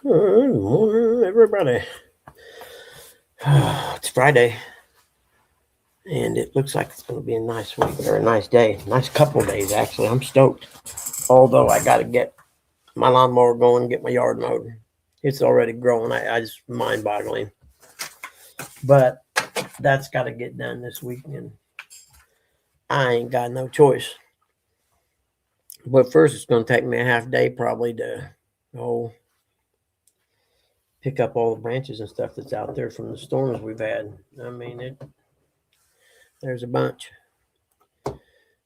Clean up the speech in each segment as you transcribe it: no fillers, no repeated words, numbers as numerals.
Good morning, everybody. It's Friday, and it looks like it's going to be a nice week or a nice day. Nice couple of days, actually. I'm stoked. Although I got to get my lawnmower going, get my yard mowed. It's already growing. I just mind boggling. But that's got to get done this weekend. I ain't got no choice. But first, it's going to take me a half day probably to oh, pick up all the branches and stuff that's out there from the storms we've had. I mean, there's a bunch.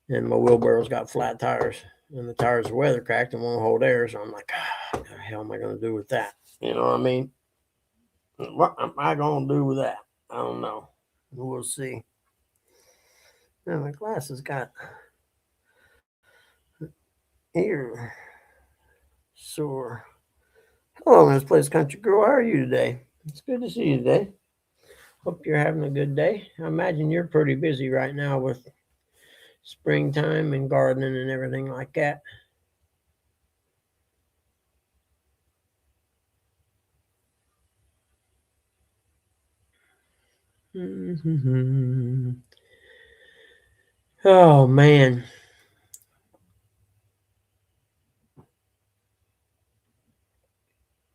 And my wheelbarrow's got flat tires, and the tires are weather cracked and won't hold air. So I'm like, what the hell am I going to do with that? You know what I mean? What am I going to do with that? I don't know. We'll see. Now my glasses got ear sore. Hello, Miss Place Country Girl. How are you today? It's good to see you today. Hope you're having a good day. I imagine you're pretty busy right now with springtime and gardening and everything like that. Oh man.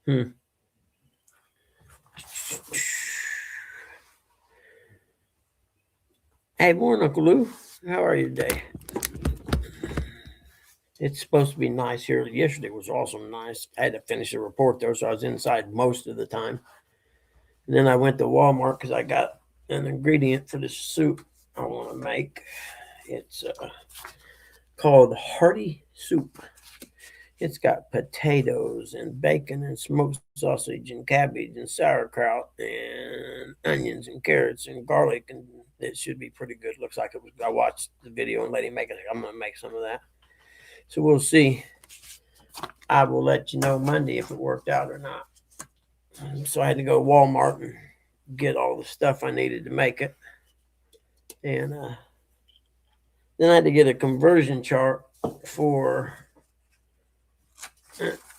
Hmm. Hey, morning, Uncle Lou. How are you today? It's supposed to be nice here. Yesterday was awesome nice. I had to finish the report though, so I was inside most of the time. And then I went to Walmart because I got an ingredient for this soup I want to make. It's called Hearty Soup. It's got potatoes and bacon and smoked sausage and cabbage and sauerkraut and onions and carrots and garlic, and it should be pretty good. Looks like it was. I watched the video and lady make it. I'm gonna make some of that. So we'll see. I will let you know Monday if it worked out or not. So I had to go to Walmart and get all the stuff I needed to make it, and then I had to get a conversion chart for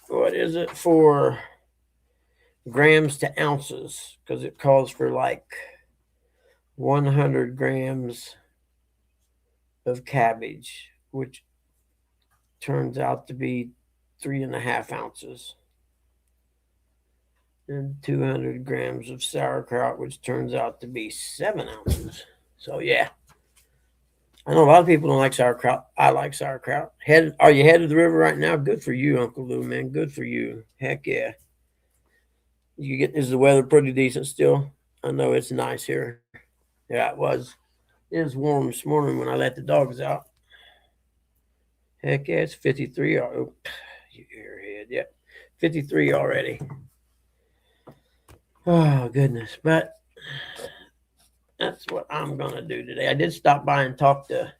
what is it for grams to ounces because it calls for like 100 grams of cabbage, which turns out to be 3.5 ounces, and 200 grams of sauerkraut, which turns out to be 7 ounces. So yeah, I know a lot of people don't like sauerkraut. I like sauerkraut. Are you headed to the river right now? Good for you, Uncle Lou, man. Good for you. Heck yeah. Is the weather pretty decent still? I know it's nice here. Yeah, it was. It was warm this morning when I let the dogs out. Heck yeah, it's 53. Oh, you airhead. Yeah, 53 already. Oh, goodness. But that's what I'm going to do today. I did stop by and talk to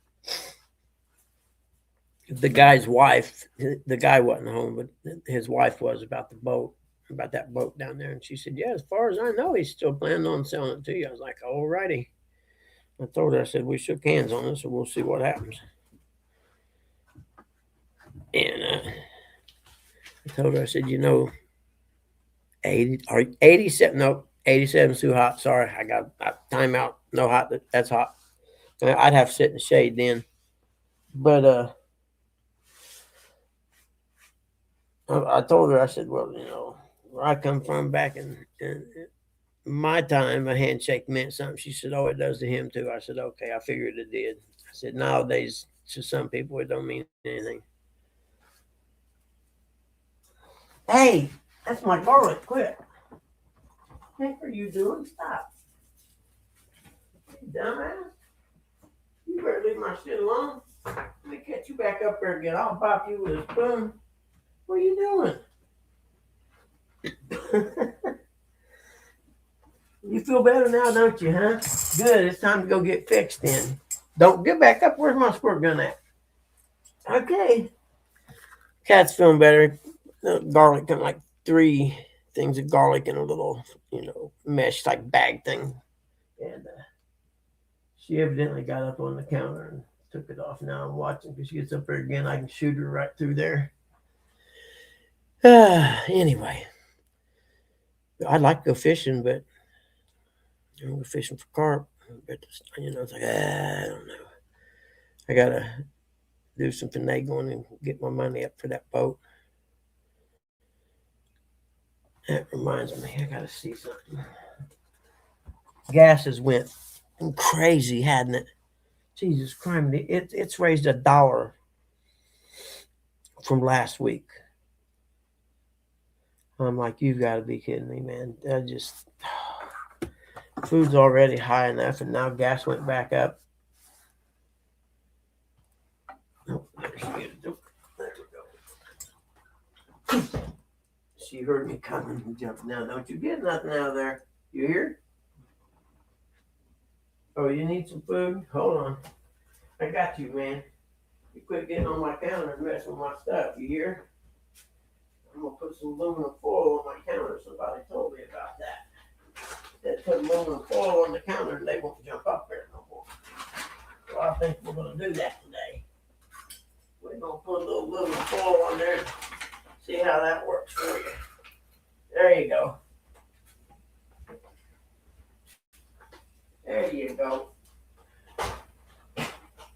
the guy's wife. The guy wasn't home, but his wife was about the boat, about that boat down there. And she said, yeah, as far as I know, he's still planning on selling it to you. I was like, all righty. I told her, I said, we shook hands on it, so we'll see what happens. And I told her, I said, 80 or 87, no, 87 is too hot. Sorry, I got timeout. No hot, that's hot. I'd have to sit in the shade then. But I told her, I said, well, where I come from back in my time, a handshake meant something. She said, oh, it does to him too. I said, okay, I figured it did. I said, nowadays, to some people, it don't mean anything. Hey, that's my garlic. Quit. What the heck are you doing? Stop. You dumbass. You better leave my shit alone. Let me catch you back up there again. I'll pop you with a spoon. What are you doing? You feel better now, don't you, huh? Good. It's time to go get fixed then. Don't get back up. Where's my squirt gun at? Okay. Cat's feeling better. Garlic, kind of like 3 things of garlic in a little, mesh like bag thing. And she evidently got up on the counter and took it off. Now I'm watching because she gets up there again. I can shoot her right through there. Anyway, I'd like to go fishing, but I'm go fishing for carp. But it's like I don't know. I gotta do some finagling and get my money up for that boat. That reminds me, I gotta see something. Gas has went crazy, hadn't it? Jesus Christ, it's raised $1 from last week. I'm like, you've got to be kidding me, man. Food's already high enough, and now gas went back up. Oh, there we go. She heard me coming and jumped. Now, don't you get nothing out of there. You hear? Oh, you need some food? Hold on. I got you, man. You quit getting on my counter and messing with my stuff. You hear? I'm going to put some aluminum foil on my counter. Somebody told me about that. They put aluminum foil on the counter and they won't jump up there no more. So I think we're going to do that today. We're going to put a little aluminum foil on there and see how that works for you. There you go. There you go.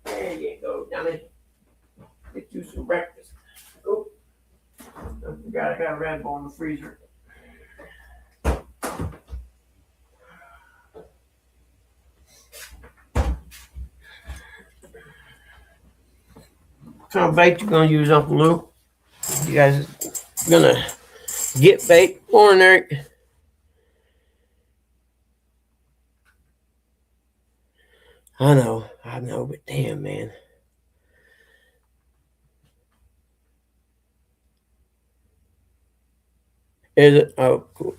There you go, Johnny. Get you some breakfast. Oh, I forgot I got a Red Bull in the freezer. What kind of bait you gonna use, Uncle Lou? You guys gonna get bait? Morning, Eric. I know, but damn, man. Is it? Oh, cool.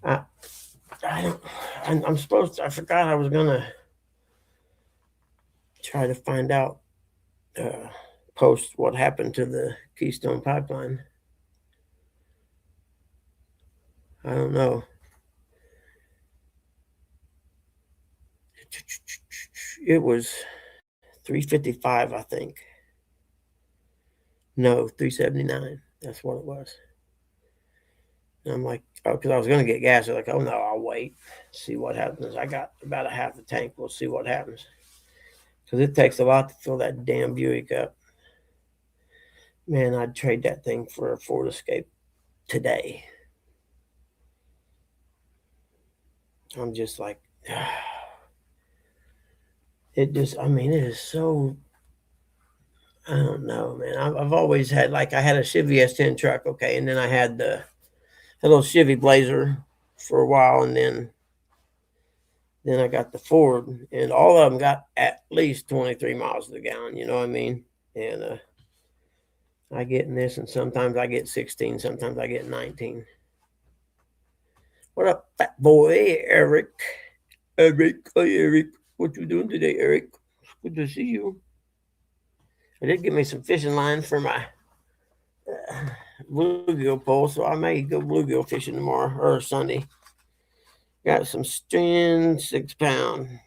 I don't. I'm supposed to. I forgot I was gonna try to find out. Post what happened to the Keystone Pipeline. I don't know. It was 355, I think. No, 379. That's what it was. And I'm like, oh, because I was going to get gas. I was like, oh no, I'll wait, see what happens. I got about a half a tank. We'll see what happens. Because it takes a lot to fill that damn Buick up. Man, I'd trade that thing for a Ford Escape today. I'm just like, it is so, I don't know, man. I've always had, like, I had a Chevy S10 truck, okay, and then I had the little Chevy Blazer for a while, and then I got the Ford, and all of them got at least 23 miles to the gallon. You know what I mean? And I get in this, and sometimes I get 16, sometimes I get 19. What up, fat boy, Eric? Eric, hi, Eric. What you doing today, Eric? Good to see you. I did get me some fishing lines for my bluegill pole, so I may go bluegill fishing tomorrow or Sunday. Got some string, 6 pound.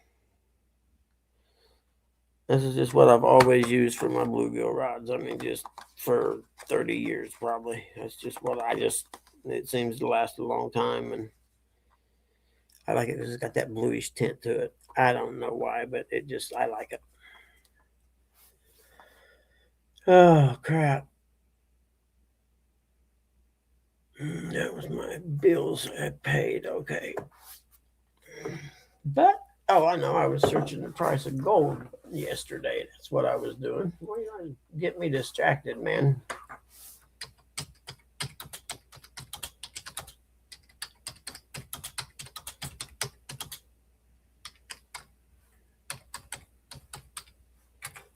This is just what I've always used for my bluegill rods. I mean, just for 30 years probably. That's just what it seems to last a long time, and I like it because it's got that bluish tint to it. I don't know why, but I like it. Oh, crap. That was my bills I paid. Okay. But, oh, I know. I was searching the price of gold yesterday. That's what I was doing. Well, you get me distracted, man.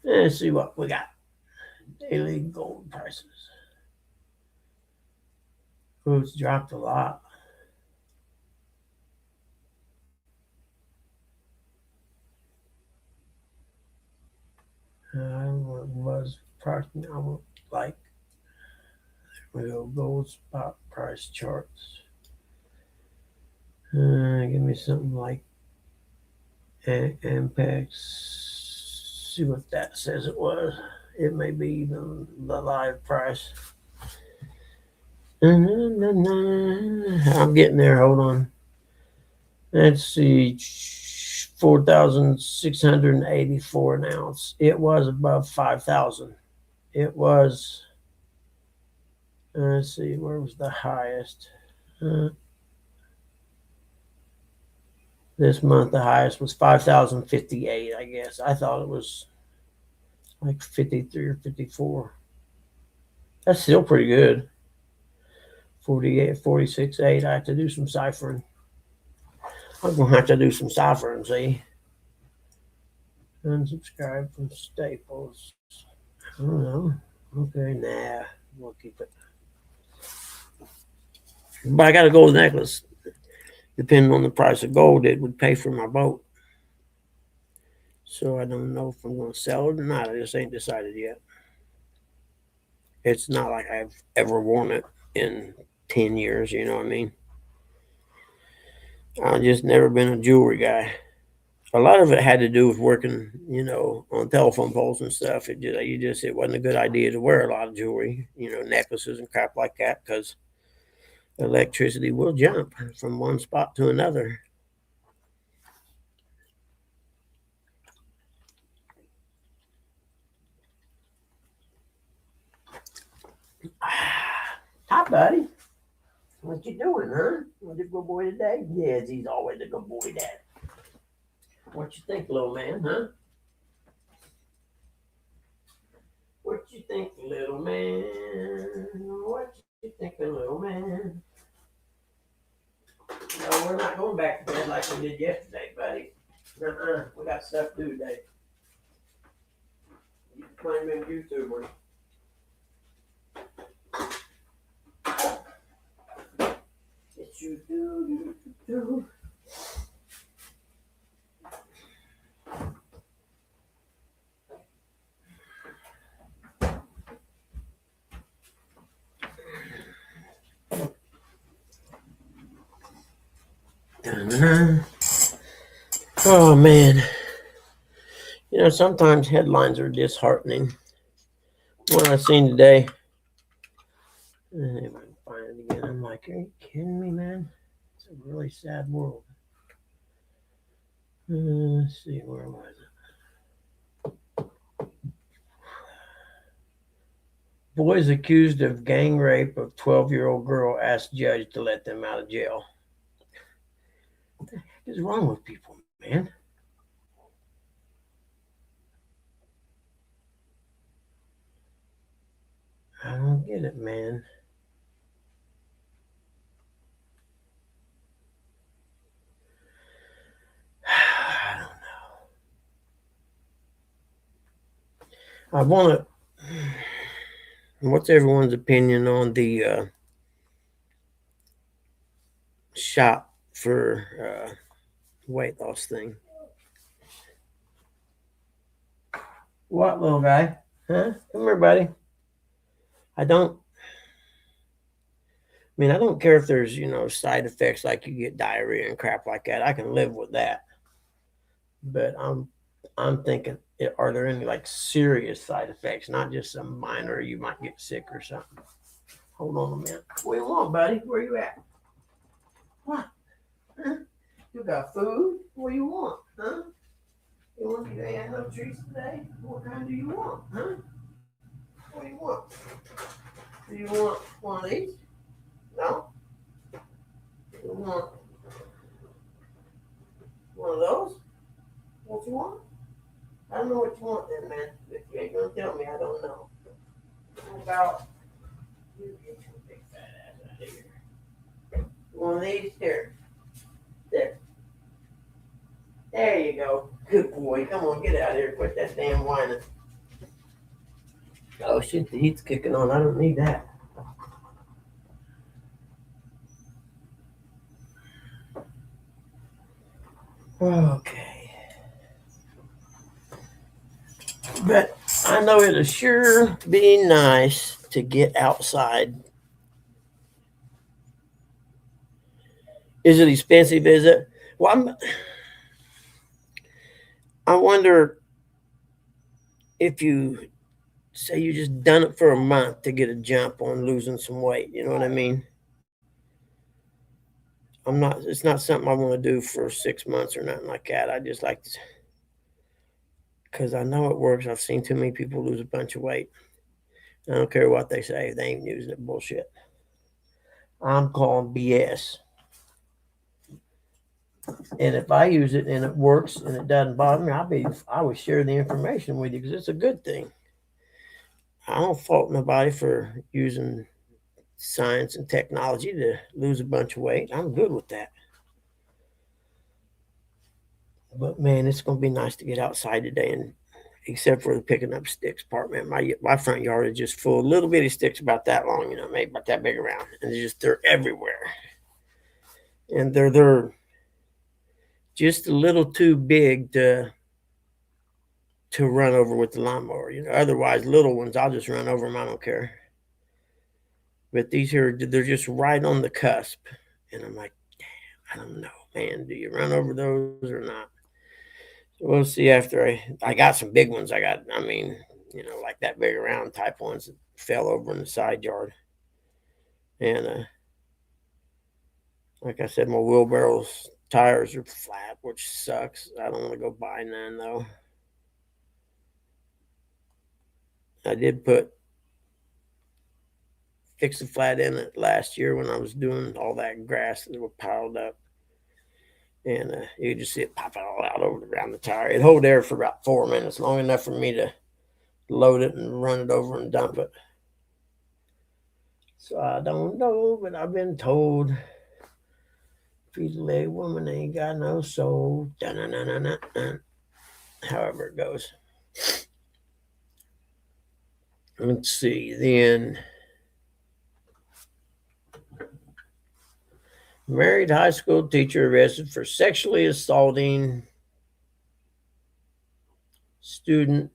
Let's see what we got. Daily gold prices. Oh, it's dropped a lot. Was pricing. I would like. We go gold spot price charts. Give me something like Ampex. See what that says it was. It may be even the live price. I'm getting there. Hold on. Let's see. 4,684 an ounce. It was above 5,000. It was, let's see, where was the highest? This month, the highest was 5,058, I guess. I thought it was like 53 or 54. That's still pretty good. 48, 46, 8. I have to do some ciphering. I'm going to have to do some ciphering, see? Unsubscribe from Staples. I don't know. Okay, nah. We'll keep it. But I got a gold necklace. Depending on the price of gold, it would pay for my boat. So I don't know if I'm going to sell it or not. I just ain't decided yet. It's not like I've ever worn it in 10 years, you know what I mean? I've just never been a jewelry guy. A lot of it had to do with working, on telephone poles and stuff. It wasn't a good idea to wear a lot of jewelry, necklaces and crap like that, because electricity will jump from one spot to another. Hi, buddy. What you doing, huh? Was a good boy today? Yes, he's always a good boy, Dad. What you think, little man, huh? What you think, little man? What you think, little man? No, we're not going back to bed like we did yesterday, buddy. We got stuff to do today. You claim them YouTubers. Yes, you do. Oh man, sometimes headlines are disheartening. One I seen today, and if I can find it again, I'm like, are you kidding me, man? It's a really sad world. Let's see, where was it? Boys accused of gang rape of 12-year-old girl asked judge to let them out of jail. What the heck is wrong with people, man? I don't get it, man. I don't know. I want to. What's everyone's opinion on the shop for weight loss thing? What, little guy? Huh? Come here, buddy. I don't care if there's, side effects like you get diarrhea and crap like that. I can live with that. But I'm thinking, are there any like serious side effects, not just some minor you might get sick or something? Hold on a minute. What do you want, buddy? Where you at? What? Huh? You got food? What do you want? Huh? You want to have no treats today? What kind do you want? Huh? What do you want? Do you want one of these? No? You want one of those? What you want? I don't know what you want then, man. If you ain't gonna tell me, I don't know. How about you get your big fat ass out of here? One of these? Here. There. There you go. Good boy. Come on, get out of here. Quit that damn whining. Oh shit, the heat's kicking on. I don't need that. Okay. But I know it'll sure be nice to get outside. Is it expensive? Is it? Well, I wonder if you say you just done it for a month to get a jump on losing some weight. You know what I mean? It's not something I want to do for 6 months or nothing like that. I just like to, because I know it works. I've seen too many people lose a bunch of weight. I don't care what they say. They ain't using it. Bullshit. I'm calling BS. And if I use it and it works and it doesn't bother me, I would share the information with you because it's a good thing. I don't fault nobody for using science and technology to lose a bunch of weight. I'm good with that. But man, it's gonna be nice to get outside today, and except for the picking up sticks part, man. My front yard is just full of little bitty sticks about that long, maybe about that big around, and they're everywhere, and they're just a little too big to run over with the lawnmower. Otherwise little ones I'll just run over them. I don't care. But these here, they're just right on the cusp, and I'm like, damn, I don't know, man. Do you run over those or not? We'll see after I got some big ones. Like that big around type ones that fell over in the side yard. And like I said, my wheelbarrow's tires are flat, which sucks. I don't want to go buy none though. I did fix the flat in it last year when I was doing all that grass that was piled up. And you could just see it popping all out around the tire. It hold air for about 4 minutes, long enough for me to load it and run it over and dump it. So I don't know, but I've been told feet leg woman ain't got no soul. However it goes. Let's see. Then married high school teacher arrested for sexually assaulting student.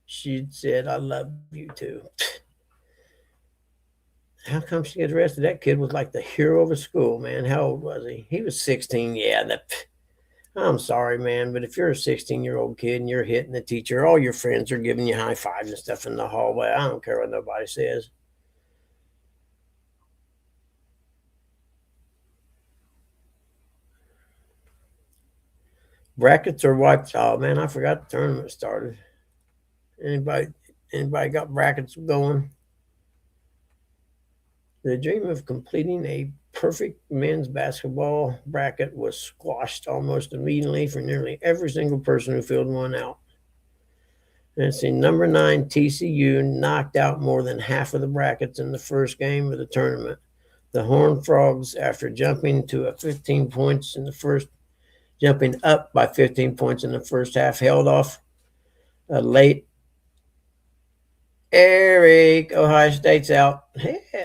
She said, "I love you too." How come she gets arrested? That kid was like the hero of a school, man. How old was he? He was 16. Yeah, I'm sorry, man, but if you're a 16-year-old kid and you're hitting the teacher, all your friends are giving you high fives and stuff in the hallway. I don't care what nobody says. Brackets are wiped. Oh man, I forgot the tournament started. Anybody got brackets going? The dream of completing a perfect men's basketball bracket was squashed almost immediately for nearly every single person who filled one out. And see, number 9 TCU knocked out more than half of the brackets in the first game of the tournament. The Horned Frogs, after jumping up by 15 points in the first half, held off a late Ohio State's out.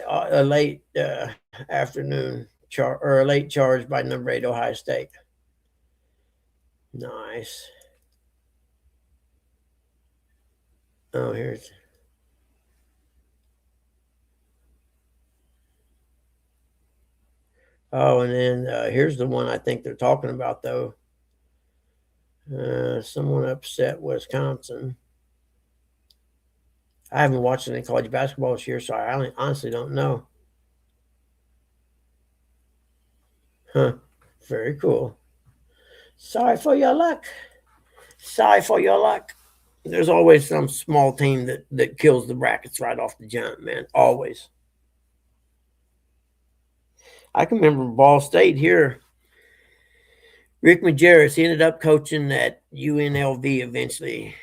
A late afternoon or a late charge by number 8 Ohio State. Nice. Oh, here's. Oh, and then here's the one I think they're talking about though. Someone upset Wisconsin. I haven't watched any college basketball this year, so I honestly don't know. Huh. Very cool. Sorry for your luck. Sorry for your luck. There's always some small team that kills the brackets right off the jump, man. Always. I can remember Ball State here. Rick Majerus, he ended up coaching at UNLV eventually.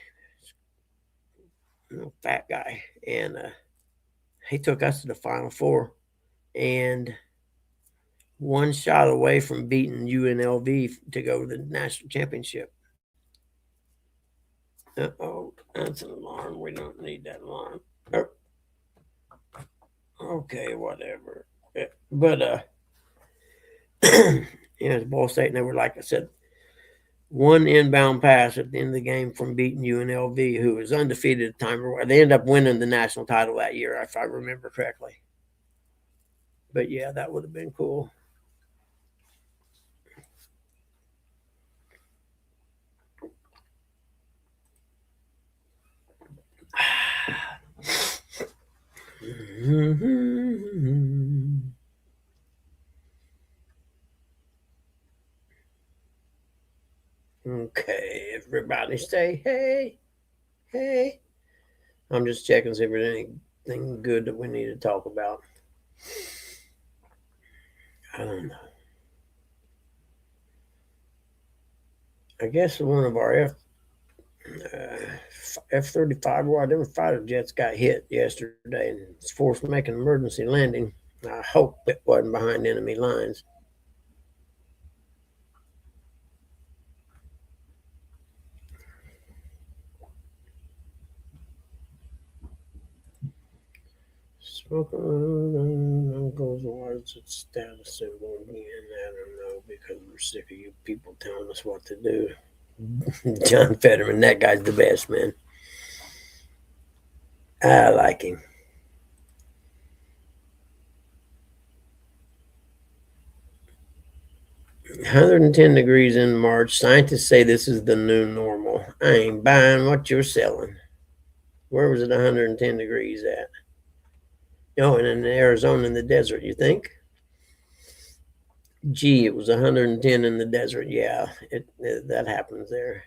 Fat guy. And he took us to the Final Four. And one shot away from beating UNLV to go to the national championship. Oh, that's an alarm. We don't need that alarm. Oh. Okay, whatever. But it's Ball State, and they were, like I said, one inbound pass at the end of the game from beating UNLV, who was undefeated at the time. They ended up winning the national title that year, if I remember correctly. But yeah, that would have been cool. Okay, everybody say hey, hey. I'm just checking to see if there's anything good that we need to talk about. I don't know. I guess one of our F-35 whatever fighter jets got hit yesterday and was forced to make an emergency landing. I hope it wasn't behind enemy lines. Smoking goes towards its status symbol again. I don't know because we're sick of you people telling us what to do. John Fetterman, that guy's the best, man. I like him. One 110 degrees in March. Scientists say this is the new normal. I ain't buying what you're selling. Where was it 110 degrees at? Oh, and in Arizona in the desert, you think? Gee, it was 110 in the desert. Yeah, that happens there.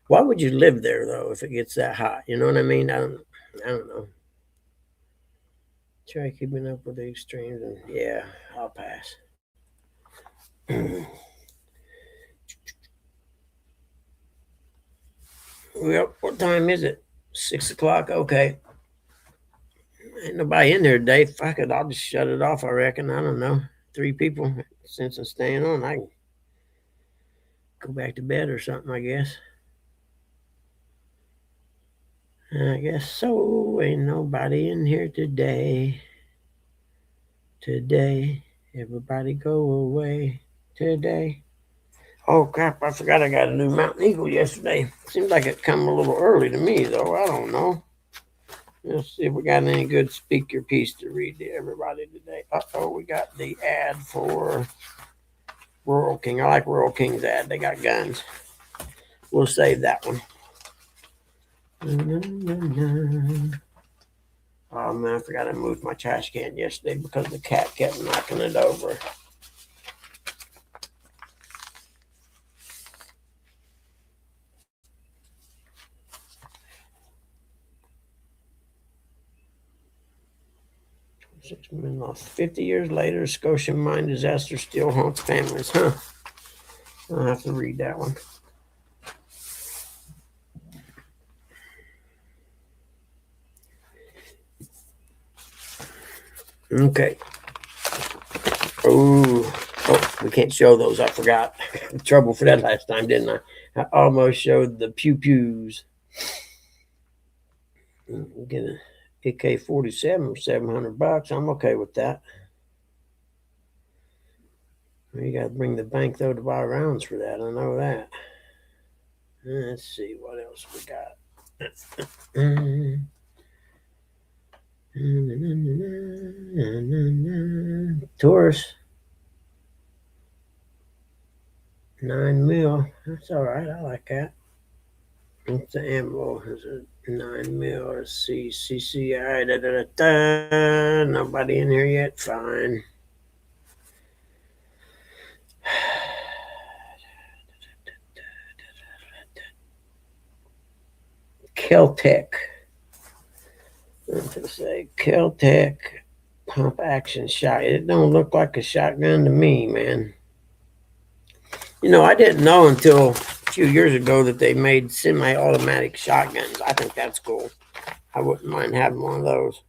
Why would you live there though if it gets that hot? You know what I mean? I don't know. Try keeping up with the extremes, and yeah, I'll pass. Well, what time is it? 6 o'clock. Okay. Ain't nobody in there today. Fuck it, I'll just shut it off. I reckon. I don't know. 3 people. Since I'm staying on, I can go back to bed or something. I guess. I guess so. Ain't nobody in here today. Today, everybody go away. Today. Oh crap! I forgot I got a new Mountain Eagle yesterday. Seems like it come a little early to me though. I don't know. Let's see if we got any good speaker piece to read to everybody today. We got the ad for Rural King. I like Rural King's ad. They got guns. We'll save that one. Oh man, I forgot I moved my trash can yesterday because the cat kept knocking it over. Six men lost. 50 years later, Scotian mine disaster still haunts families. Huh? I'll have to read that one. Okay. Oh, we can't show those. I forgot. Trouble for that last time, didn't I? I almost showed the pew pews. Get an AK-47 for $700. I'm okay with that. You got to bring the bank though to buy rounds for that. I know that. Let's see what else we got. Taurus 9 mil. That's all right. I like that. What's the ammo? Is it 9 mil? Let's see. CCI. Da, da, da, da. Nobody in here yet. Fine. Keltec. What to say? Keltec pump action shot. It don't look like a shotgun to me, man. You know, I didn't know until a few years ago that they made semi-automatic shotguns. I think that's cool. I wouldn't mind having one of those.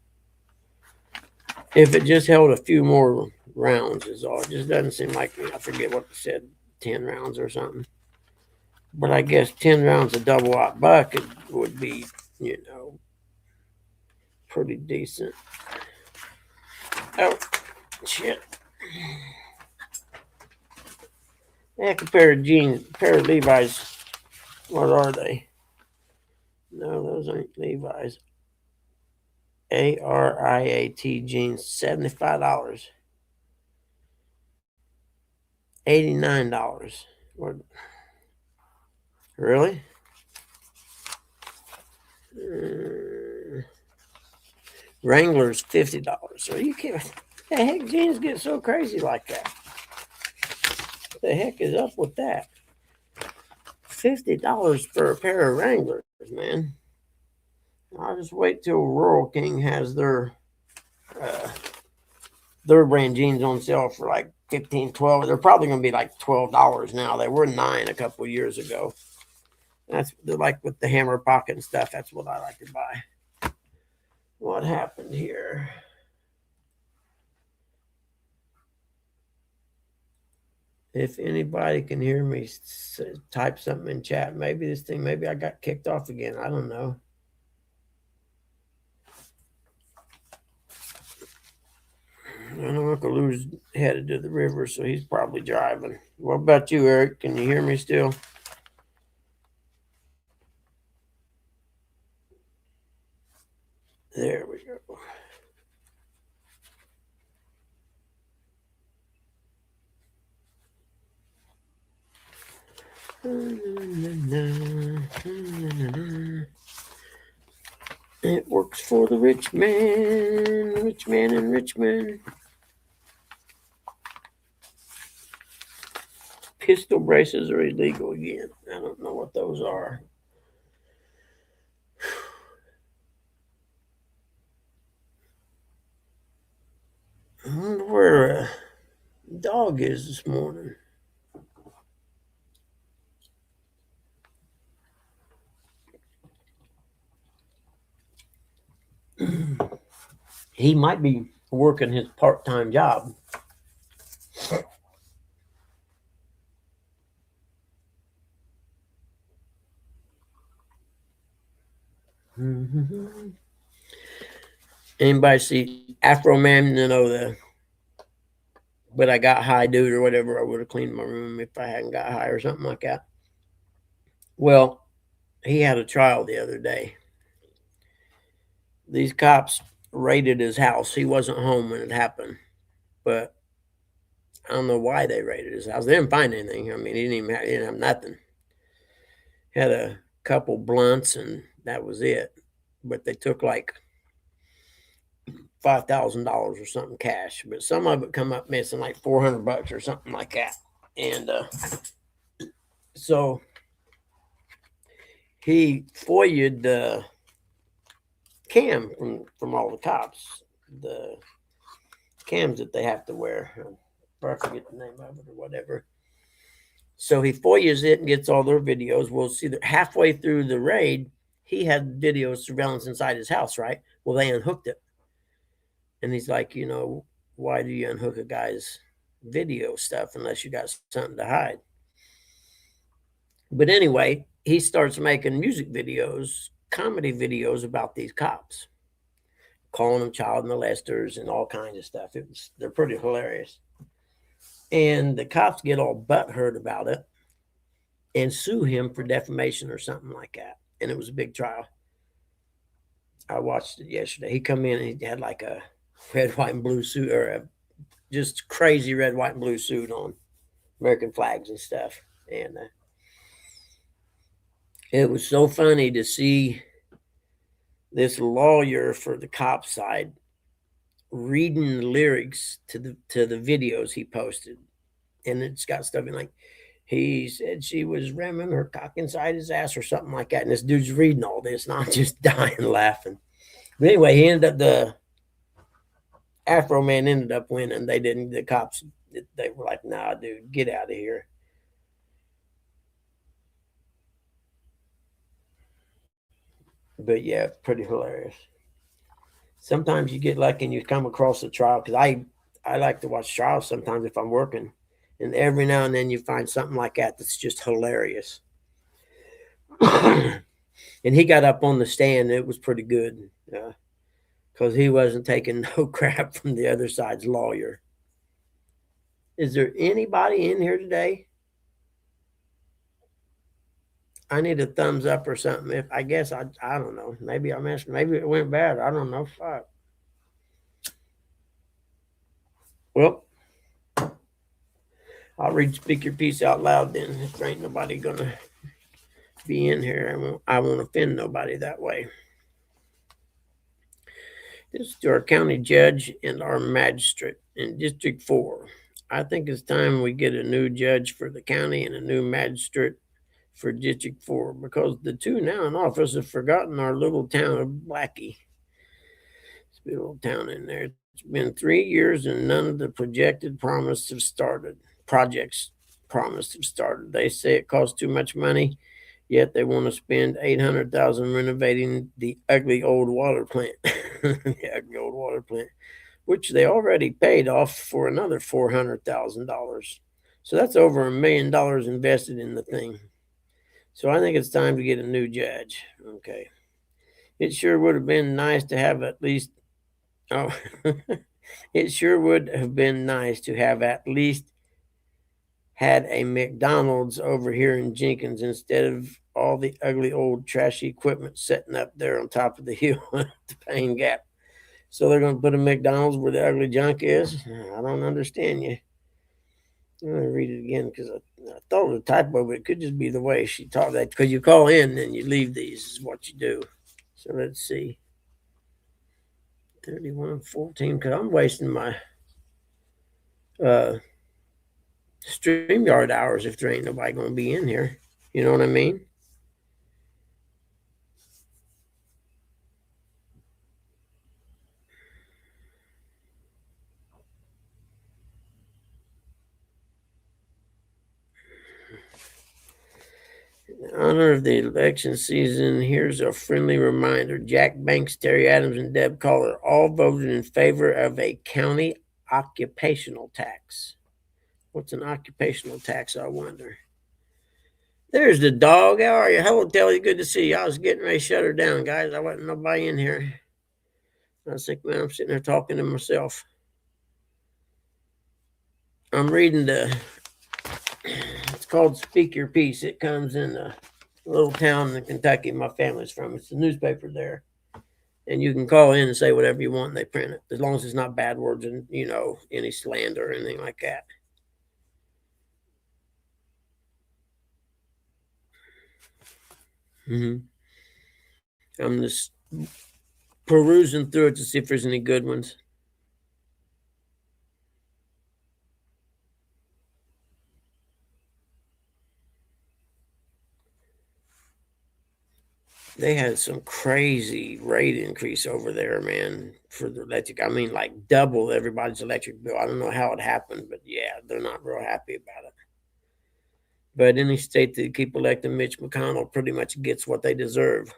If it just held a few more rounds is all. It just doesn't seem like, I forget what they said, 10 rounds or something. But I guess 10 rounds of double-aught buck would be, pretty decent. Oh, shit. Heck, a pair of jeans, a pair of Levi's. What are they? No, those ain't Levi's. ARIAT jeans, $75. $89. What? Really? Wrangler's $50. So you can't. The heck, jeans get so crazy like that? What the heck is up with that? $50 for a pair of Wranglers, man. I'll just wait till Rural King has uh, their brand jeans on sale for like 15, 12. They're probably going to be like $12 now. They were $9 a couple years ago. They're like with the hammer pocket and stuff. That's what I like to buy. What happened here? If anybody can hear me, type something in chat. Maybe I got kicked off again. I don't know. I know Uncle Lou's headed to the river, so he's probably driving. What about you, Eric? Can you hear me still? There we go. It works for the rich man in Richmond. Pistol braces are illegal again. I don't know what those are. I wonder where a dog is this morning. He might be working his part-time job. Anybody see Afro Man? You know, but I got high, dude, or whatever. I would have cleaned my room if I hadn't got high or something like that. Well, he had a trial the other day. These cops raided his house. He wasn't home when it happened, but I don't know why they raided his house. They didn't find anything. I mean, he didn't have nothing. Had a couple blunts, and that was it. But they took like $5,000 or something cash. But some of it come up missing, like $400 or something like that. And so he FOIA'd the cam from all the cops, the cams that they have to wear. I forget the name of it or whatever. So he FOIAs it and gets all their videos. We'll see that halfway through the raid, he had video surveillance inside his house, right? Well, they unhooked it. And he's like, why do you unhook a guy's video stuff unless you got something to hide? But anyway, he starts making music videos, comedy videos about these cops, calling them child molesters and all kinds of stuff. They're pretty hilarious. And the cops get all butthurt about it and sue him for defamation or something like that. And it was a big trial. I watched it yesterday. He come in and he had like a red, white, and blue suit, or a just crazy red, white, and blue suit on, American flags and stuff. And it was so funny to see this lawyer for the cop side reading the lyrics to the videos he posted. And it's got stuff in like, he said she was ramming her cock inside his ass or something like that. And this dude's reading all this, and I'm just dying laughing. But anyway, the Afro Man ended up winning. The cops, they were like, nah, dude, get out of here. But yeah, pretty hilarious. Sometimes you get lucky and you come across a trial, because I like to watch trials sometimes if I'm working. And every now and then you find something like that that's just hilarious. And he got up on the stand. It was pretty good because he wasn't taking no crap from the other side's lawyer. Is there anybody in here today? I need a thumbs up or something. If I guess I don't know. Maybe I missed. Maybe it went bad. I don't know. Fuck. Well, I'll read Speak Your Piece Out Loud then. If there ain't nobody gonna be in here, I won't offend nobody that way. This is to our county judge and our magistrate in District 4. I think it's time we get a new judge for the county and a new magistrate for District 4 because the two now in office have forgotten our little town of Blackie. It's a little town in there. It's been 3 years and none of the projected promised have started. Projects promised have started. They say it costs too much money, yet they want to spend 800,000 renovating the ugly old water plant. The ugly old water plant, which they already paid off for another $400,000. So that's over $1 million invested in the thing. So I think it's time to get a new judge. Okay. It sure would have been nice to have at least, oh, it sure would have been nice to have at least had a McDonald's over here in Jenkins instead of all the ugly old trashy equipment sitting up there on top of the hill at the Payne Gap. So they're going to put a McDonald's where the ugly junk is? I don't understand you. I'm going to read it again because I thought it was a typo, but it could just be the way she taught that. Because you call in and you leave these is what you do. So let's see. 31:14, because I'm wasting my StreamYard hours if there ain't nobody going to be in here. You know what I mean? In honor of the election season, here's a friendly reminder. Jack Banks, Terry Adams, and Deb Collar all voted in favor of a county occupational tax. What's an occupational tax, I wonder? There's the dog. How are you? Hello, Telly. Good to see you. I was getting ready to shut her down, guys. I wasn't nobody in here. I was thinking, man, I'm sitting there talking to myself. I'm reading it's called Speak Your Peace. It comes in a little town in Kentucky my family's from. It's a newspaper there. And you can call in and say whatever you want and they print it. As long as it's not bad words and, any slander or anything like that. I'm just perusing through it to see if there's any good ones. They had some crazy rate increase over there, man, for the electric. I mean, like double everybody's electric bill. I don't know how it happened, but yeah, they're not real happy about it. But any state that keep electing Mitch McConnell pretty much gets what they deserve.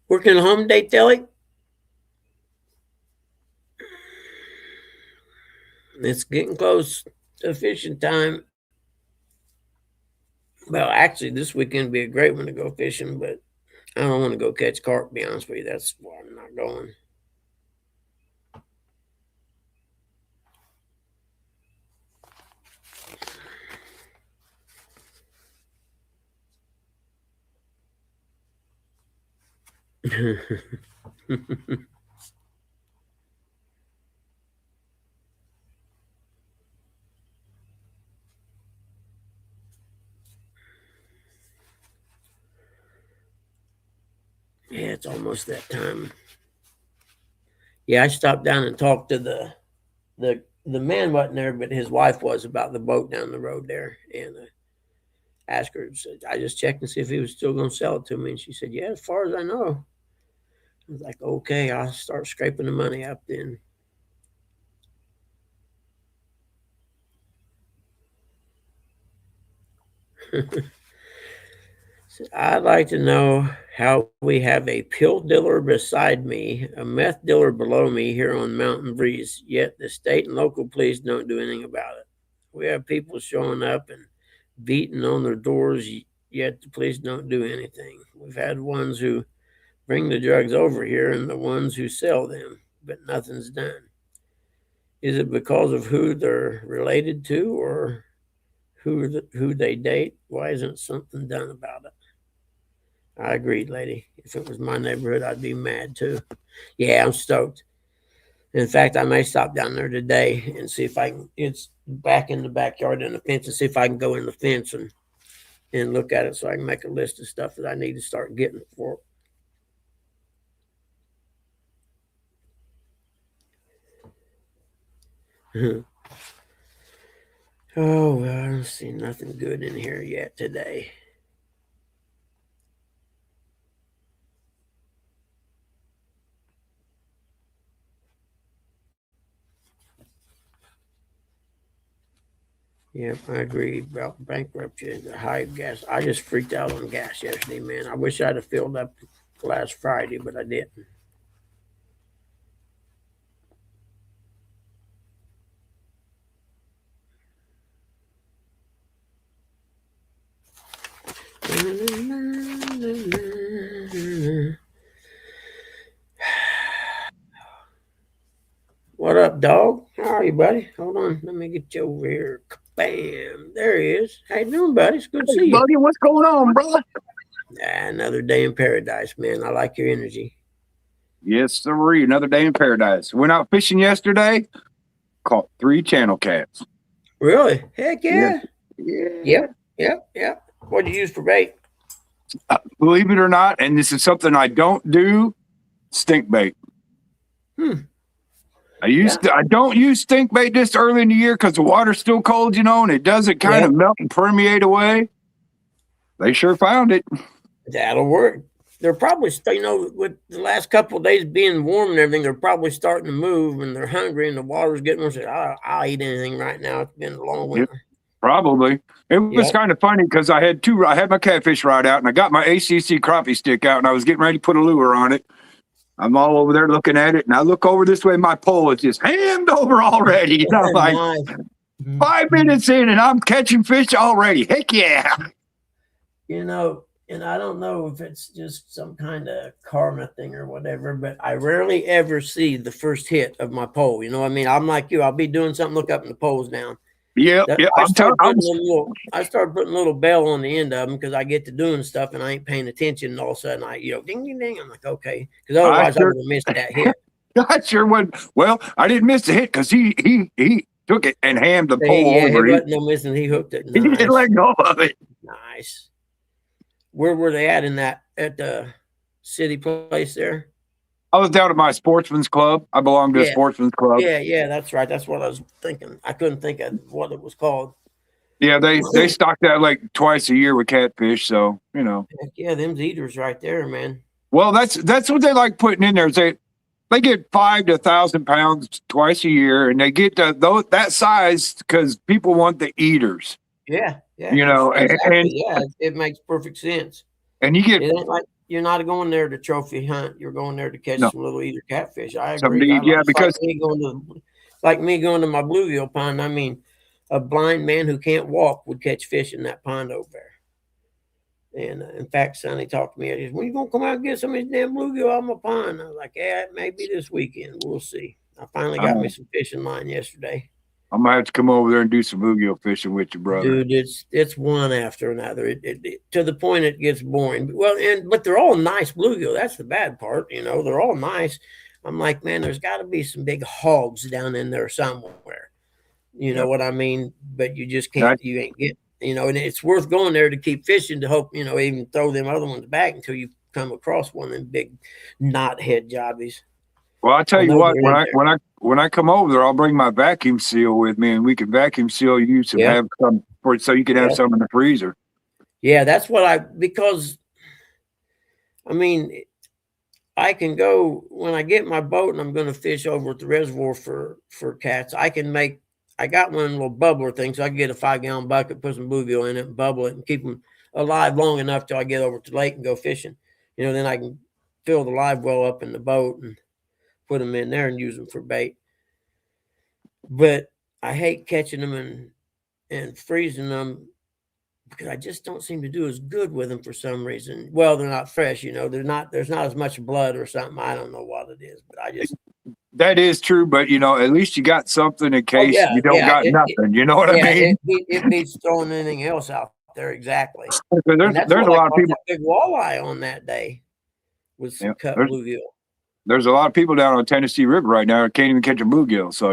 Working at home today, Telly? It's getting close to fishing time. Well, actually, this weekend would be a great one to go fishing, but I don't want to go catch carp, to be honest with you. That's why I'm not going. Yeah, it's almost that time. Yeah, I stopped down and talked to the man wasn't there, but his wife was about the boat down the road there, and asked her. Said, I just checked and see if he was still going to sell it to me, and she said, "Yeah, as far as I know." I was like, "Okay, I'll start scraping the money up then." I'd like to know how we have a pill dealer beside me, a meth dealer below me here on Mountain Breeze, yet the state and local police don't do anything about it. We have people showing up and beating on their doors, yet the police don't do anything. We've had ones who bring the drugs over here and the ones who sell them, but nothing's done. Is it because of who they're related to or who they date? Why isn't something done about it? I agreed, lady. If it was my neighborhood, I'd be mad too. Yeah, I'm stoked. In fact, I may stop down there today and see if I can. It's back in the backyard in the fence, and see if I can go in the fence and look at it, so I can make a list of stuff that I need to start getting for. Oh well, I don't see nothing good in here yet today. Yep, I agree about bankruptcy. The high gas. I just freaked out on gas yesterday, man. I wish I'd have filled up last Friday, but I didn't. What up, dog? How are you, buddy? Hold on, let me get you over here. Bam! There he is. How you doing, buddy? It's good to Hey, see you. buddy, what's going on, brother? Another day in paradise, man. I like your energy. Yes, sir. Another day in paradise. Went out fishing yesterday. Caught 3 channel cats. Really? Heck yeah. Yeah. Yep. What'd you use for bait? Believe it or not, and this is something I don't do, stink bait. I don't use stink bait this early in the year because the water's still cold, and it doesn't kind of melt and permeate away. They sure found it. That'll work. They're probably, with the last couple of days being warm and everything, they're probably starting to move and they're hungry and the water's getting worse. I'll eat anything right now. It's been a long winter. Probably. It was kind of funny because I had my catfish rod out and I got my ACC crappie stick out and I was getting ready to put a lure on it. I'm all over there looking at it, and I look over this way. My pole is just hammed over already. And I'm like, nice. 5 minutes in, and I'm catching fish already. Heck yeah! And I don't know if it's just some kind of karma thing or whatever, but I rarely ever see the first hit of my pole. You know what I mean? I'm like you. I'll be doing something, look up, and the pole's down. Yeah. I started putting a little bell on the end of them because I get to doing stuff and I ain't paying attention. And all of a sudden, ding, ding, ding. I'm like, okay, because otherwise I would have missed that hit. I sure would. Well, I didn't miss the hit because he took it and hammed the pole over. He wasn't no missing. He hooked it. Nice. He didn't let go of it. Nice. Where were they at at the city place there? I was down at my sportsman's club. I belong to a sportsman's club. Yeah, that's right. That's what I was thinking. I couldn't think of what it was called. Yeah, they stock that like twice a year with catfish. So Heck yeah, them's eaters right there, man. Well, that's what they like putting in there. They get 5 to 1,000 pounds twice a year, and they get that size because people want the eaters. Yeah. Exactly. And it makes perfect sense. And you get. It ain't like you're not going there to trophy hunt. You're going there to catch some little eater catfish. I agree. Because like me going to my bluegill pond. I mean, a blind man who can't walk would catch fish in that pond over there. And in fact, Sonny talked to me. He said, "When you gonna come out and get some of these damn bluegill out of my pond?" I was like, "Yeah, maybe this weekend. We'll see." I finally got me some fishing line yesterday. I'm gonna have to come over there and do some bluegill fishing with you, brother. Dude, it's one after another. It to the point it gets boring. Well, but they're all nice bluegill. That's the bad part. They're all nice. I'm like, man, there's got to be some big hogs down in there somewhere. You know what I mean? But you just can't. You ain't getting. And it's worth going there to keep fishing to hope even throw them other ones back until you come across one of them big knothead jobbies. Well, I'll tell you what, when I come over there, I'll bring my vacuum seal with me and we can vacuum seal you to have some so you can have some in the freezer. Yeah, that's what because I mean, I can go when I get my boat and I'm going to fish over at the reservoir for cats. I got one little bubbler thing, so I can get a 5-gallon bucket, put some bluegill in it, and bubble it, and keep them alive long enough till I get over to the lake and go fishing. Then I can fill the live well up in the boat and put them in there and use them for bait. But I hate catching them and freezing them because I just don't seem to do as good with them for some reason. Well, they're not fresh, there's not as much blood or something. I don't know what it is, but That is true, but at least you got something in case yeah, you don't yeah, got nothing. You know what I mean? it beats throwing anything else out there, exactly. 'Cause And that's there's what a I lot of caught people. that big walleye on that day, with some Yeah, cut bluegill. there's a lot of people down on Tennessee River right now that can't even catch a bluegill. So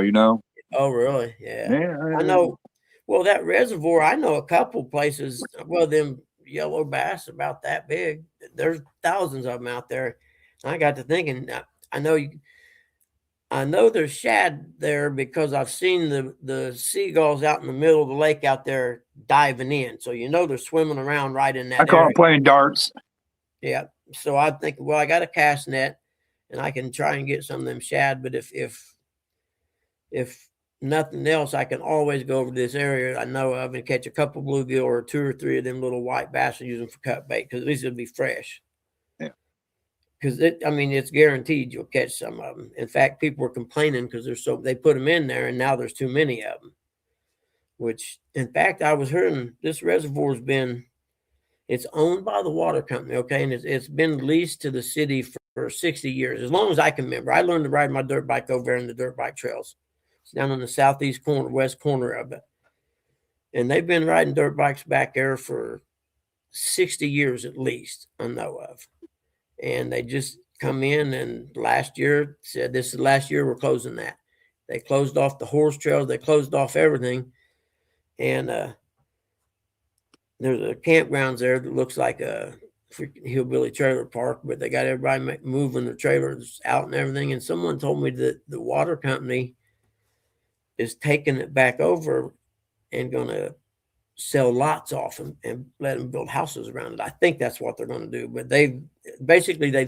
Oh, really? Yeah. yeah, I know. Well, that reservoir, I know a couple places. Well, them yellow bass about that big. There's thousands of them out there. And I got to thinking. I know I know there's shad there because I've seen the seagulls out in the middle of the lake out there diving in. So they're swimming around right in I that call area. it playing darts. Yeah. So I think, well, I got a cast net, and I can try and get some of them shad. But if nothing else, I can always go over to this area I know of and catch a couple bluegill or 2 or 3 of them little white bass and use them for cut bait, because at least it'll be fresh. Yeah. Because it's guaranteed you'll catch some of them. In fact, people were complaining because they put them in there and now there's too many of them. Which, in fact, I was hearing this reservoir's it's owned by the water company, okay, and it's been leased to the city for 60 years, as long as I can remember. I learned to ride my dirt bike over there in the dirt bike trails. It's down on the southeast corner, west corner of it. And they've been riding dirt bikes back there for 60 years at least, I know of. And they just come in and last year said, this is the last year we're closing that. They closed off the horse trails. They closed off everything. And there's a campgrounds there that looks like a freaking hillbilly trailer park, but they got everybody moving the trailers out and everything. And someone told me that the water company is taking it back over and going to sell lots off and let them build houses around it. I think that's what they're going to do. But they've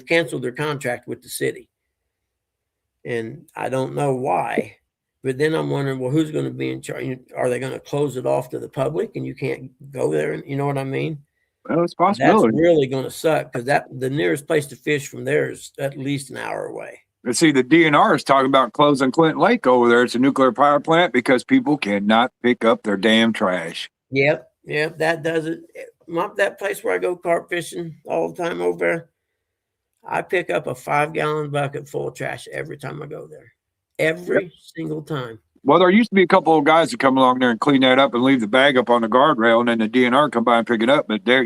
canceled their contract with the city. And I don't know why. But then I'm wondering, well, who's going to be in charge? Are they going to close it off to the public and you can't go there? And you know what I mean? Well, it's possible. That's really going to suck, because the nearest place to fish from there is at least an hour away. Let's see, the DNR is talking about closing Clinton Lake over there. It's a nuclear power plant because people cannot pick up their damn trash. Yep, that does it. That place where I go carp fishing all the time over there, I pick up a 5-gallon bucket full of trash every time I go there. Every single time. Well, there used to be a couple of guys that come along there and clean that up and leave the bag up on the guardrail, and then the DNR come by and pick it up. But they're,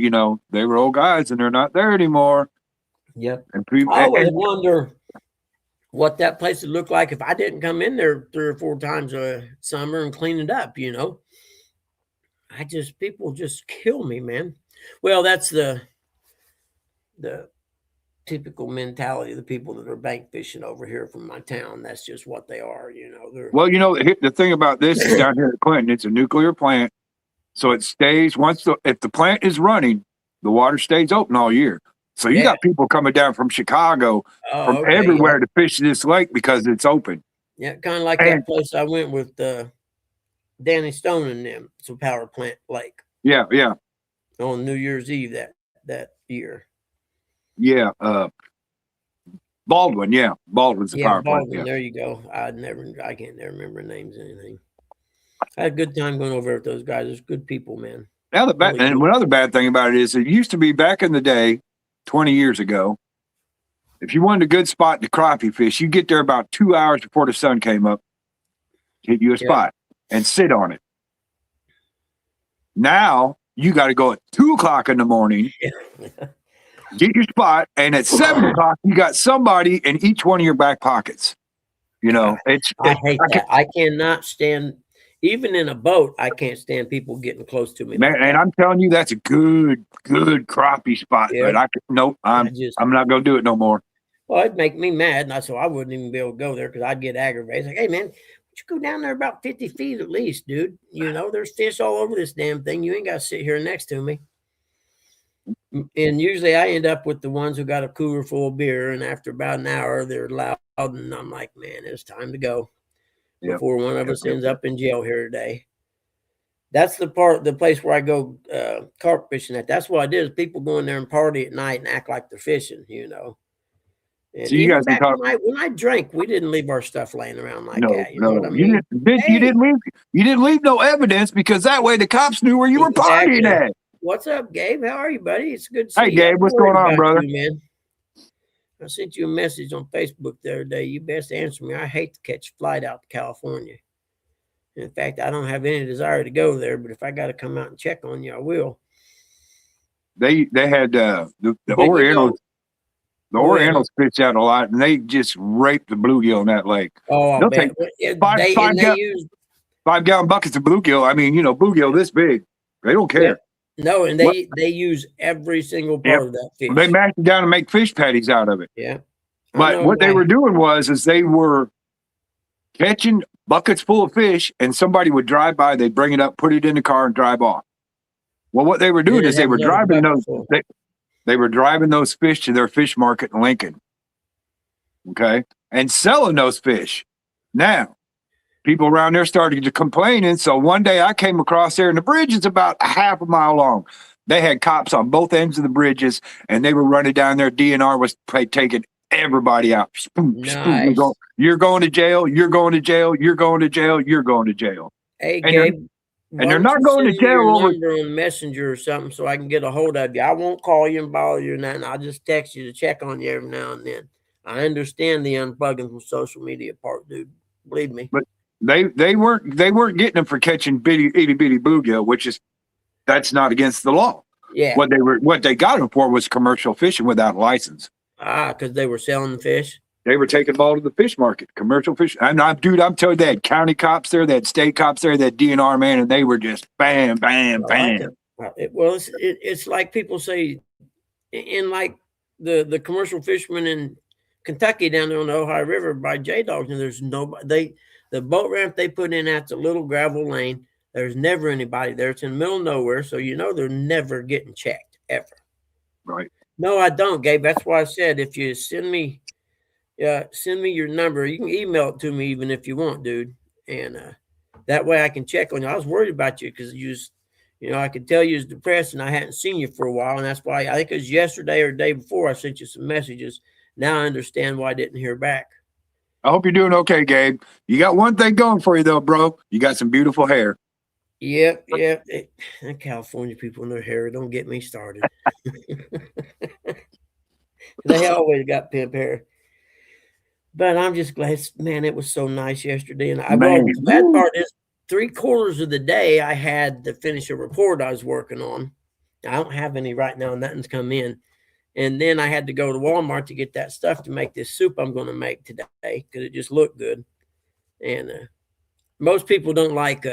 they were old guys and they're not there anymore. Yep. And people, I always wonder what that place would look like if I didn't come in there 3 or 4 times a summer and clean it up, people just kill me, man. Well, that's the typical mentality of the people that are bank fishing over here from my town. That's just what they are, Well, the thing about this is down here at Clinton, it's a nuclear plant. So it stays if the plant is running, the water stays open all year. So you got people coming down from Chicago, from everywhere to fish this lake because it's open. Yeah, kind of like that place I went with Danny Stone and them. It's a power plant lake. Yeah. On New Year's Eve that year. Yeah. Baldwin. Yeah. Baldwin's the power plant. Yeah. There you go. I can't never remember names or anything. I had a good time going over with those guys. There's good people, man. Now another bad thing about it is it used to be back in the day, 20 years ago, if you wanted a good spot to crappie fish, you get there about 2 hours before the sun came up, hit you a spot and sit on it. Now you got to go at 2:00 in the morning, get your spot, and at 7:00 you got somebody in each one of your back pockets. I hate that. I cannot stand, even in a boat, I can't stand people getting close to me. Man, and I'm telling you, that's a good crappie spot. Yeah. But I'm not going to do it no more. Well, it'd make me mad, and so I wouldn't even be able to go there because I'd get aggravated. It's like, hey, man, you go down there about 50 feet at least, dude. There's fish all over this damn thing. You ain't got to sit here next to me. And usually I end up with the ones who got a cooler full of beer, and after about an hour, they're loud, and I'm like, man, it's time to go before one of us ends up in jail here today. That's the place where I go carp fishing at. That's what I did, is people go in there and party at night and act like they're fishing, And so you guys when I drank, we didn't leave our stuff laying around like that. You know what I mean? You didn't leave no evidence, because that way the cops knew where you were partying at. What's up, Gabe? How are you, buddy? It's good to see you. Hey, Gabe, what's going on, brother? Man. I sent you a message on Facebook the other day. You best answer me. I hate to catch a flight out to California. In fact, I don't have any desire to go there, but if I got to come out and check on you, I will. They had the But Orientals. The Go ahead. Orientals fish out a lot, and they just rape the bluegill in that lake. Oh, I They'll bet. take They use 5-gallon buckets of bluegill. I mean, bluegill this big. They don't care. no, and they use every single part of that fish. They mash it down and make fish patties out of it. Yeah. But what they were doing is they were catching buckets full of fish, and somebody would drive by, they'd bring it up, put it in the car, and drive off. Well, what they were doing is they were driving those fish to their fish market in Lincoln. Okay. And selling those fish. Now, people around there started to complain. And so one day I came across there, and the bridge is about a half a mile long. They had cops on both ends of the bridges, and they were running down there. DNR was taking everybody out. Nice. You're going to jail. You're going to jail. You're going to jail. You're going to jail. Hey, Gabe. And they're not going to jail over on Messenger or something, so I can get a hold of you. I won't call you and bother you, and nothing. I'll just text you to check on you every now and then. I understand the unplugging from social media part, dude. Believe me. But they weren't getting them for catching itty bitty bluegill, that's not against the law. Yeah. What they got them for was commercial fishing without a license. Because they were selling the fish. They were taking them all to the fish market, commercial fish. And I'm telling you, they had county cops there, they had state cops there, they had DNR, man, and they were just bam, bam, bam. It's like people say, in like the commercial fishermen in Kentucky down there on the Ohio River by J-Dogs, and there's nobody. The boat ramp they put in that's a little gravel lane. There's never anybody there. It's in the middle of nowhere, so they're never getting checked ever. Right. No, I don't, Gabe. That's why I said if you send me your number. You can email it to me even if you want, dude. And that way I can check on you. I was worried about you because I could tell you was depressed and I hadn't seen you for a while. And that's why I think it was yesterday or the day before I sent you some messages. Now I understand why I didn't hear back. I hope you're doing okay, Gabe. You got one thing going for you though, bro. You got some beautiful hair. Yep. California people and their hair, don't get me started. They always got pimp hair. But I'm just glad, man, it was so nice yesterday. And the bad part is 3/4 of the day I had to finish a report I was working on. I don't have any right now, nothing's come in. And then I had to go to Walmart to get that stuff to make this soup I'm going to make today because it just looked good. And most people don't like,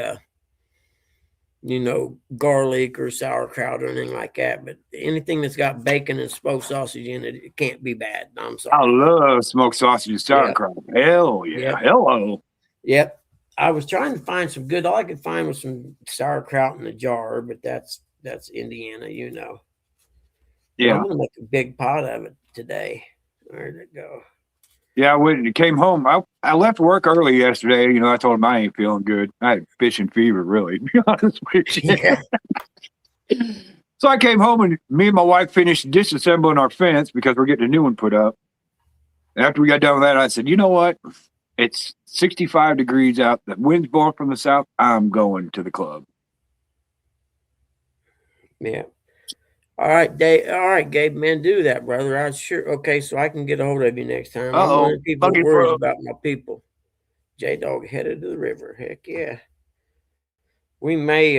garlic or sauerkraut or anything like that. But anything that's got bacon and smoked sausage in it, it can't be bad. I'm sorry. I love smoked sausage and sauerkraut. Yep. Hell yeah. Yep. Hello. Yep. I was trying to find some good. All I could find was some sauerkraut in a jar, but that's Indiana, Yeah. I'm going to make a big pot of it today. Where'd it go? Yeah, I came home. I left work early yesterday. I told him I ain't feeling good. I had fishing fever, really, to be honest with you. Yeah. So I came home and me and my wife finished disassembling our fence because we're getting a new one put up. After we got done with that, I said, you know what? It's 65 degrees out. The wind's blowing from the south. I'm going to the club. Yeah. All right, Dave. All right, Gabe, man, do that, brother. Okay, so I can get a hold of you next time. People worries about my people. J-Dog headed to the river. Heck yeah. We may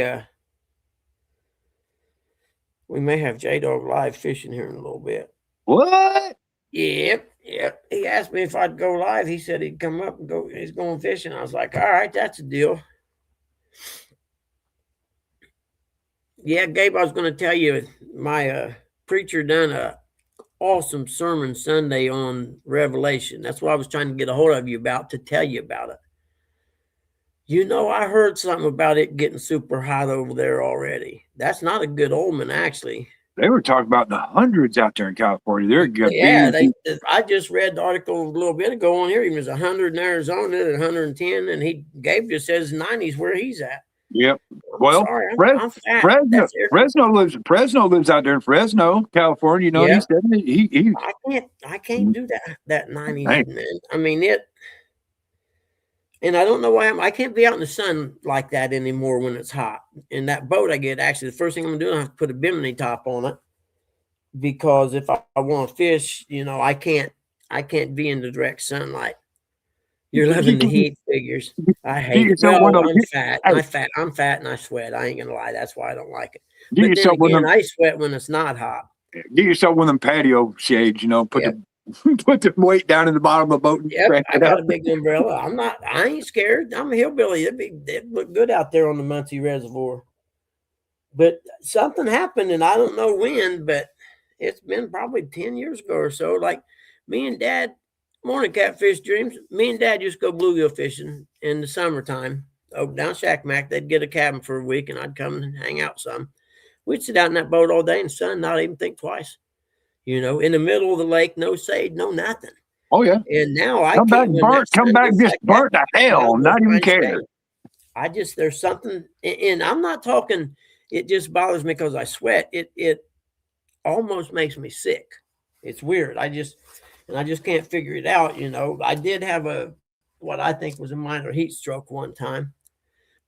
have J-Dog live fishing here in a little bit. What? Yep. He asked me if I'd go live. He said he'd come up and go. He's going fishing. I was like, all right, that's a deal. Yeah, Gabe, I was going to tell you, my preacher done a awesome sermon Sunday on Revelation. That's what I was trying to get a hold of you about to tell you about it. I heard something about it getting super hot over there already. That's not a good omen, actually. They were talking about the hundreds out there in California. They're good. Yeah, I just read the article a little bit ago on here. He was 100 in Arizona and 110, and Gabe just says 90s where he's at. Yep. Well, Fresno lives out there in Fresno, California. Yep. He I can't do that 90s. Man. I mean it, and I don't know why I can't be out in the sun like that anymore when it's hot. And that boat I get, actually, the first thing I'm gonna do, I have to put a bimini top on it because if I want to fish, I can't I can't be in the direct sunlight. You're loving the heat figures. I Get hate it. yourself one Well, of those. I'm fat and I sweat. I ain't gonna lie. That's why I don't like it. Get But then yourself one of again, them. I sweat when it's not hot. Get yourself one of them patio shades. Put Yep. put the weight down in the bottom of the boat and Yep, crank I it got up. a big umbrella. I ain't scared. I'm a hillbilly. It'd look good out there on the Muncie Reservoir. But something happened, and I don't know when, but it's been probably 10 years ago or so. Like me and Dad, morning catfish dreams. Me and Dad used to go bluegill fishing in the summertime. Over down Shackmack, they'd get a cabin for a week, and I'd come and hang out some. We'd sit out in that boat all day in the sun, not even think twice. In the middle of the lake, no shade, no nothing. Oh yeah. And now I Come back can't, when that burnt. Come sun back gets just like that, burnt to I gotta hell. go Not even find care. shade. There's something, and I'm not talking, it just bothers me because I sweat. It almost makes me sick. It's weird. I just can't figure it out. I did have what I think was a minor heat stroke one time.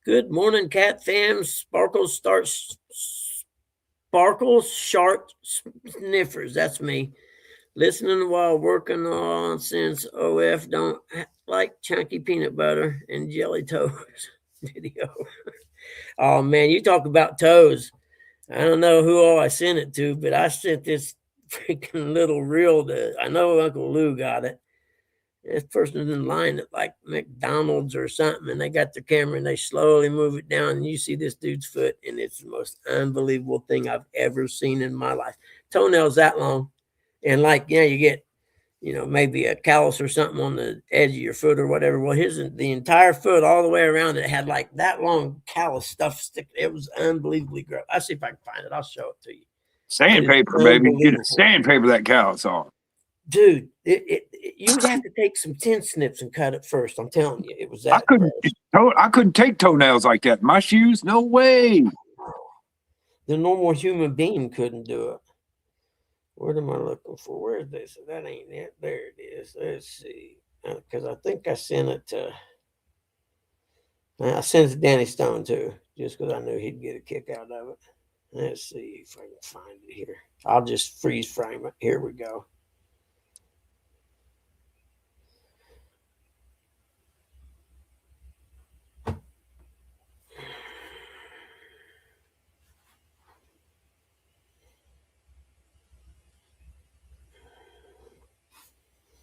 Good morning, cat fam. Sparkles shark sniffers. That's me. Listening while working on since OF don't like chunky peanut butter and jelly toast video. Oh man, you talk about toes. I don't know who all I sent it to, but I sent this freaking little reel I know Uncle Lou got it. This person's in line at like McDonald's or something, and they got their camera and they slowly move it down, and you see this dude's foot, and it's the most unbelievable thing I've ever seen in my life. Toenails that long, and you get, maybe a callus or something on the edge of your foot or whatever. Well, the entire foot all the way around it had like that long callus stuff stick. It was unbelievably gross. I'll see if I can find it. I'll show it to you. Sandpaper, baby. Get a sandpaper that callus off. Dude, you'd have to take some tin snips and cut it first. I'm telling you, it was that. I couldn't take toenails like that. My shoes, no way. The normal human being couldn't do it. What am I looking for? Where is this? That ain't it. There it is. Let's see. Because I think I sent it to. I sent it to Danny Stone too, just because I knew he'd get a kick out of it. Let's see if I can find it here. I'll just freeze frame it. Here we go.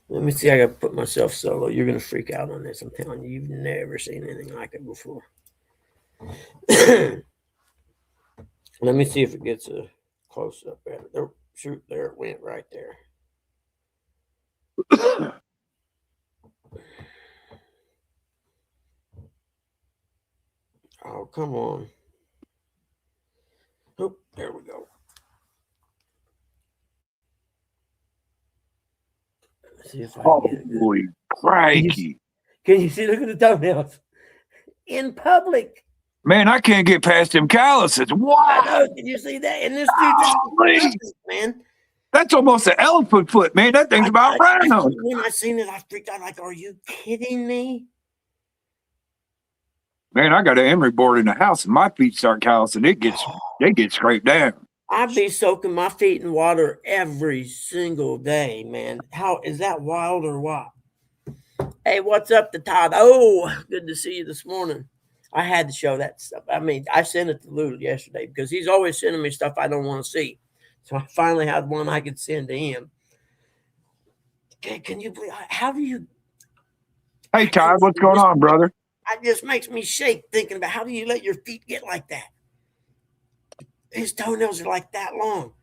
Let me see. I got to put myself solo. You're going to freak out on this. I'm telling you, you've never seen anything like it before. Let me see if it gets a close up at it. Oh, shoot, there it went right there. Oh, come on. Oh, there we go. Let's see if I can get it. Holy crikey. Can you see? Look at the toenails in public. Man, I can't get past them calluses. Wow. I know. Did you see that? And this dude, man. That's almost an elephant foot, man. That thing's about right on. When I seen it, I freaked out. Like, are you kidding me? Man, I got an emery board in the house, and my feet start callousing. They get scraped down. I'd be soaking my feet in water every single day, man. How is that wild or what? Hey, what's up to Todd? Oh, good to see you this morning. I had to show that stuff. I mean, I sent it to Lou yesterday because he's always sending me stuff I don't want to see. So I finally had one I could send to him. Can you believe? How do you? Hey, Todd, what's going on, brother? It just makes me shake thinking about how do you let your feet get like that? His toenails are like that long.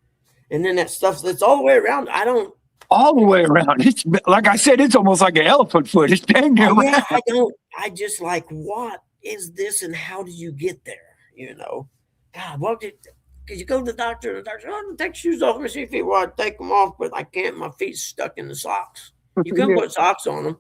And then that stuff that's all the way around. All the way around. It's like I said, it's almost like an elephant foot. It's dang near yeah, I just like, what is this and how do you get there? God, what did you go to the doctor and the doctor said, oh, take shoes off. Let me see if you want to take them off, but I can't. My feet's stuck in the socks. You can put socks on them.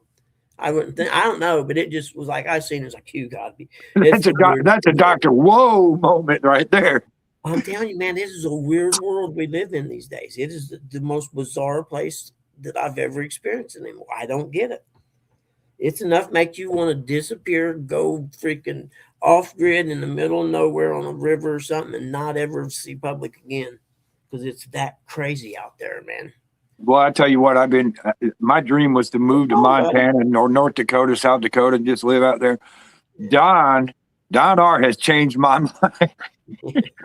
I wouldn't think. I don't know, but it just was like I seen it was like, you gotta be. That's a Dr. Whoa moment right there. I'm telling you, man, this is a weird world we live in these days. It is the most bizarre place that I've ever experienced anymore. I don't get it. It's enough to make you want to disappear, go freaking off grid in the middle of nowhere on a river or something, and not ever see public again because it's that crazy out there, man. Well, I tell you what, my dream was to move to Oh, buddy. Montana or North Dakota, South Dakota, and just live out there. Don R has changed my mind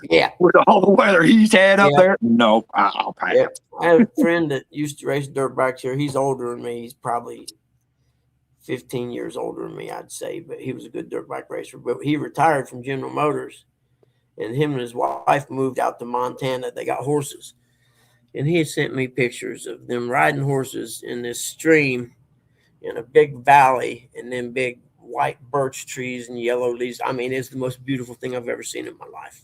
Yeah. with all the weather he's had up Yeah. there. No, I'll pass. Yep. I have a friend that used to race dirt bikes here. He's older than me. He's probably 15 years older than me, I'd say, but he was a good dirt bike racer. But he retired from General Motors, and him and his wife moved out to Montana. They got horses, and he sent me pictures of them riding horses in this stream in a big valley, and then big white birch trees and yellow leaves. I mean, it's the most beautiful thing I've ever seen in my life.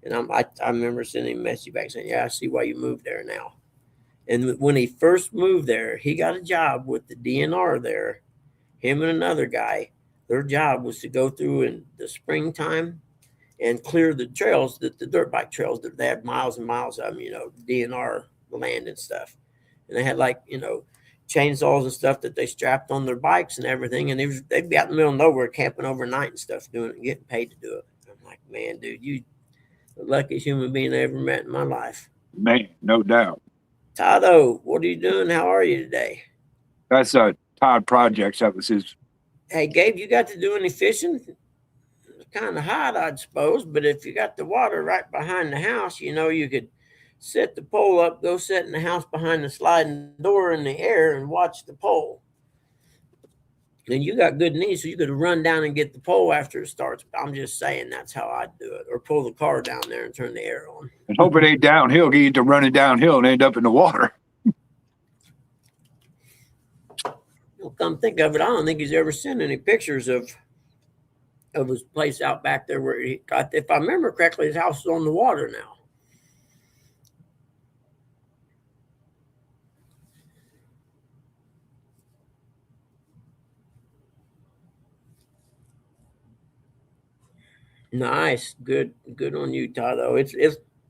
And I remember sending him a message back saying, "Yeah, I see why you moved there now." And when he first moved there, he got a job with the DNR there. Him and another guy, their job was to go through in the springtime and clear the trails, the dirt bike trails that they had miles and miles of them, DNR land and stuff. And they had chainsaws and stuff that they strapped on their bikes and everything. And they'd be out in the middle of nowhere camping overnight and stuff, doing it and getting paid to do it. I'm like, man, dude, you the luckiest human being I ever met in my life. Man, no doubt. Tado, what are you doing? How are you today? That's Todd Projects. That was his. Hey, Gabe, you got to do any fishing? It's kind of hot, I'd suppose, but if you got the water right behind the house, you could set the pole up, go sit in the house behind the sliding door in the air and watch the pole. And you got good knees, so you could run down and get the pole after it starts. I'm just saying that's how I'd do it. Or pull the car down there and turn the air on. And hope it ain't downhill. Get you to running downhill and end up in the water. Well, come think of it, I don't think he's ever sent any pictures of his place out back there where he got, if I remember correctly, his house is on the water now. Nice. Good on you, Tado.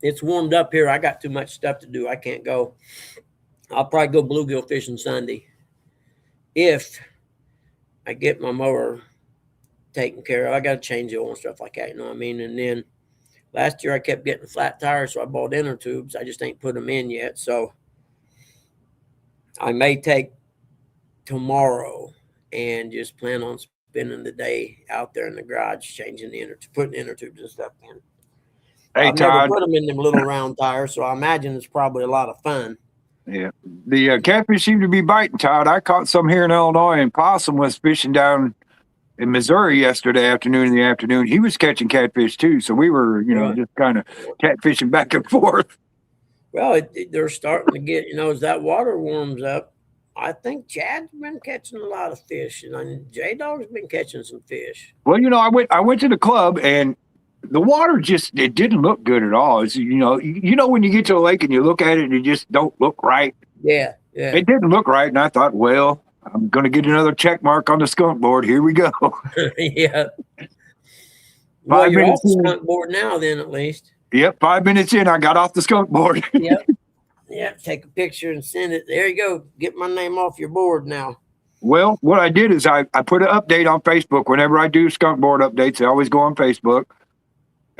It's warmed up here. I got too much stuff to do. I can't go. I'll probably go bluegill fishing Sunday if I get my mower taken care of. I got to change the oil and stuff like that, you know what I mean? And then last year I kept getting flat tires, so I bought inner tubes. I just ain't put them in yet. So I may take tomorrow and just plan on spending the day out there in the garage changing putting inner tubes and stuff in. Hey, I've Todd. never put them in them little round tires, so I imagine it's probably a lot of fun. Yeah. The catfish seem to be biting, Todd. I caught some here in Illinois, and Possum was fishing down in Missouri yesterday afternoon. In the afternoon, he was catching catfish too. So we were, Right. just kind of catfishing back and forth. Well, they're starting to get, as that water warms up. I think Chad's been catching a lot of fish, and J Dog's been catching some fish. Well, I went to the club, and the water it didn't look good at all. It's, when you get to a lake and you look at it and it just don't look right. Yeah. It didn't look right, and I thought, well, I'm going to get another check mark on the skunk board. Here we go. Yeah. Well, you're off the skunk board now, then, at least. Yep, 5 minutes in, I got off the skunk board. Yep, take a picture and send it. There you go. Get my name off your board now. Well, what I did is I put an update on Facebook. Whenever I do skunk board updates, they always go on Facebook.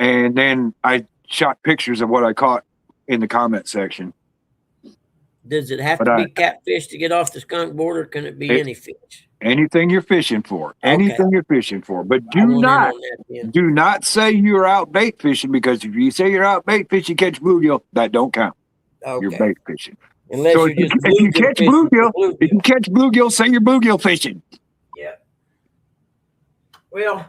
And then I shot pictures of what I caught in the comment section. Does it have to be catfish to get off the skunk board, or can it be any fish? Anything you're fishing for. Okay. Anything you're fishing for. But do not say you're out bait fishing, because if you say you're out bait fishing, catch bluegill, that don't count. Okay. You're bait fishing. Unless So you're just if you catch bluegill, say you're bluegill fishing. Yeah. Well,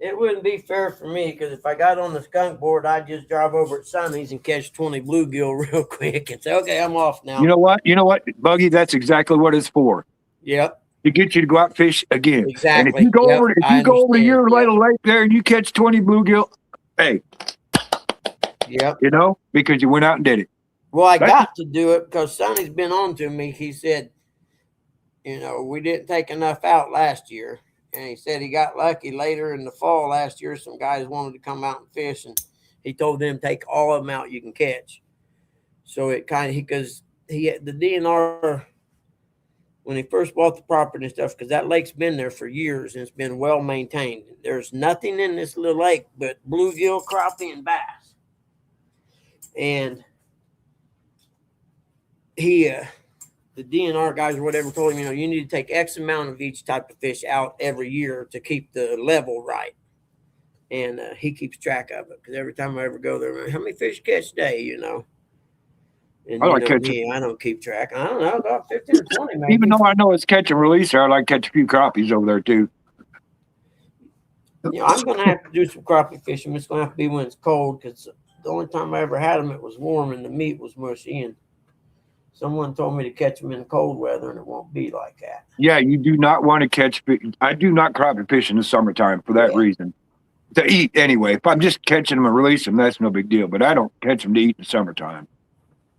it wouldn't be fair for me, because if I got on the skunk board, I'd just drive over at Sonny's and catch 20 bluegill real quick and say, okay, I'm off now. You know what, Buggy? That's exactly what it's for. Yep. To get you to go out and fish again. Exactly. And if you go over to your little lake there and you catch 20 bluegill, hey. Yep. Because you went out and did it. Well, I got to do it because Sonny's been on to me. He said, we didn't take enough out last year. And he said he got lucky later in the fall last year. Some guys wanted to come out and fish, and he told them, take all of them out you can catch. So it kind of, because the DNR, when he first bought the property and stuff, because that lake's been there for years and it's been well maintained. There's nothing in this little lake but bluegill, crappie, and bass. And the DNR guys or whatever told him, you need to take X amount of each type of fish out every year to keep the level right. And he keeps track of it because every time I ever go there, how many fish catch a day, And I like catching. me, I don't keep track. I don't know, about 15 or 20 maybe. Even though I know it's catch and release there, I like catch a few crappies over there too. I'm going to have to do some crappie fishing. It's going to have to be when it's cold because the only time I ever had them, it was warm and the meat was mushy. And someone told me to catch them in cold weather, and it won't be like that. Yeah, you do not want to catch. I do not crappie fish in the summertime for that reason. To eat anyway. If I'm just catching them and releasing them, that's no big deal. But I don't catch them to eat in the summertime.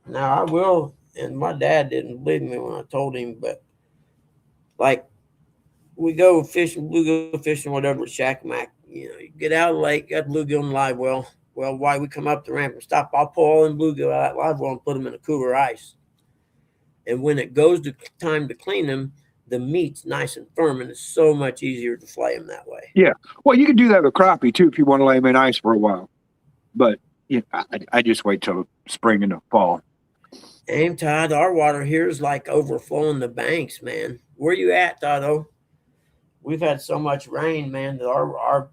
Now I will, and my dad didn't believe me when I told him, but like we go fishing, bluegill fishing, whatever, at Shack Mac. You get out of the lake, got bluegill in live well. Well, why we come up the ramp and stop, I'll pull all in bluegill out of that live well and put them in a cooler ice. And when it goes to time to clean them, the meat's nice and firm, and it's so much easier to flay them that way. Yeah. Well, you can do that with crappie too if you want to lay them in ice for a while. But I just wait till spring and the fall. Aim Todd, our water here is like overflowing the banks, man. Where you at, Todd? We've had so much rain, man, that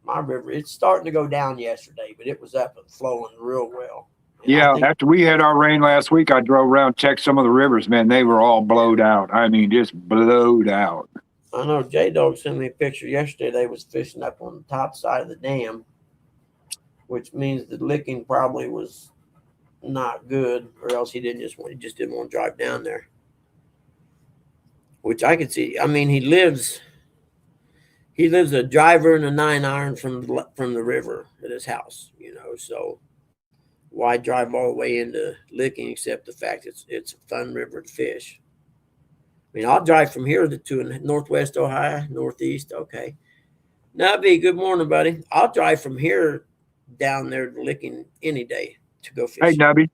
my river, it's starting to go down yesterday, but it was up and flowing real well. Yeah, after we had our rain last week, I drove around, checked some of the rivers, man. They were all blowed out. I mean, just blowed out. I know J-Dog sent me a picture yesterday. They was fishing up on the top side of the dam, which means the licking probably was not good, or else he just didn't want to drive down there. Which I could see. I mean, he lives a driver and a 9-iron from the river at his house, so why drive all the way into Licking except the fact it's a fun river to fish. I mean, I'll drive from here to Northwest Ohio, Northeast. Okay. Nubby, good morning, buddy. I'll drive from here down there to Licking any day to go fishing. Hey, Nubby.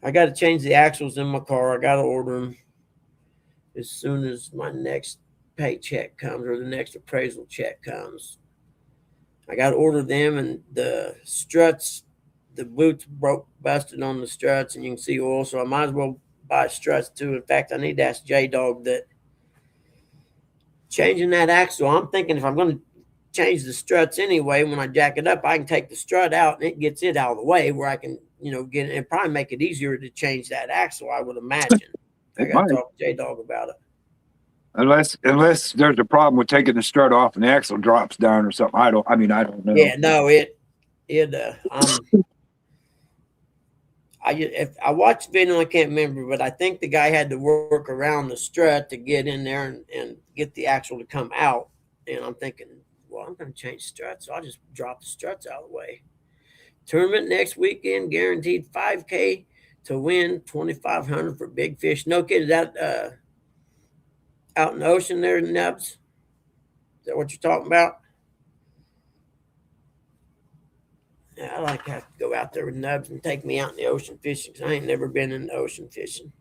I got to change the axles in my car. I got to order them as soon as my next paycheck comes or the next appraisal check comes. I got to order them, and the struts, the boots busted on the struts, and you can see oil, so I might as well buy struts too. In fact, I need to ask J-Dog that changing that axle, I'm thinking if I'm going to change the struts anyway, when I jack it up, I can take the strut out and it gets it out of the way where I can, get it and probably make it easier to change that axle, I would imagine. I got to talk to J-Dog about it. Unless there's a problem with taking the strut off and the axle drops down or something. I don't know. Yeah, no, if I watched the video, I can't remember, but I think the guy had to work around the strut to get in there and get the axle to come out. And I'm thinking, well, I'm going to change struts, so I'll just drop the struts out of the way. Tournament next weekend, guaranteed $5K to win, $2,500 for big fish. No kid, is that out in the ocean there, Nubs? Is that what you're talking about? Yeah, I like to have to go out there with Nubs and take me out in the ocean fishing because I ain't never been in the ocean fishing.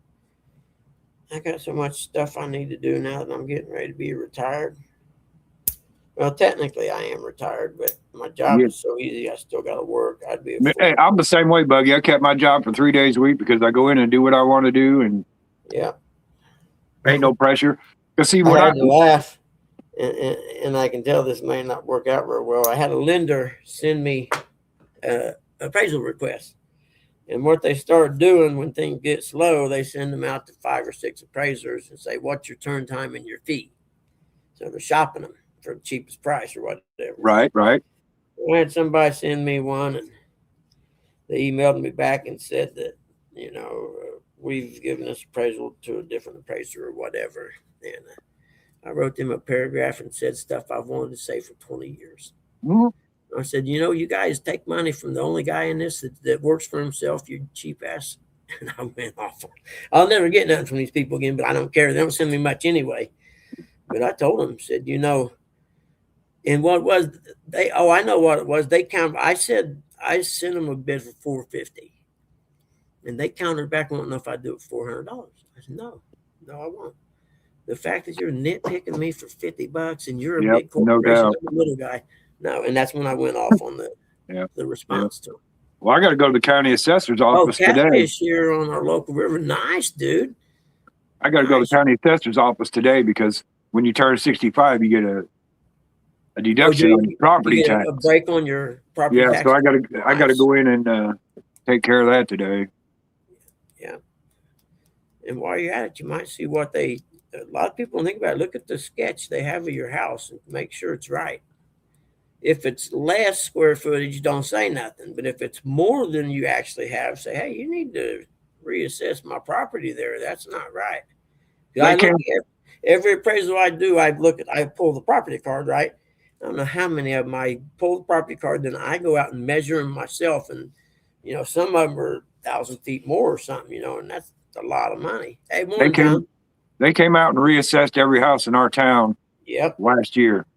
I got so much stuff I need to do now that I'm getting ready to be retired. Well, technically I am retired, but my job is so easy. I still got to work. Hey, I'm the same way, Buggy. I kept my job for 3 days a week because I go in and do what I want to do, and ain't no pressure. See what I had to laugh, and I can tell this may not work out very well. I had a lender send me appraisal request, and what they start doing when things get slow, they send them out to 5 or 6 appraisers and say, "What's your turn time and your fee?" So they're shopping them for the cheapest price or whatever. Right. I had somebody send me one, and they emailed me back and said that we've given this appraisal to a different appraiser or whatever. And I wrote them a paragraph and said stuff I've wanted to say for 20 years. I said, you guys take money from the only guy in this that works for himself, you cheap ass. And I went off. I'll never get nothing from these people again, but I don't care. They don't send me much anyway. But I told them, said, and what was I know what it was. They counted. I said, I sent them a bid for $450. And they countered back, wanting to know if I'd do it for $400. I said, no, I won't. The fact that you're nitpicking me for $50 and you're a big corporation, I'm a little guy. No, and that's when I went off on the response to him. Well, I got to go to the county assessor's Oh, office today. catfish here on our local river. Nice, dude. I got to go to Nice. the county assessor's office today because when you turn 65, you get a deduction on your property You get tax. a break on your property Yeah, tax. so I got to Nice. go in and take care of that today. And while you're at it, you might see what a lot of people think about it. Look at the sketch they have of your house and make sure it's right. If it's less square footage, don't say nothing. But if it's more than you actually have, say, hey, you need to reassess my property there. That's not right. I look at every appraisal I do, I pull the property card, right? I don't know how many of them I pull the property card, then I go out and measure them myself. And, some of them are 1,000 feet more or something, and that's a lot of money. Hey, morning, John. They came out and reassessed every house in our town. Yep. Last year.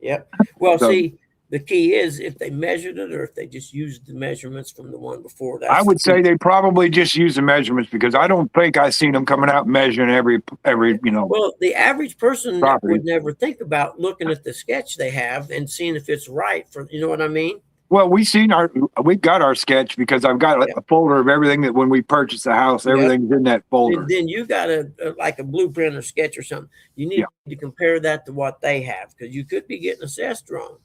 Yep. Well, see, the key is if they measured it or if they just used the measurements from the one before. I would say they probably just use the measurements because I don't think I've seen them coming out measuring every. Well, the average person property. would never think about looking at the sketch they have and seeing if it's right for, you know what I mean? Well, we've got our sketch because I've got a folder of everything that when we purchased the house, everything's in that folder. Then you got like a blueprint or sketch or something. You need to compare that to what they have because you could be getting assessed wrong.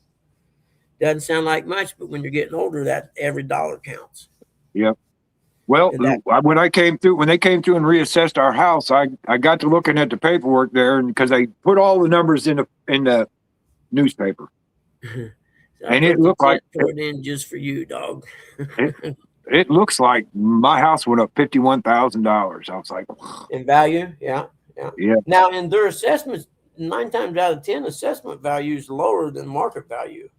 Doesn't sound like much, but when you're getting older, that every dollar counts. Yep. Well, when they came through and reassessed our house, I got to looking at the paperwork there, and because they put all the numbers in the newspaper. And it looked like put in just for you, dog. it looks like my house went up $51,000. I was like, in value, yeah. Now, in their assessments, 9 times out of 10, assessment value is lower than market value,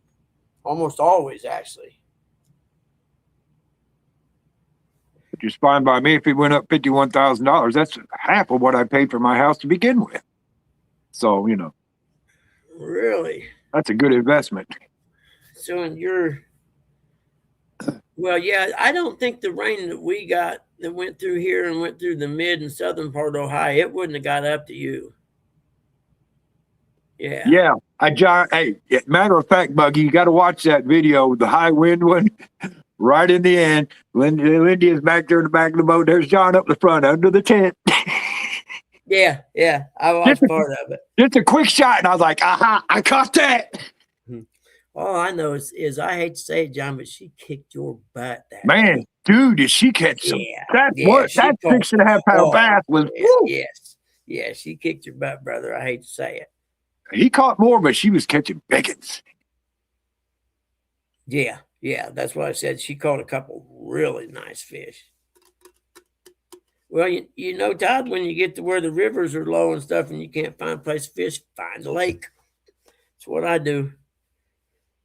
almost always, actually. Which is fine by me. If it went up $51,000, that's half of what I paid for my house to begin with. So really, that's a good investment. So I don't think the rain that we got that went through here and went through the mid and southern part of Ohio, it wouldn't have got up to you. Yeah. Yeah. Hey, matter of fact, Buggy, you got to watch that video, the high wind one, right in the end. Lindy is back there in the back of the boat. There's John up the front under the tent. Yeah. I watched part of it. Just a quick shot, and I was like, aha, I caught that. All I know is I hate to say it, John, but she kicked your butt. Dude, did she catch some? That 6.5 pound bass was. Yeah, she kicked your butt, brother. I hate to say it. He caught more, but she was catching biggins. Yeah, that's what I said. She caught a couple really nice fish. Well, Todd, when you get to where the rivers are low and stuff and you can't find a place to fish, find a lake. That's what I do.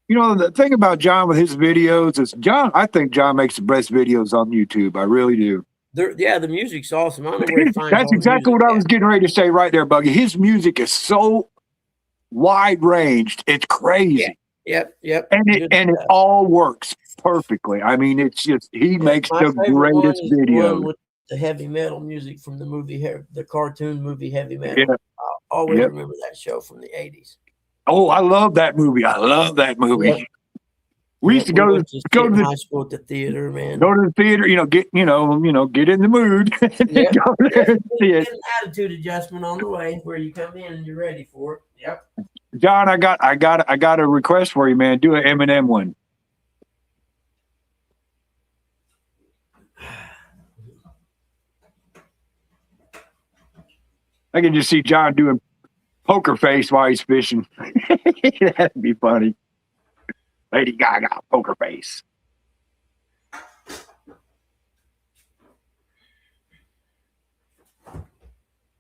The thing about John with his videos is I think John makes the best videos on YouTube. I really do. The music's awesome. I don't know where to find That's exactly what I was getting ready to say right there, Buggy. His music is so wide ranged. It's crazy. Yep. And it all works perfectly. I mean, it's just he makes the greatest videos. With the heavy metal music from the movie, the cartoon movie Heavy Metal. Yeah. I always remember that show from the 80s. Oh, I love that movie. Yep. We used to go to the high school at the theater, man. Go to the theater, get in the mood. Yep. Go there and see it. Get an attitude adjustment on the way where you come in and you're ready for it. Yep. John, I got a request for you, man. Do an Eminem one. I can just see John doing poker face while he's fishing. That'd be funny. Lady Gaga, poker face.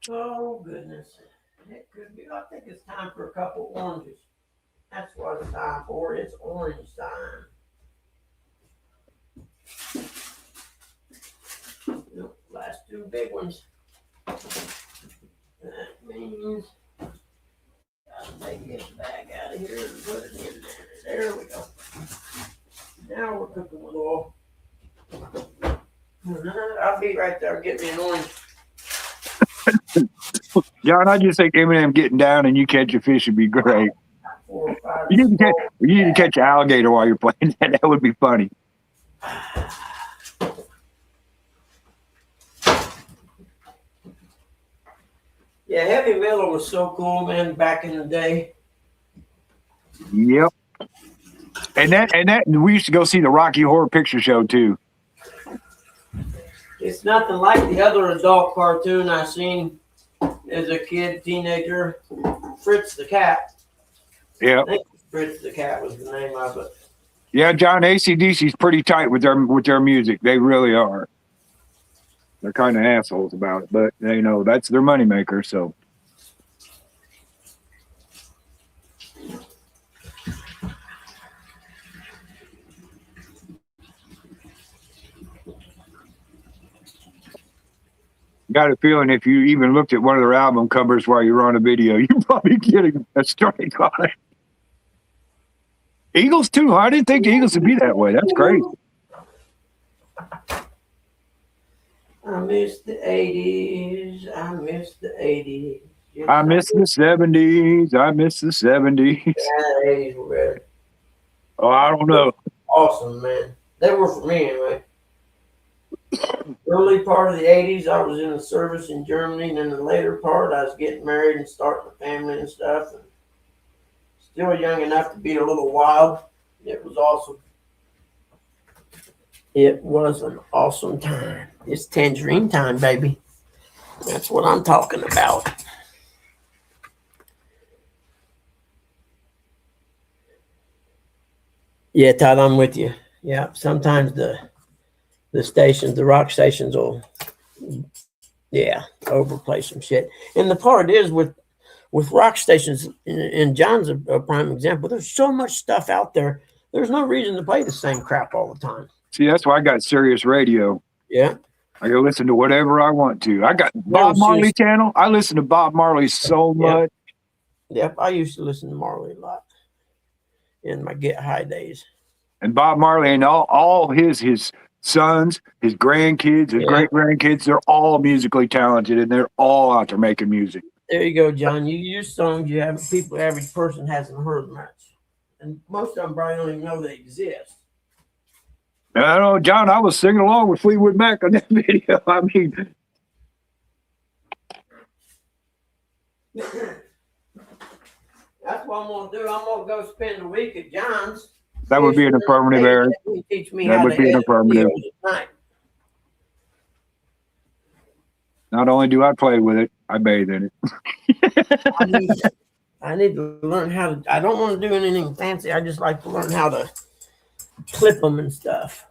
Oh, goodness. It could be. I think it's time for a couple oranges. That's what it's time for. It's orange time. Last 2 big ones. That means gotta take this bag out of here and put it in there. There we go. Now we're cooking with oil. I'll be right there. Get me an orange. John, I just think Eminem getting down and you catch a fish would be great. 4 or 5. You need to catch an alligator while you're playing that. That would be funny. Yeah, heavy metal was so cool, man, back in the day. Yep. And we used to go see the Rocky Horror Picture Show too. It's nothing like the other adult cartoon I seen as a kid, teenager. Fritz the Cat. Yeah. I think Fritz the Cat was the name of it. Yeah, John, AC/DC's pretty tight with their music. They really are. They're kind of assholes about it, but they know that's their moneymaker, so. Got a feeling if you even looked at one of their album covers while you were on a video, you're probably getting a strike on it. Eagles too. I didn't think the Eagles would be that way. That's crazy. I miss the 80s. I miss the 80s. I miss the 70s. I miss the 70s. Yeah, the 80s were better. Oh, I don't know. Awesome, man. They were for me anyway. Early part of the 80s, I was in the service in Germany, and then the later part, I was getting married and starting a family and stuff. And still young enough to be a little wild. It was awesome. It was an awesome time. It's tangerine time, baby. That's what I'm talking about. Yeah, Todd, I'm with you. Yeah, sometimes the stations, the rock stations will, yeah, overplay some shit. And the part is with rock stations, and John's a prime example. There's so much stuff out there. There's no reason to play the same crap all the time. See, that's why I got Sirius Radio. Yeah. I can listen to whatever I want to. I got Bob Marley channel. I listen to Bob Marley so much. Yep, I used to listen to Marley a lot in my Get High days. And Bob Marley and all his sons, his grandkids, his great grandkids, they're all musically talented and they're all out there making music. There you go, John. You use songs you have average person hasn't heard much. And most of them probably don't even know they exist. And I know, John, I was singing along with Fleetwood Mac on that video. I mean, that's what I'm gonna do. I'm gonna go spend a week at John's. That would be an affirmative, Eric. Teach me That would be an affirmative. Not only do I play with it, I bathe in it. I need to learn how to. I don't want to do anything fancy. I just like to learn how to clip them and stuff.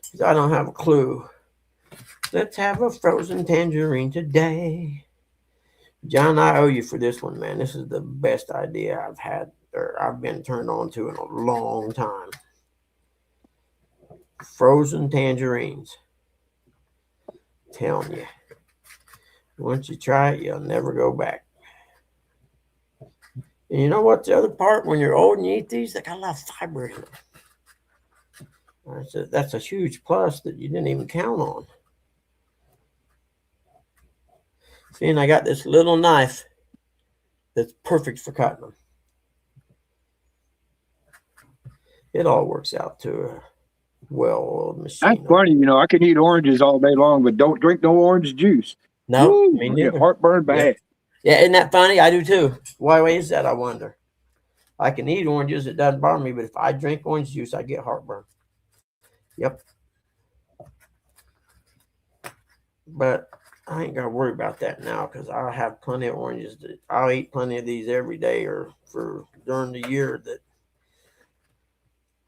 Because I don't have a clue. Let's have a frozen tangerine today. John, I owe you for this one, man. This is the best idea I've had, or I've been turned on to in a long time. Frozen tangerines. I'm telling you. Once you try it, you'll never go back. And you know what? The other part, when you're old and you eat these, they got a lot of fiber in them. That's a huge plus that you didn't even count on. See, and I got this little knife that's perfect for cutting them. It all works out to a well-oiled machine. That's funny, I can eat oranges all day long, but don't drink no orange juice. No, me neither. Heartburn bad. Yeah, isn't that funny? I do too. Why is that, I wonder? I can eat oranges, it doesn't bother me, but if I drink orange juice, I get heartburn. Yep. But I ain't got to worry about that now because I'll have plenty of oranges. I'll eat plenty of these every day or for during the year that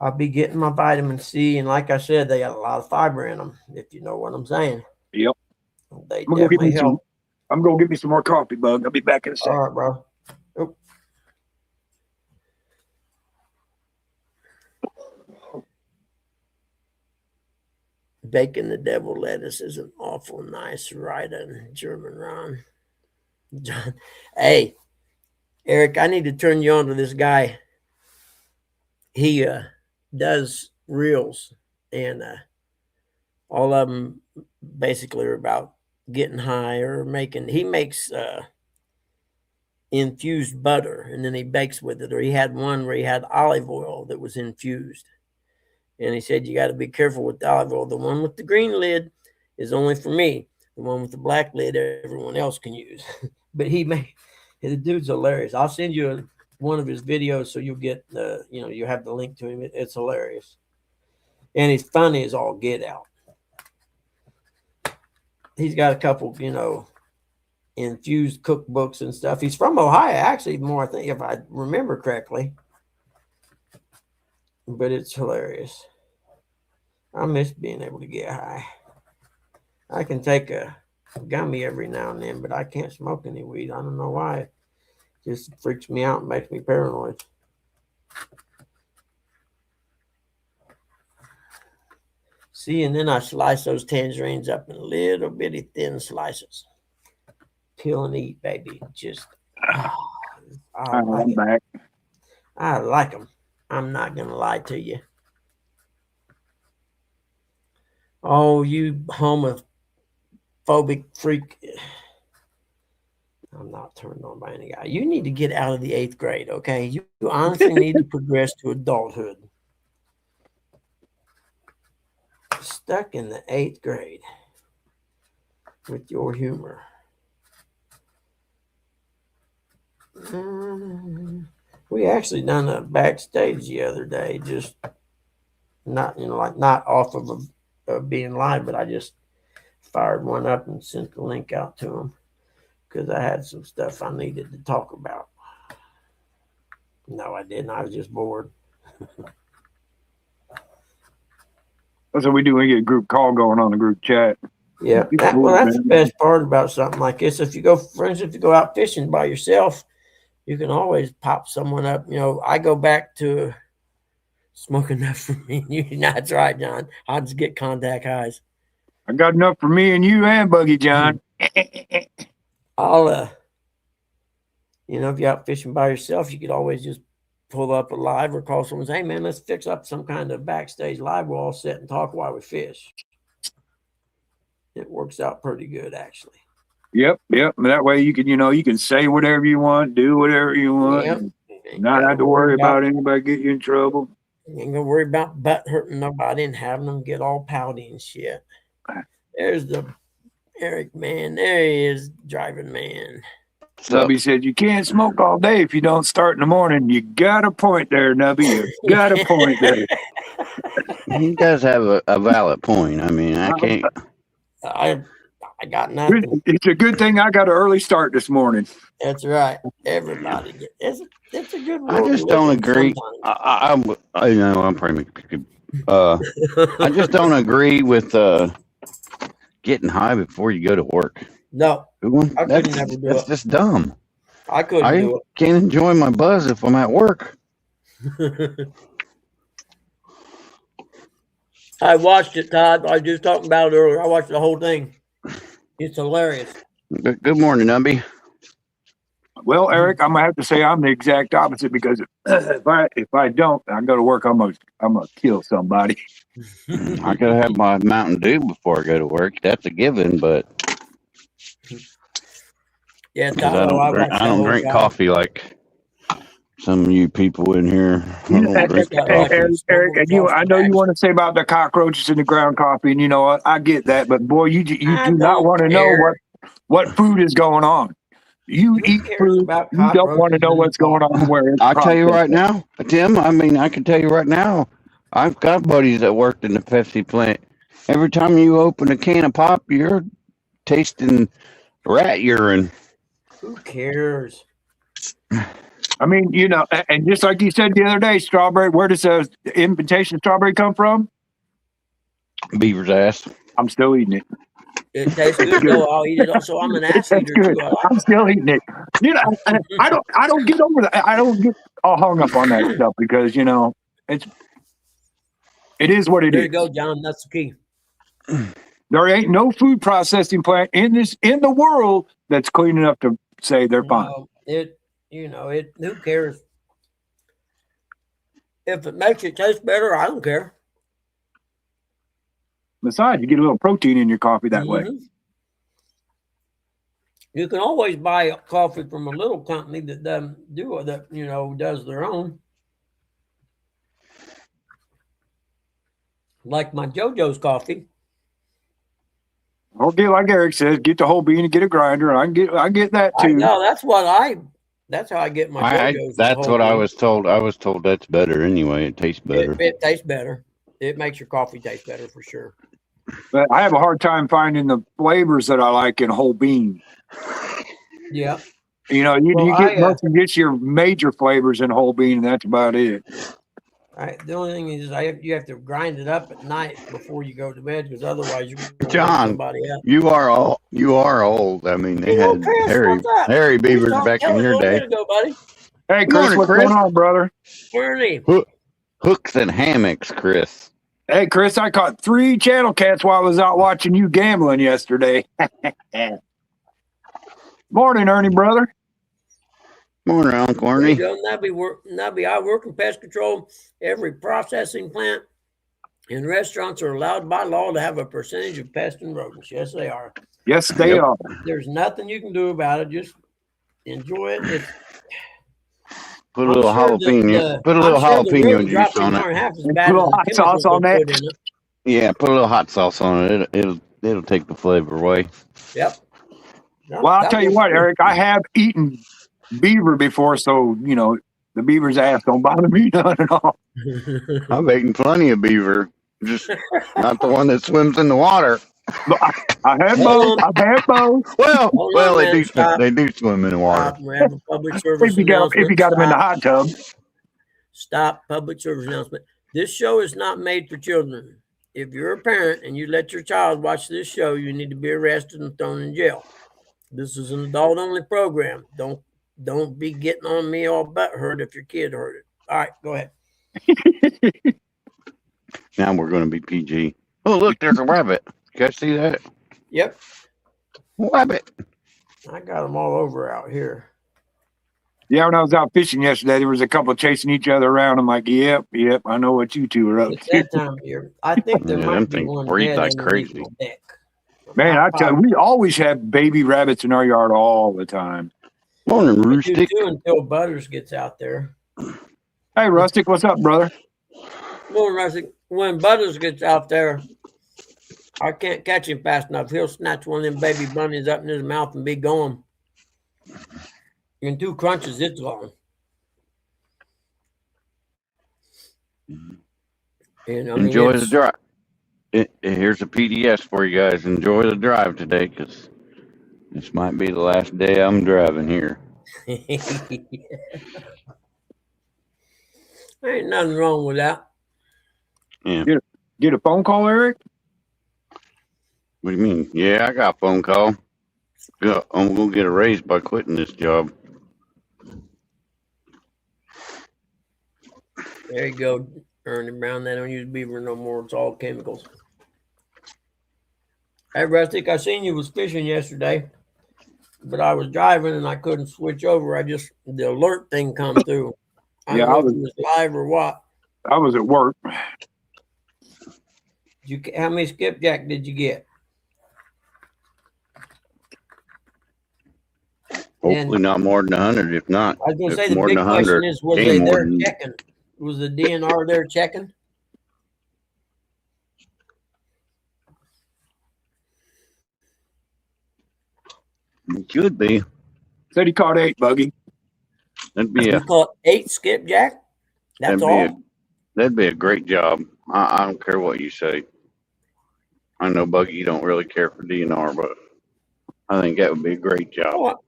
I'll be getting my vitamin C. And like I said, they got a lot of fiber in them, if you know what I'm saying. Yep. They definitely help. I'm going to give me some more coffee, Bug. I'll be back in a second. All right, bro. Oh. Bacon the devil lettuce is an awful nice write-in, German Ron. John, hey, Eric, I need to turn you on to this guy. He does reels, and all of them basically are about getting high or he makes infused butter, and then he bakes with it. Or he had one where he had olive oil that was infused. And he said, you got to be careful with the olive oil. The one with the green lid is only for me. The one with the black lid, everyone else can use. But the dude's hilarious. I'll send you one of his videos so you'll get you have the link to him. It's hilarious. And he's funny as all get out. He's got a couple, infused cookbooks and stuff. He's from Ohio, actually, more, I think, if I remember correctly. But it's hilarious. I miss being able to get high. I can take a gummy every now and then, but I can't smoke any weed. I don't know why. It just freaks me out and makes me paranoid. See, and then I slice those tangerines up in little bitty thin slices. Peel and eat, baby. I'm back. I like them. I'm not going to lie to you. Oh, you homophobic freak. I'm not turned on by any guy. You need to get out of the 8th grade, okay? You honestly need to progress to adulthood. Stuck in the 8th grade with your humor. We actually done a backstage the other day, just not, not off of being live, but I just fired one up and sent the link out to them because I had some stuff I needed to talk about. No, I didn't. I was just bored. That's what we do. We get a group call going on the group chat. Yeah, that's the best part about something like this. If you go out fishing by yourself, you can always pop someone up. I go back to smoke enough for me and you. That's right, John. I'll just get contact highs. I got enough for me and you and Buggy John. I'll, if you're out fishing by yourself, you could always just pull up a live or call someone and say, hey, man, let's fix up some kind of backstage live. We'll all sit and talk while we fish. It works out pretty good, actually. Yep. That way you can say whatever you want, do whatever you want. Yep. Not have to worry about anybody getting you in trouble. You ain't gonna worry about butt hurting nobody and having them get all pouty and shit. There's the Eric man. There he is, driving man. Nubby said you can't smoke all day if you don't start in the morning. You got a point there, Nubby. You got a point there. He does have a valid point. I mean, I can't. I got nothing. It's a good thing I got an early start this morning. That's right. Everybody, it's a good. I just don't agree. I'm probably. I just don't agree with getting high before you go to work. No, I couldn't never do it. That's just dumb. I couldn't do it. Can't enjoy my buzz if I'm at work. I watched it, Todd. I was just talking about it earlier. I watched the whole thing. It's hilarious. Good morning, Nubby. Well, Eric, I'm gonna have to say I'm the exact opposite because if I don't, I go to work. I'm gonna kill somebody. I gotta have my Mountain Dew before I go to work. That's a given, but yeah, I don't drink coffee like some of you people in here. Eric, I know you want to say about the cockroaches in the ground coffee, and what, I get that, but boy, you do not want to know what food is going on. You eat food, you don't want to know what's going on where it's I'll tell you right now, Tim, I mean, I can tell you right now, I've got buddies that worked in the Pepsi plant. Every time you open a can of pop, you're tasting rat urine. Who cares? I mean, and just like you said the other day, strawberry, where does the invitation strawberry come from? Beaver's ass. I'm still eating it. It tastes good, though. I'll eat it. Also, I'm an ass eater, too. I'm still eating it. I don't get over that. I don't get all hung up on that stuff because, it is what it is. There you go, John. That's the key. There ain't no food processing plant in the world that's clean enough to say they're fine. Who cares? If it makes it taste better, I don't care. Besides, you get a little protein in your coffee that way. You can always buy coffee from a little company that doesn't do that, does their own. Like my JoJo's coffee. Or get like Eric says, get the whole bean and get a grinder. I get that I too. know that's how I get my JoJo's. That's what I was told. I was told that's better anyway. It tastes better. It tastes better. It makes your coffee taste better for sure. But I have a hard time finding the flavors that I like in whole bean. Yeah. You know, you get your major flavors in whole bean, and that's about it. Right. The only thing is, you have to grind it up at night before you go to bed, because otherwise you're going to John, somebody up. You are old. I mean, they had hairy beavers back in your day. Ago, buddy. Hey, Chris, what's going on, brother? Ernie. Hooks and hammocks, Chris. Hey, Chris, I caught 3 channel cats while I was out watching you gambling yesterday. Morning, Ernie, brother. Morning, Uncle Ernie. Nabby, I work in pest control. Every processing plant and restaurants are allowed by law to have a percentage of pests and rodents. Yes, they are. Yes, they are. There's nothing you can do about it. Just enjoy it. Put a little jalapeno. Put a little jalapeno juice on it. Put a little hot sauce on that. Yeah, put a little hot sauce on it. It'll take the flavor away. Yep. Well, I'll tell you what, Eric. I have eaten beaver before, so you know the beaver's ass don't bother me none at all. I've eaten plenty of beaver, just not the one that swims in the water. I have both. I've had both. Well, they do swim in the water. We're having public service if you got them in the hot tub. Stop. Public service announcement. This show is not made for children. If you're a parent and you let your child watch this show, you need to be arrested and thrown in jail. This is an adult-only program. Don't be getting on me all butthurt if your kid heard it. All right, go ahead. Now we're going to be PG. Oh, look, there's a rabbit. You guys see that? Yep. Rabbit. I got them all over out here. Yeah, when I was out fishing yesterday, there was a couple chasing each other around. I'm like, yep, I know what you two are up It's to. that time of year. I think there might be one breathe dead like underneath crazy. the deck. Man, I tell you, we always have baby rabbits in our yard all the time. Morning, We Rustic. do until Butters gets out there. Hey, Rustic, what's up, brother? Morning, Rustic. When Butters gets out there, I can't catch him fast enough. He'll snatch one of them baby bunnies up in his mouth and be gone. In 2 crunches, it's gone. And, Enjoy the drive. Here's a PDS for you guys. Enjoy the drive today, because this might be the last day I'm driving here. There ain't nothing wrong with that. Yeah. Get a phone call, Eric? What do you mean? Yeah, I got a phone call. Yeah, I'm going to get a raise by quitting this job. There you go, Ernie Brown. They don't use beaver no more. It's all chemicals. Hey, Rustic, I seen you was fishing yesterday, but I was driving and I couldn't switch over. The alert thing come through. I don't know if it was live or what. I was at work. How many skipjack did you get? Hopefully not more than 100. If not, I was going to say the more big than question 100, is, was game they there warden. checking? Was the DNR there checking? It could be. Said he caught 8, Buggy. That'd be You caught 8 skipjack? That's all? That'd be a great job. I don't care what you say. I know, Buggy, you don't really care for DNR, but I think that would be a great job. Oh,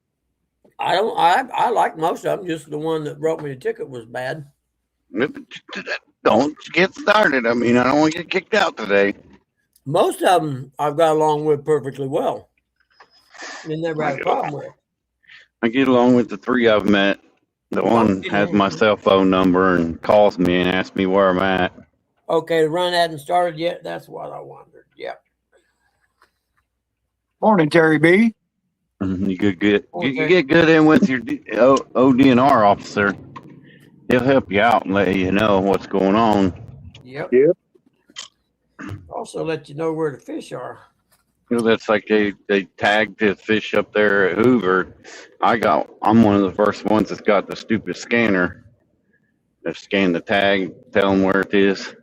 I like most of them. Just the one that wrote me the ticket was bad. Don't get started. I mean, I don't want to get kicked out today. Most of them I've got along with perfectly well. And never had a problem with. I get along with the 3 I've met. The one has my cell phone number and calls me and asks me where I'm at. Okay, the run hadn't started yet. That's what I wondered. Yep. Morning, Terry B. You get good in with your ODNR officer. He'll help you out and let you know what's going on. Yep. Yep. Also let you know where the fish are. You know, that's like they tagged the fish up there at Hoover. I'm one of the first ones that's got the stupid scanner. They scan the tag, tell them where it is.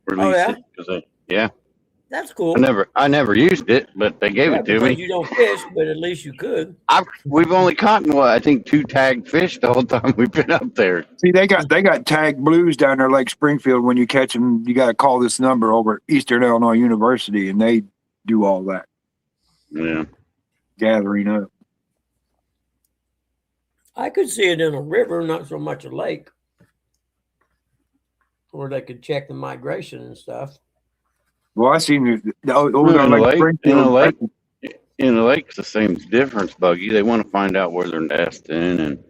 release yeah? it because yeah, That's cool. I never used it, but they gave Yeah, it to because me. you don't fish, but at least you could. We've only caught what I think 2 tagged fish the whole time we've been up there. See, they got tag blues down there, Lake Springfield. When you catch them, you got to call this number over at Eastern Illinois University, and they do all that Yeah, gathering up. I could see it in a river, not so much a lake, where they could check the migration and stuff. Well, I seen over in there a Lake lake, Springfield. in the lake's the same difference, Buggy. They want to find out where they're nesting and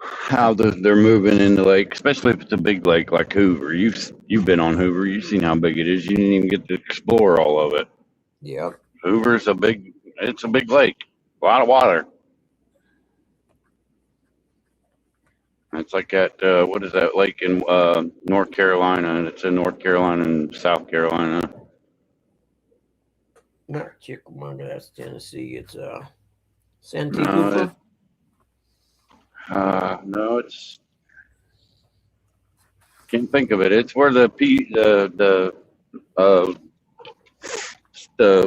how they're moving in the lake, especially if it's a big lake like Hoover. You've been on Hoover. You've seen how big it is. You didn't even get to explore all of it. Yep. Hoover's a big lake, a lot of water. It's like at what is that lake in North Carolina? It's in North Carolina and South Carolina. Not Chickamauga, that's Tennessee. It's No, Santiago. no, it's can't think of it. It's where the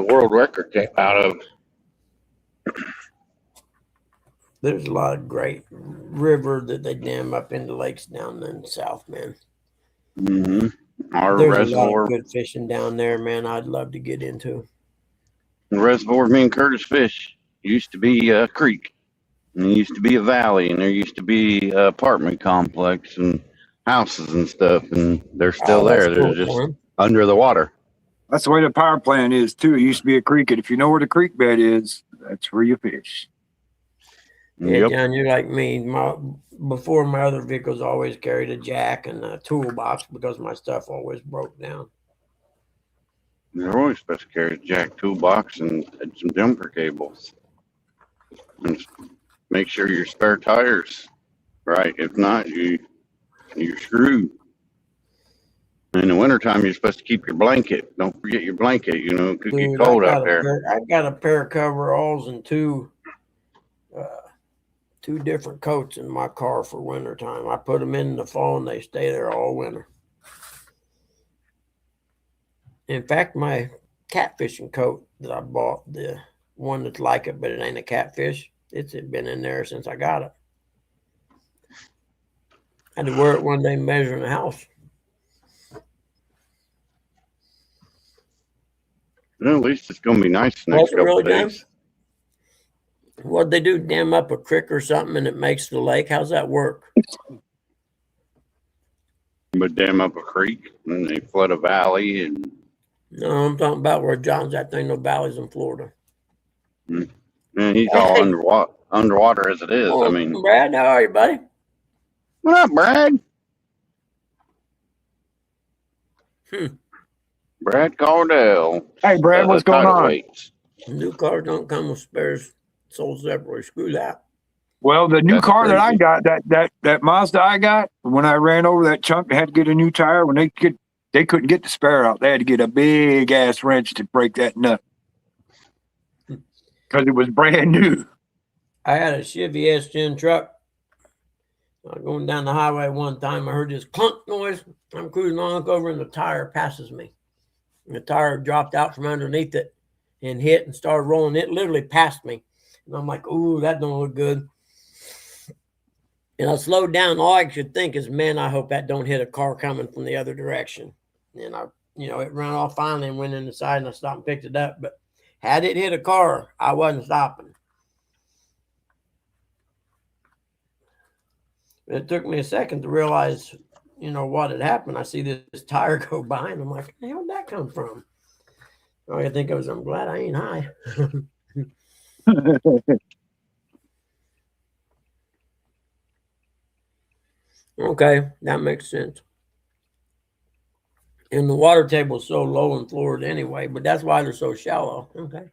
world record came out of. There's a lot of great river that they dam up into lakes down in the south, man. Mm-hmm. Our There's a lot reservoir, of good fishing down there, man. I'd love to get into. the reservoir me and Curtis fish used to be a creek, and there used to be a valley, and there used to be an apartment complex and houses and stuff, and they're still there. That's They're cool just for 'em. under the water. That's the way the power plant is too. It used to be a creek, and if you know where the creek bed is, that's where you fish. Yeah, Yep. John, you're like me. Before my other vehicles always carried a jack and a toolbox because my stuff always broke down. They're always supposed to carry a jack toolbox and some jumper cables. And make sure your spare tires right. If not, you're screwed. In the wintertime, you're supposed to keep your blanket. Don't forget your blanket. You know, it could get Dude, cold out there. I got a pair of coveralls and two different coats in my car for wintertime. I put them in the fall and they stay there all winter. In fact, my catfishing coat that I bought, the one that's like it, but it ain't a catfish, it's been in there since I got it. I had to wear it one day measuring the house. Well, at least it's going to be nice the next Was it couple really, days. What'd they do? Dam up a creek or something and it makes the lake? How's that work? But dam up a creek and they flood a valley and No, I'm talking about where John's at. There ain't no valleys in Florida. he's all underwater as it is. Oh, I mean, Brad, how are you, buddy? what up, Brad? Brad Cardell. Hey, Brad, what's going Tidal on? Weights. New cars don't come with spares sold separately. Screw that. Well, the new That's car that I crazy. got, that Mazda I got, when I ran over that chunk, they had to get a new tire. When they couldn't get the spare out, they had to get a big ass wrench to break that nut because it was brand new. I had a Chevy S10 truck. Going down the highway one time, I heard this clunk noise. I'm cruising on, look over, and the tire passes me. And the tire dropped out from underneath it and hit and started rolling. It literally passed me. And I'm like, ooh, that don't look good. And I slowed down. All I could think is, man, I hope that don't hit a car coming from the other direction. And it ran off finally and went in the side, and I stopped and picked it up. But had it hit a car, I wasn't stopping. It took me a second to realize, what had happened. I see this tire go by, and I'm like, where the hell did that come from? All I think I'm glad I ain't high. Okay, that makes sense. And the water table is so low in Florida anyway, but that's why they're so shallow. Okay.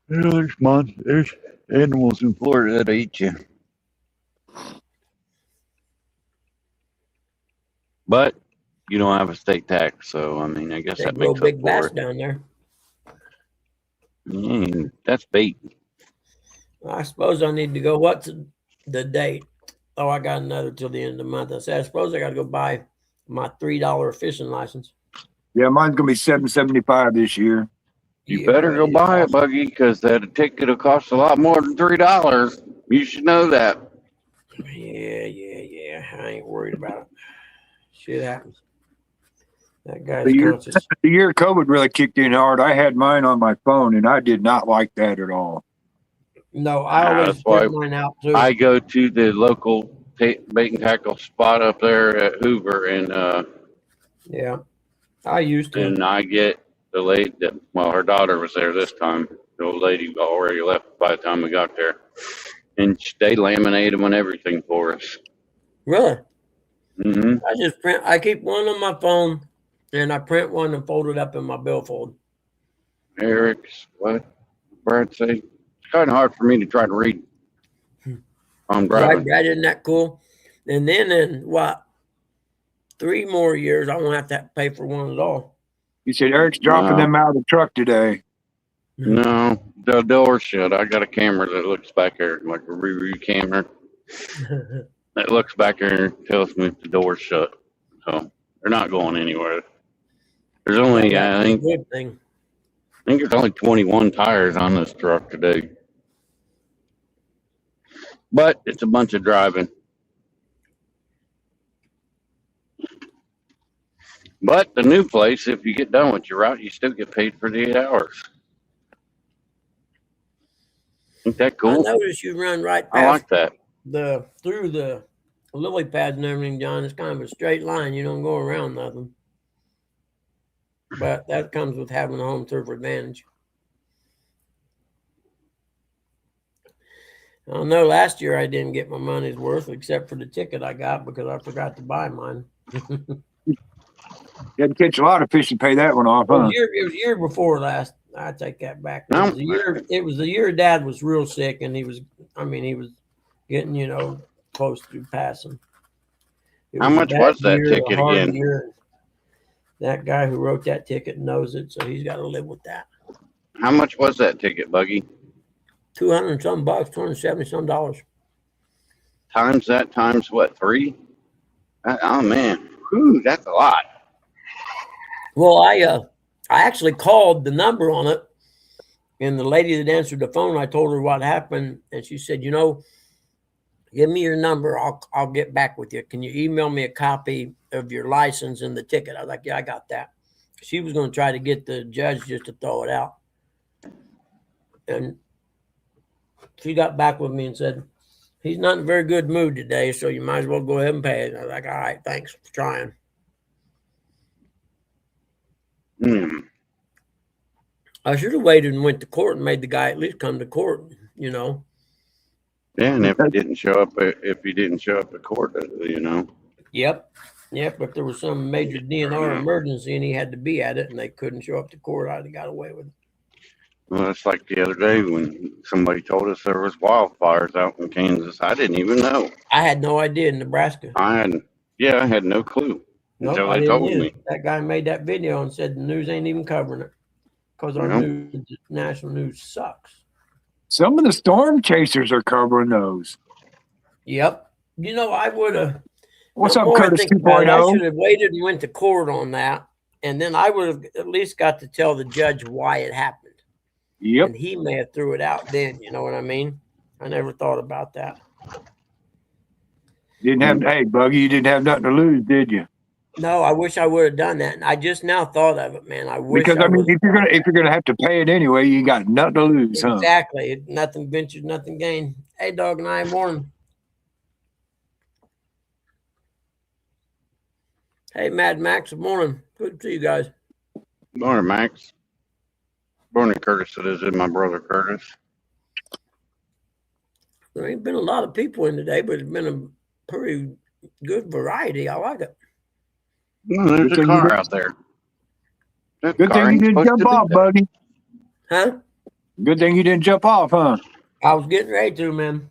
There's animals in Florida that eat you. But you don't have a state tax, so I mean, I guess They that grow makes big up bass for it. down there. That's bait. I suppose I need to go. What's the date? Oh, I got another till the end of the month. I said, I suppose I got to go buy my $3 fishing license. Yeah, mine's gonna be $7.75 this year. You Yeah, better go it's buy it, awesome. Buggy, because that ticket will cost a lot more than $3. You should know that. Yeah. I ain't worried about it. Shit happens. That guy's The year, conscious. the year COVID really kicked in hard, I had mine on my phone, and I did not like that at all. No, I always That's why print mine out too. I go to the local bait and tackle spot up there at Hoover, and Yeah, I used to. and I get the lady that, well, her daughter was there this time. The old lady already left by the time we got there, and they laminate them and everything for us. Really? Hmm. I just print. I keep one on my phone, and I print one and fold it up in my billfold. Eric's what? Brad say? It's kind of hard for me to try to read. I'm Right, driving. Brad, isn't that cool? And then in what 3 more years, I won't have to pay for one at all. He said, Eric's dropping Wow. them out of the truck today. No, the door's shut. I got a camera that looks back there, like a review camera that looks back there and tells me if the door's shut. So they're not going anywhere. There's only, I That's a think good thing. there's only 21 tires on this truck today. But it's a bunch of driving. But the new place, if you get done with your route, you still get paid for the 8 hours. Ain't that I cool? noticed you run right I past like that. through the lily pads and everything, John. It's kind of a straight line. You don't go around nothing. But that comes with having a home turf advantage. I don't know. Last year I didn't get my money's worth except for the ticket I got because I forgot to buy mine. You had to catch a lot of fish to pay that one off, It huh? was year before last. I take that back. It No. was the year. It was the year Dad was real sick, and he was getting close to passing. It How a much bad was that year, a ticket hard again? year. That guy who wrote that ticket knows it, so he's got to live with that. How much was that ticket, Buggy? $200 and some bucks, $270 some dollars. Times that times what, 3? Oh man, whew, that's a lot. Well, I actually called the number on it, and the lady that answered the phone, I told her what happened, and she said, give me your number. I'll get back with you. Can you email me a copy of your license and the ticket? I was like, yeah, I got that. She was going to try to get the judge just to throw it out. And she got back with me and said, he's not in a very good mood today, so you might as well go ahead and pay it. I was like, all right, thanks for trying. I should have waited and went to court and made the guy at least come to court, Yeah, and if he didn't show up at court, Yep. If there was some major DNR emergency and he had to be at it and they couldn't show up to court, I'd have got away with it. Well, it's like the other day when somebody told us there was wildfires out in Kansas. I didn't even know. I had no idea in Nebraska. I had no clue Nope, until I they didn't told either. me. That guy made that video and said the news ain't even covering it because our Nope. national news sucks. Some of the storm chasers are covering those. Yep. I would have. What's the up, more I Curtis think about it, I 2.0? should have waited and went to court on that. And then I would have at least got to tell the judge why it happened. Yep. And he may have threw it out then. You know what I mean? I never thought about that. Hey, Buggy, you didn't have nothing to lose, did you? No, I wish I would have done that. And I just now thought of it, man. I wish. Because I mean, if you're gonna have to pay it anyway, you got nothing to lose, huh? Exactly. Nothing ventured, nothing gained. Hey, dog and I, morning. Hey, Mad Max, good morning. Good to see you guys. Morning, Max. Morning, Curtis. It is my brother Curtis. There ain't been a lot of people in today, but it's been a pretty good variety. I like it. No, there's a car out there. That Good car thing you ain't didn't supposed jump to do off, that. Buggy. Huh? Good thing you didn't jump off, huh? I was getting ready to, man.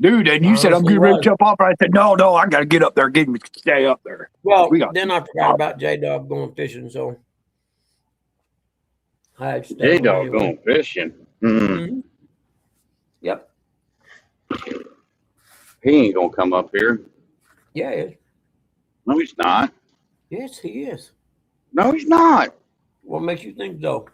Dude, and you said I'm Honestly getting ready to was. jump off. I said, no, I gotta get up there, stay up there. Well, We got- then I forgot about J-Dog going fishing, so I had to stay J-Dog away. going fishing. Mhm. Yep. He ain't gonna come up here. Yeah, it is. No, he's not. Yes, he is. No, he's not. What makes you think so?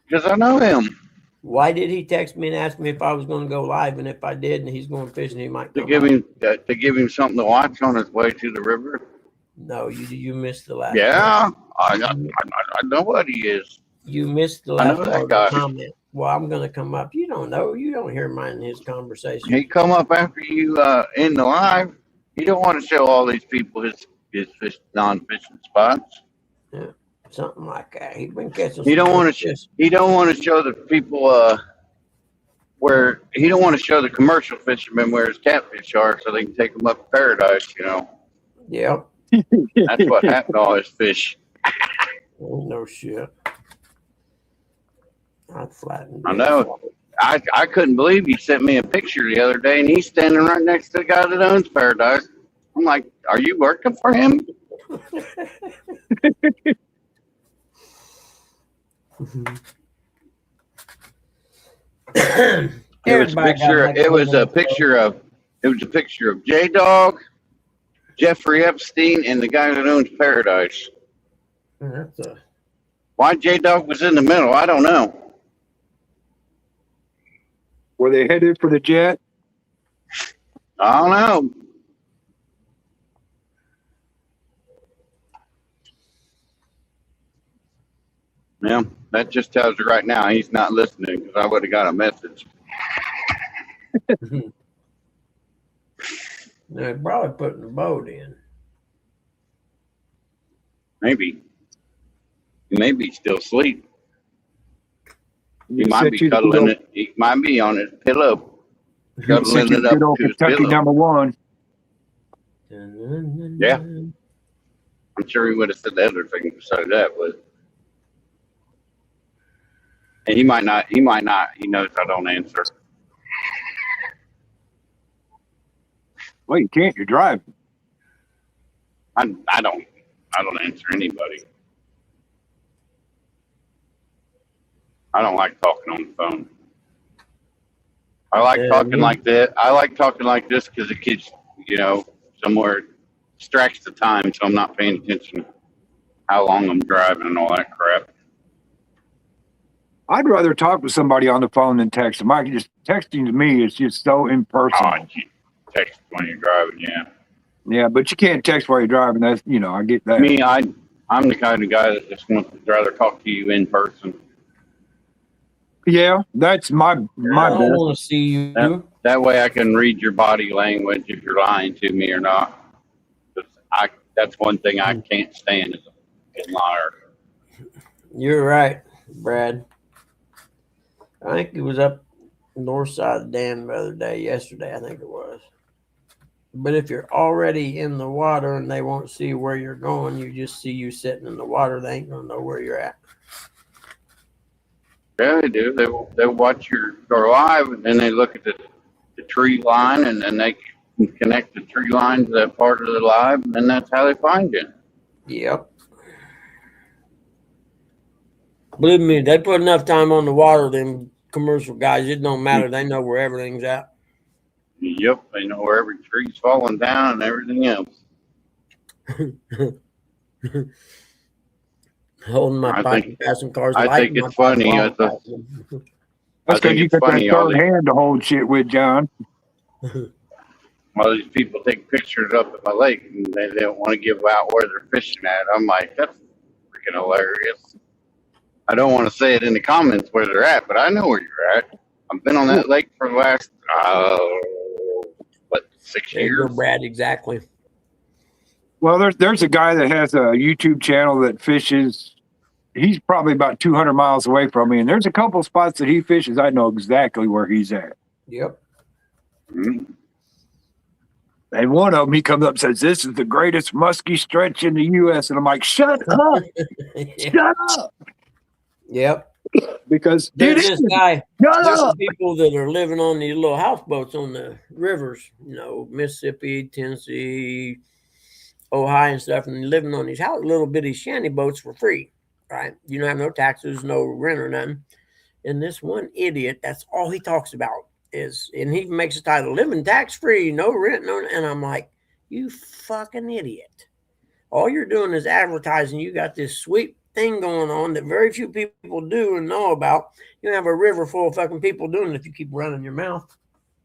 Because I know him. Why did he text me and ask me if I was going to go live, and if I did, and he's going fishing, he might To come give live? him to give him something to watch on his way to the river. No, you missed the last. Yeah, Part. I know what he is. You missed the I know last that part of guy. the comment. Well, I'm going to come up. You don't know. You don't hear mine in his conversation. He come up after you in the live. He don't want to show all these people his fish non-fishing spots. Something like that. He's been catching. He don't some want to. fish. He don't want to show the people where he don't want to show the commercial fishermen where his catfish are, so they can take them up to paradise. You know, Yep. that's what happened to all his fish. No shit. I flattened. I know. I couldn't believe he sent me a picture the other day, and he's standing right next to the guy that owns Paradise. I'm like, are you working for him? It was a picture of J Dog, Jeffrey Epstein, and the guy that owns Paradise. Why J Dog was in the middle, I don't know. Were they headed for the jet? I don't know. Yeah, that just tells you right now he's not listening, because I would have got a message. They're probably putting the boat in. Maybe. Maybe he's still asleep. He might Set be you to cuddling good it. He might be on his pillow, old- cuddling set you it to up good old to his Kentucky pillow. #1. Yeah. I'm sure he would have said the other thing besides that, but and he might not. He knows I don't answer. Well, you can't. You're driving. I don't answer anybody. I don't like talking on the phone. I like talking like that. I like talking like this because it keeps, somewhere distracts the time, so I'm not paying attention to how long I'm driving and all that crap. I'd rather talk with somebody on the phone than text them. Texting to me is just so impersonal. Oh, you can't text when you're driving, yeah. Yeah, but you can't text while you're driving. That's I get that. Me, I'm the kind of guy that just wants to rather talk to you in person. Yeah, that's my I don't best. want to see you. That way I can read your body language if you're lying to me or not. That's one thing I can't stand is a fucking liar. You're right, Brad. I think it was up north side of the dam the other day, yesterday, I think it was. But if you're already in the water and they won't see where you're going, you just see you sitting in the water, they ain't gonna know where you're at. Yeah, they do. They'll watch your live, and then they look at the tree line, and then they can connect the tree line to that part of the live, and that's how they find you. Yep. Believe me, they put enough time on the water, them commercial guys, it don't matter. They know where everything's at. Yep, they know where every tree's falling down and everything else. Holding my bike, passing cars. I think it's funny. That's because you got that third hand to hold shit with, John. All these people take pictures up at my lake, and they don't want to give out where they're fishing at. I'm like, that's freaking hilarious. I don't want to say it in the comments where they're at, but I know where you're at. I've been on that lake for the last 6 There you years. go, Brad, exactly. Well, there's a guy that has a YouTube channel that fishes. He's probably about 200 miles away from me, and there's a couple spots that he fishes. I know exactly where he's at. Yep. Mm-hmm. And one of them, he comes up and says, "This is the greatest muskie stretch in the U.S." And I'm like, "Shut up! Shut up!" Yep. Because There's this guy. Shut There's up! some people that are living on these little houseboats on the rivers, Mississippi, Tennessee, Ohio, and stuff, and living on these little bitty shanty boats for free, right? You don't have no taxes, no rent or nothing. And this one idiot, that's all he talks about is, and he makes a title, living tax free, no rent, no, and I'm like, you fucking idiot. all you're doing is advertising. You got this sweet thing going on that very few people do and know about. You have a river full of fucking people doing it if you keep running your mouth.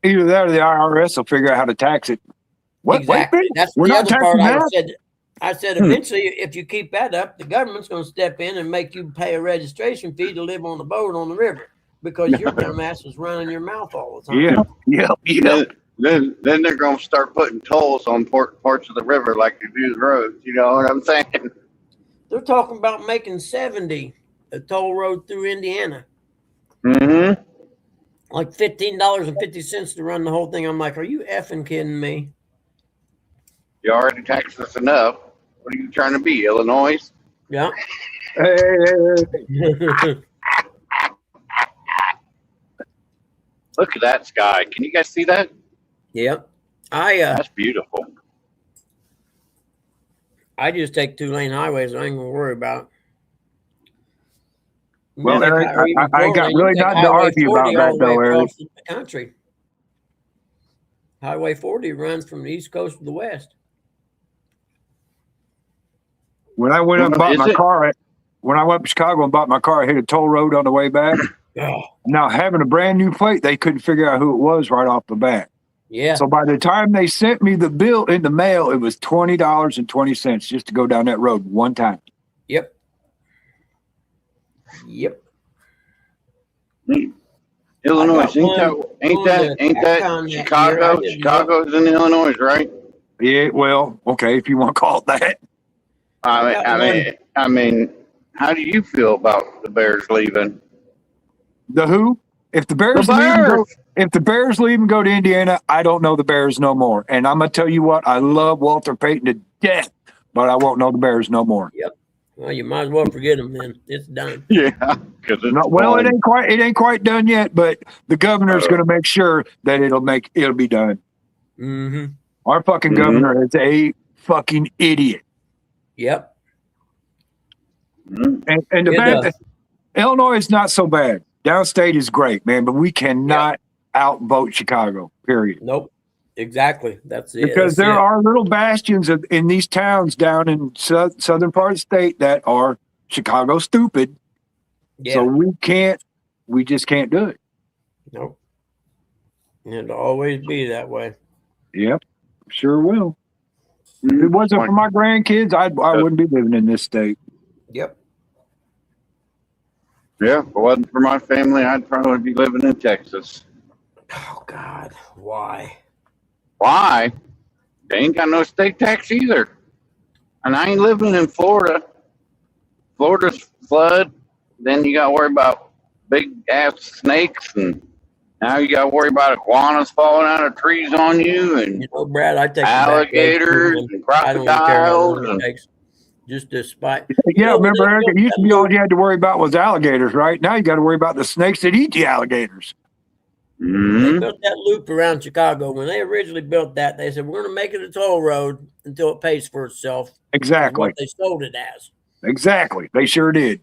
Either that or the IRS will figure out how to tax it. What? Exactly. Wait, That's we're the not other part taxing I that? said. I said eventually, if you keep that up, the government's going to step in and make you pay a registration fee to live on the boat on the river because your dumbass is running your mouth all the time. Yeah. Then they're going to start putting tolls on parts of the river like they do the roads. You know what I'm saying? They're talking about making 70 a toll road through Indiana, Mm-hmm. like $15.50 to run the whole thing. I'm like, are you effing kidding me? You already taxed us enough. What are you trying to be, Illinois? Yeah. Hey. Look at that sky. Can you guys see that? Yep. That's beautiful. I just take 2-lane highways. I ain't gonna worry about it. Well, Matter of Eric, fact, or even I got 4-lane, you really take nothing to Highway argue about 40 all that, the way though, Eric. across the country. Highway 40 runs from the east coast to the west. When I went up and bought my car, when I went to Chicago and bought my car, I hit a toll road on the way back. Oh, Now, having a brand new plate, they couldn't figure out who it was right off the bat. yeah. So by the time they sent me the bill in the mail, it was $20.20 just to go down that road one time. Yep. Illinois, ain't that Icon Chicago? that year. Chicago's in Illinois, right? Yeah, well, okay, if you want to call it that. I mean, how do you feel about the Bears leaving? The who? If the Bears leave and go to Indiana, I don't know the Bears no more. And I'm gonna tell you what, I love Walter Payton to death, but I won't know the Bears no more. Yep. Well, you might as well forget them then. It's done. Yeah, because Well, it ain't quite done yet, but the governor's gonna make sure that it'll be done. Mm-hmm. Our fucking governor is a fucking idiot. Yep. And the bad, Illinois is not so bad. Downstate is great, man, but we cannot outvote Chicago. Period. Nope. Exactly. That's it. Because there are little bastions in these towns down in southern part of the state that are Chicago stupid. Yeah. So we just can't do it. Nope. It'll always be that way. Yep, sure will. If it wasn't for my grandkids, I wouldn't be living in this state. Yep. Yeah, if it wasn't for my family, I'd probably be living in Texas. Oh God, why? Why? They ain't got no state tax either. And I ain't living in Florida. Florida's flood. Then you got to worry about big ass snakes, and now you got to worry about iguanas falling out of trees on you, and You know, Brad, I take alligators and crocodiles. Just despite. Yeah, remember, Eric, it used to be all you had to worry about was alligators, right? Now you got to worry about the snakes that eat the alligators. They built that loop around Chicago. When they originally built that, they said, we're going to make it a toll road until it pays for itself. Exactly. What they sold it as. Exactly. They sure did.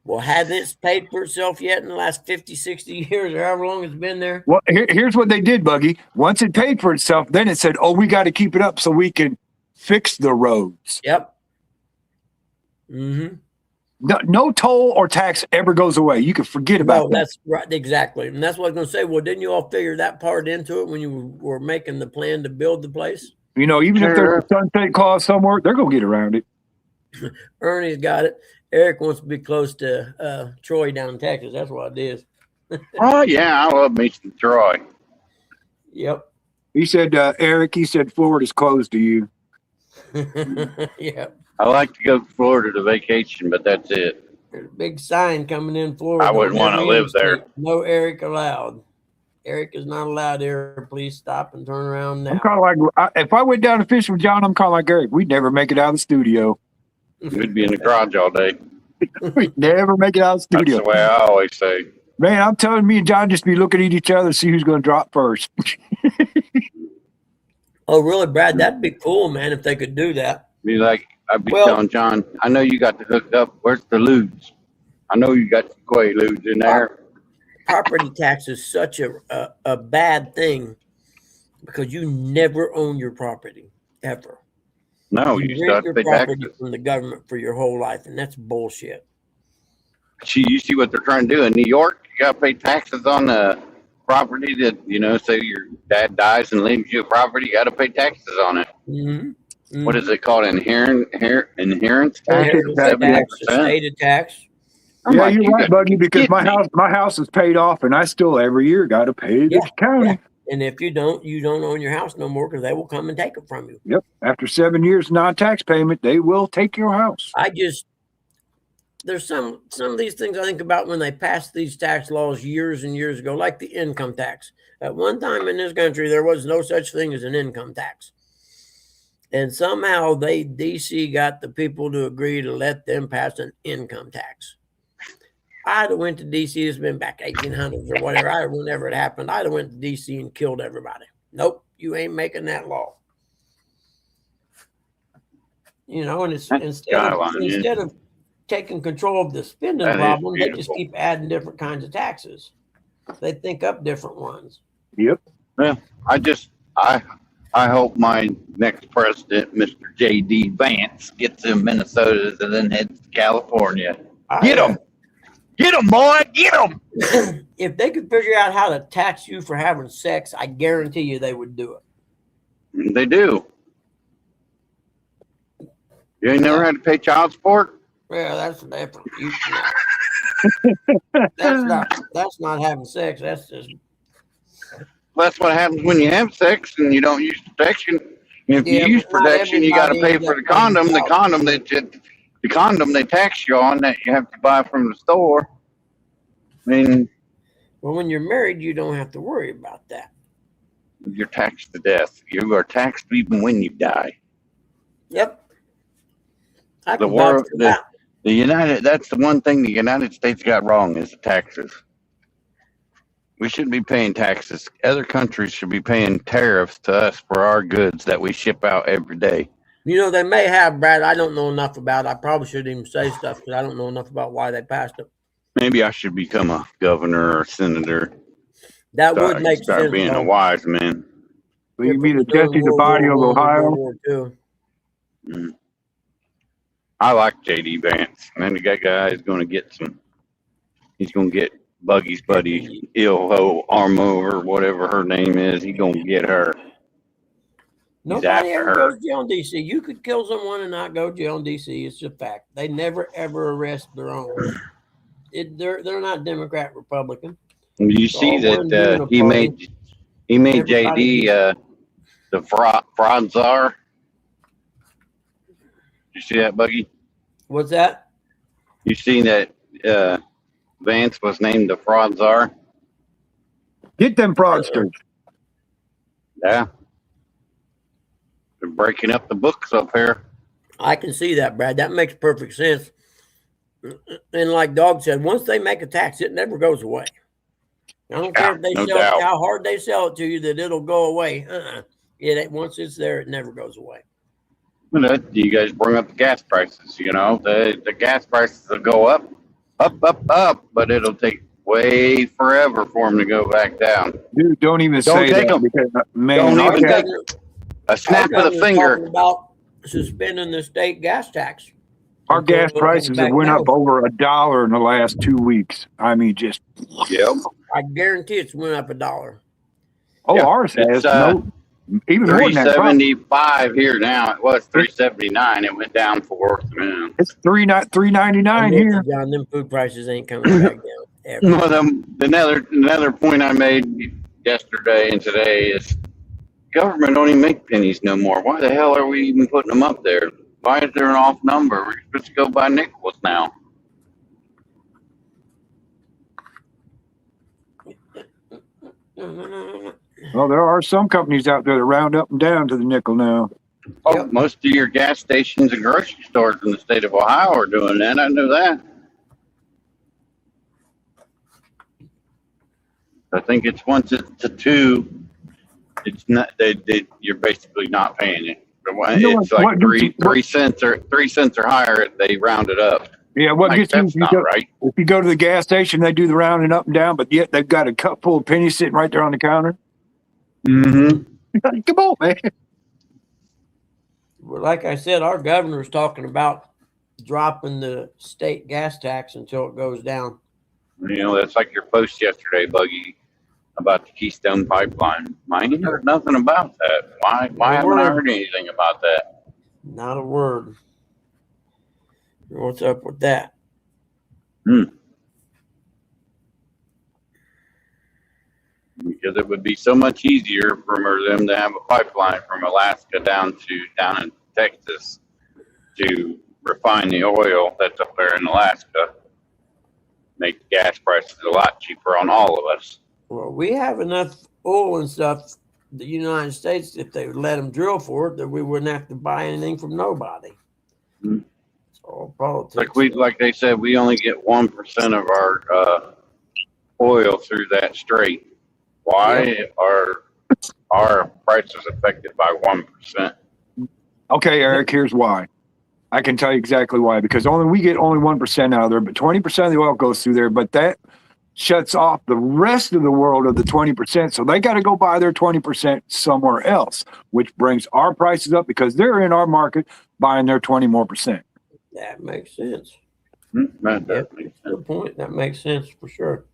Well, hasn't it paid for itself yet in the last 50, 60 years or however long it's been there? Well, here's what they did, Buggy. Once it paid for itself, then it said, oh, we got to keep it up so we can fix the roads. Yep. Mm-hmm. No toll or tax ever goes away. You can forget about that. That's right. Exactly. And that's what I was going to say. Well, didn't you all figure that part into it when you were making the plan to build the place? You know, even if there's a sunset clause somewhere, they're going to get around it. Ernie's got it. Eric wants to be close to Troy down in Texas. That's what it is. Oh, yeah. I love me some Troy. Yep. He said, Eric, Florida's closed to you. Yep. I like to go to Florida to vacation, but that's it. There's a big sign coming in Florida. I wouldn't want to live there. No Eric allowed. Eric is not allowed here. Please stop and turn around now. I'm kind of like, if I went down to fish with John, I'm kind of like Eric. We'd never make it out of the studio. We'd be in the garage all day. We'd never make it out of the studio. That's the way I always say. Man, I'm telling me and John just be looking at each other to see who's going to drop first. Oh, really, Brad? That'd be cool, man, if they could do that. Be like, I'd be telling John, I know you got the hook up. Where's the lewds? I know you got some Quaaludes in there. Property tax is such a bad thing because you never own your property, ever. No, you still rent have to your pay property taxes. from the government for your whole life, and that's bullshit. You see what they're trying to do in New York? You got to pay taxes on the property that, say your dad dies and leaves you a property. You got to pay taxes on it. Mm-hmm. What is it called? Inheritance tax? Inheritance tax, yeah. 70%, 70%? estate tax. I'm Yeah, like, you're you right, got Buggy, to because get my me. house is paid off, and I still every year got to pay the Yeah, county. And if you don't own your house no more because they will come and take it from you. Yep. After 7 years non-tax payment, they will take your house. There's some of these things I think about when they passed these tax laws years and years ago, like the income tax. At one time in this country, there was no such thing as an income tax. And somehow DC got the people to agree to let them pass an income tax. I'd have went to DC, it's been back 1800s or whatever, whenever it happened, I'd have went to DC and killed everybody. Nope, you ain't making that law. And it's instead of taking control of the spending problem, they just keep adding different kinds of taxes. They think up different ones. Yep. Well, I hope my next president, Mr. J.D. Vance, gets in Minnesota and then heads to California. Get him! Get him, boy! Get him! If they could figure out how to tax you for having sex, I guarantee you they would do it. They do. You ain't never had to pay child support? Yeah, that's different. That's not having sex. That's just. That's what happens when you have sex and you don't use protection. If you use protection, you got to pay for the condom. The condom they tax you on that you have to buy from the store. I mean, well, when you're married, you don't have to worry about that. You're taxed to death. You are taxed even when you die. Yep. The United. That's the one thing the United States got wrong is the taxes. We shouldn't be paying taxes. Other countries should be paying tariffs to us for our goods that we ship out every day. They may have, Brad. I don't know enough about it. I probably shouldn't even say stuff because I don't know enough about why they passed it. Maybe I should become a governor or senator. That would make sense. Start being a wise man. Will you be the Jesse the Body of Ohio? I like J.D. Vance. And then that guy is going to get he's going to get Buggy's buddy, Ilho Armo or whatever her name is. He's going to get her. Nobody ever goes to jail in D.C. You could kill someone and not go to jail in D.C. It's a fact. They never, ever arrest their own. They're not Democrat, Republican. You see that he made J.D. The fraud czar. You see that, Buggy? What's that? You seen that Vance was named the fraud czar? Get them fraudsters. Yeah. They're breaking up the books up here. I can see that, Brad. That makes perfect sense. And like Dog said, once they make a tax, it never goes away. I don't care if they sell it, how hard they sell it to you, that it'll go away. Once it's there, it never goes away. You guys bring up the gas prices. The gas prices will go up, but it'll take way forever for them to go back down. Dude, don't even say that. Because, man, don't even take a snap of the finger. About suspending the state gas tax. Our gas prices have went up over $1 in the last 2 weeks. I mean, just. Yep. I guarantee it's went up $1. Oh, yeah, ours has. Even $3.75 here now. It was $3.79. It went down for man. It's $3.99 here. John, them food prices ain't coming back down. Ever. Another point I made yesterday and today is government don't even make pennies no more. Why the hell are we even putting them up there? Why is there an off number? We're supposed to go by nickels now. Well, there are some companies out there that round up and down to the nickel now. Oh, most of your gas stations and grocery stores in the state of Ohio are doing that. I know that. I think it's once it's a 2, it's not. You're basically not paying it. It's like 3 cents or 3 cents or higher. They round it up. Yeah, what gets you? If you go to the gas station, they do the rounding up and down, but yet they've got a cup full of pennies sitting right there on the counter. Mm-hmm. Come on, man. Well, like I said, our governor's talking about dropping the state gas tax until it goes down. You know, that's like your post yesterday, Buggy, about the Keystone Pipeline. I ain't heard nothing about that. Why haven't I heard anything about that? Not a word. What's up with that? Because it would be so much easier for them to have a pipeline from Alaska down in Texas to refine the oil that's up there in Alaska. Make the gas prices a lot cheaper on all of us. Well, we have enough oil and stuff, the United States, if they would let them drill for it, that we wouldn't have to buy anything from nobody. Hmm. It's all politics. Like they said, we only get 1% of our oil through that strait. Why are our prices affected by 1%? Okay, Eric, here's why. I can tell you exactly why. Because we get only 1% out of there, but 20% of the oil goes through there. But that shuts off the rest of the world of the 20%. So they got to go buy their 20% somewhere else, which brings our prices up because they're in our market buying their 20 more percent. That makes sense. That does Yep, make sense. good point. That makes sense for sure.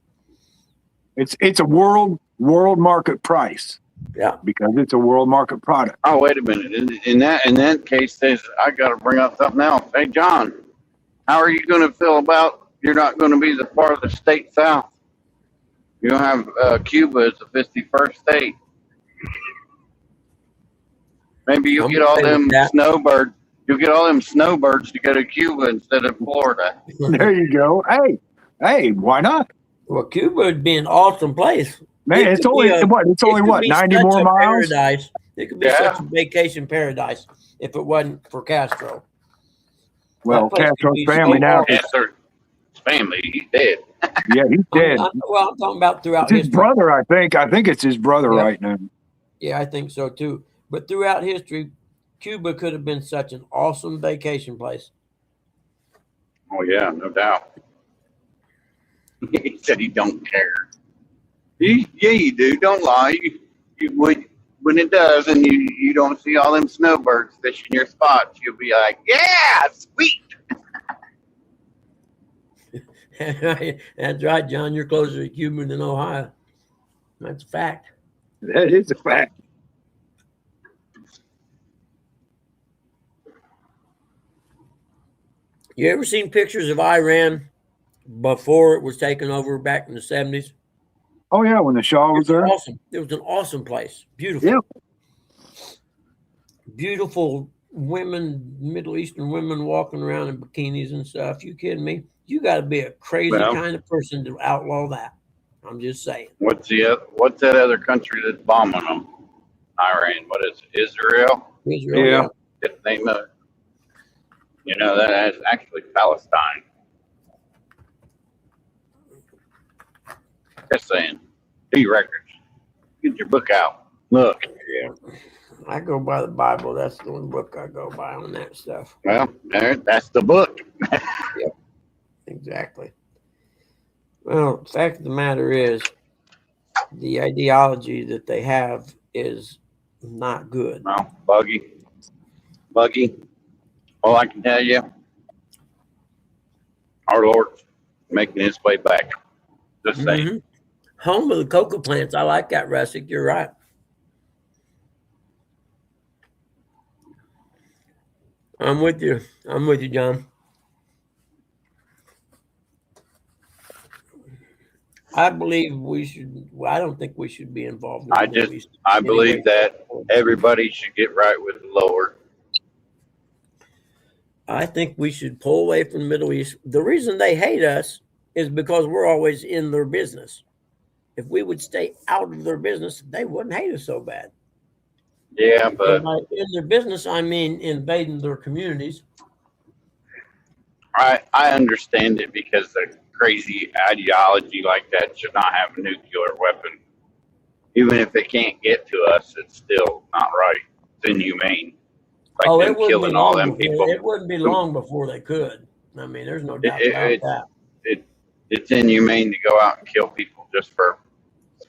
It's a world market price. Yeah. Because it's a world market product. Oh, wait a minute. In that case, I got to bring up something else. Hey, John, how are you going to feel about you're not going to be the part of the state South? You don't have Cuba as the 51st state. Maybe you'll get all them snowbirds. You'll get all them snowbirds to go to Cuba instead of Florida. There you go. Hey, why not? Well, Cuba would be an awesome place. Man, it's only what, 90 more miles? Paradise. It could be such a vacation paradise if it wasn't for Castro. Well, Castro's family now. His family, he's dead. Yeah, he's dead. I'm talking about throughout history. His brother, I think. I think it's his brother right now. Yeah, I think so too. But throughout history, Cuba could have been such an awesome vacation place. Oh yeah, no doubt. He said he don't care. Yeah, you do. Don't lie. When it does, and you don't see all them snowbirds fishing your spots, you'll be like, yeah, sweet. That's right, John. You're closer to Cuba than Ohio. That's a fact. That is a fact. You ever seen pictures of Iran before it was taken over back in the 70s? Oh, yeah, when the Shah was there. Awesome. It was an awesome place. Beautiful. Yeah. Beautiful women, Middle Eastern women walking around in bikinis and stuff. You kidding me? You got to be a crazy kind of person to outlaw that. I'm just saying. What's that other country that's bombing them? Iran. What is it? Israel? Israel. Yeah. Get the name of it. You know, that is actually Palestine. Just saying. Do your records. Get your book out. Look. Yeah. I go by the Bible. That's the one book I go by on that stuff. Well, that's the book. Yep. Exactly. Well, the fact of the matter is, the ideology that they have is not good. Well, Buggy. All I can tell you, our Lord's making his way back. Just saying. Mm-hmm. Home of the cocoa plants. I like that, Russick. You're right. I'm with you. John. I believe we should. Well, I don't think we should be involved. I believe that everybody should get right with the Lord. I think we should pull away from the Middle East. The reason they hate us is because we're always in their business. If we would stay out of their business, they wouldn't hate us so bad. Yeah, but in their business, I mean invading their communities. I understand it because the crazy ideology like that should not have a nuclear weapon. Even if they can't get to us, it's still not right. It's inhumane. Like them killing all them people. It wouldn't be long before they could. I mean, there's no doubt about that. It's inhumane to go out and kill people just for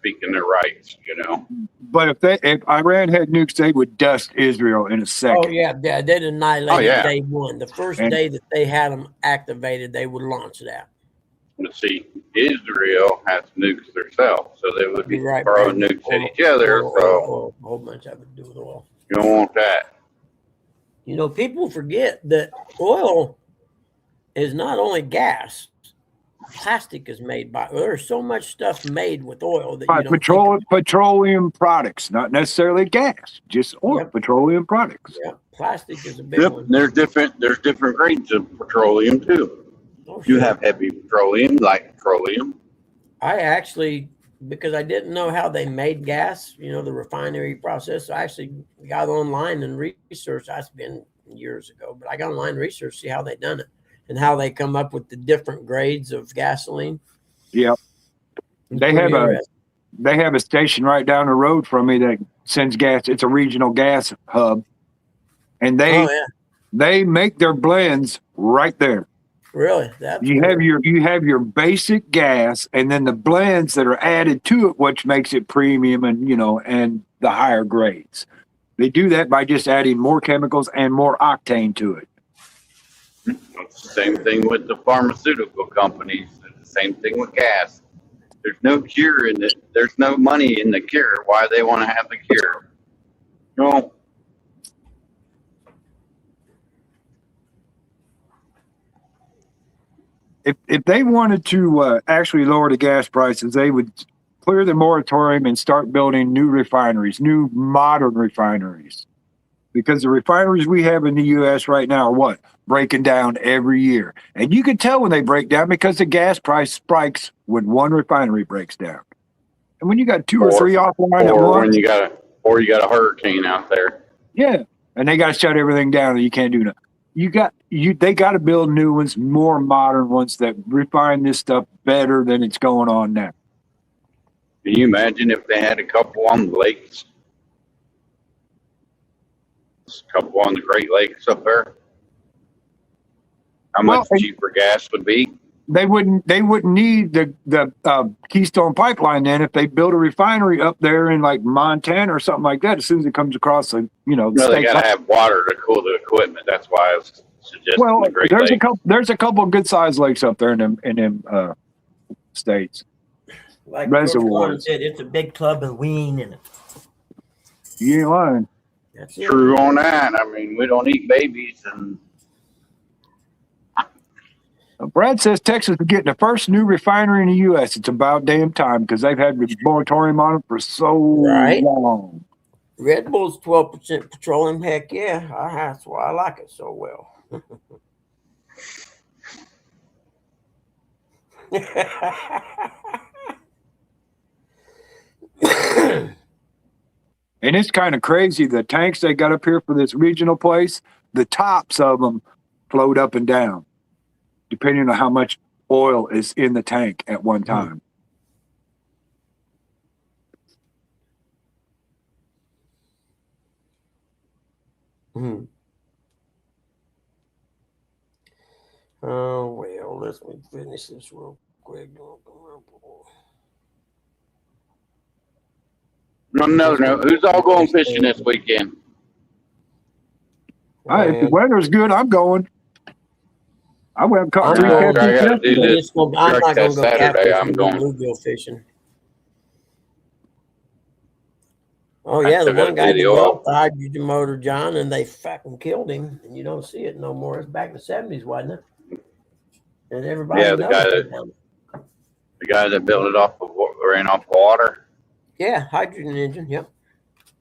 speaking their rights, you know. But if Iran had nukes, they would dust Israel in a second. Oh yeah, yeah, they'd annihilate Oh, yeah. day one. The first And- day that they had them activated, they would launch that. But see, Israel has nukes themselves, so they would be You're right, throwing Brandon. nukes at each other. Oil, So oil, a whole bunch of it to do with oil. you don't want that. You know, people forget that oil is not only gas. Plastic is made by. There's so much stuff made with oil that you don't. Petroleum products, not necessarily gas, just oil, Yep. petroleum products. Yeah, plastic is a big Yep. one. There's different grades of petroleum too. Oh, You sure. have heavy petroleum, light petroleum. I actually, because I didn't know how they made gas, you know, the refinery process, I actually got online and researched. That's been years ago, but I got online and researched, see how they done it and how they come up with the different grades of gasoline. Yep. It's They pretty have a- interesting. They have a station right down the road from me that sends gas. It's a regional gas hub, and Oh yeah, they make their blends right there. really? That's You cool. have your basic gas, and then the blends that are added to it, which makes it premium and and the higher grades. They do that by just adding more chemicals and more octane to it. It's the same thing with the pharmaceutical companies. It's the same thing with gas. There's no cure in it. There's no money in the cure. Why they want to have the cure? No. If they wanted to actually lower the gas prices, they would clear the moratorium and start building new refineries, new modern refineries. Because the refineries we have in the U.S. right now are what? Breaking down every year. And you can tell when they break down because the gas price spikes when one refinery breaks down. And when you got two or Or- three offline at Or when once, you got a hurricane out there. yeah. And they got to shut everything down and you can't do nothing. They got to build new ones, more modern ones that refine this stuff better than it's going on now. Can you imagine if they had a couple on the lakes? A couple on the Great Lakes up there? How much Well, cheaper gas would be? They wouldn't need the Keystone Pipeline then if they build a refinery up there in like Montana or something like that. As soon as it comes across the No, they state got to have water to cool the equipment. That's why I was suggesting well, the Great there's Lakes. there's a couple of good sized lakes up there in them states. Like reservoirs. George Carlin said, it's a big club and we ain't in it. You ain't lying. That's it. True on that. I mean, we don't eat babies, and Brad says Texas is getting the first new refinery in the U.S. It's about damn time because they've had a moratorium on it for so Right. long. Red Bull's 12% petroleum. Heck yeah, that's why I like it so well. And it's kind of crazy. The tanks they got up here for this regional place, the tops of them float up and down, depending on how much oil is in the tank at one time. Hmm. Oh well, let's finish this real quick. no. Who's all going fishing this weekend? All right, if the weather's good, I'm going. I went and caught I'm three going. catfish I gotta yesterday. do I'm this. not Correct, going to that go Saturday, catfishing. I'm going. Bluegill fishing. Oh I yeah, the still gotta one guy do the oil. developed the hydrogen motor, John, and they fucking killed him, and you don't see it no more. It's back in the 70s, wasn't it? And everybody Yeah, the knows guy it. The guy that built it ran off water. Yeah, hydrogen engine. Yep.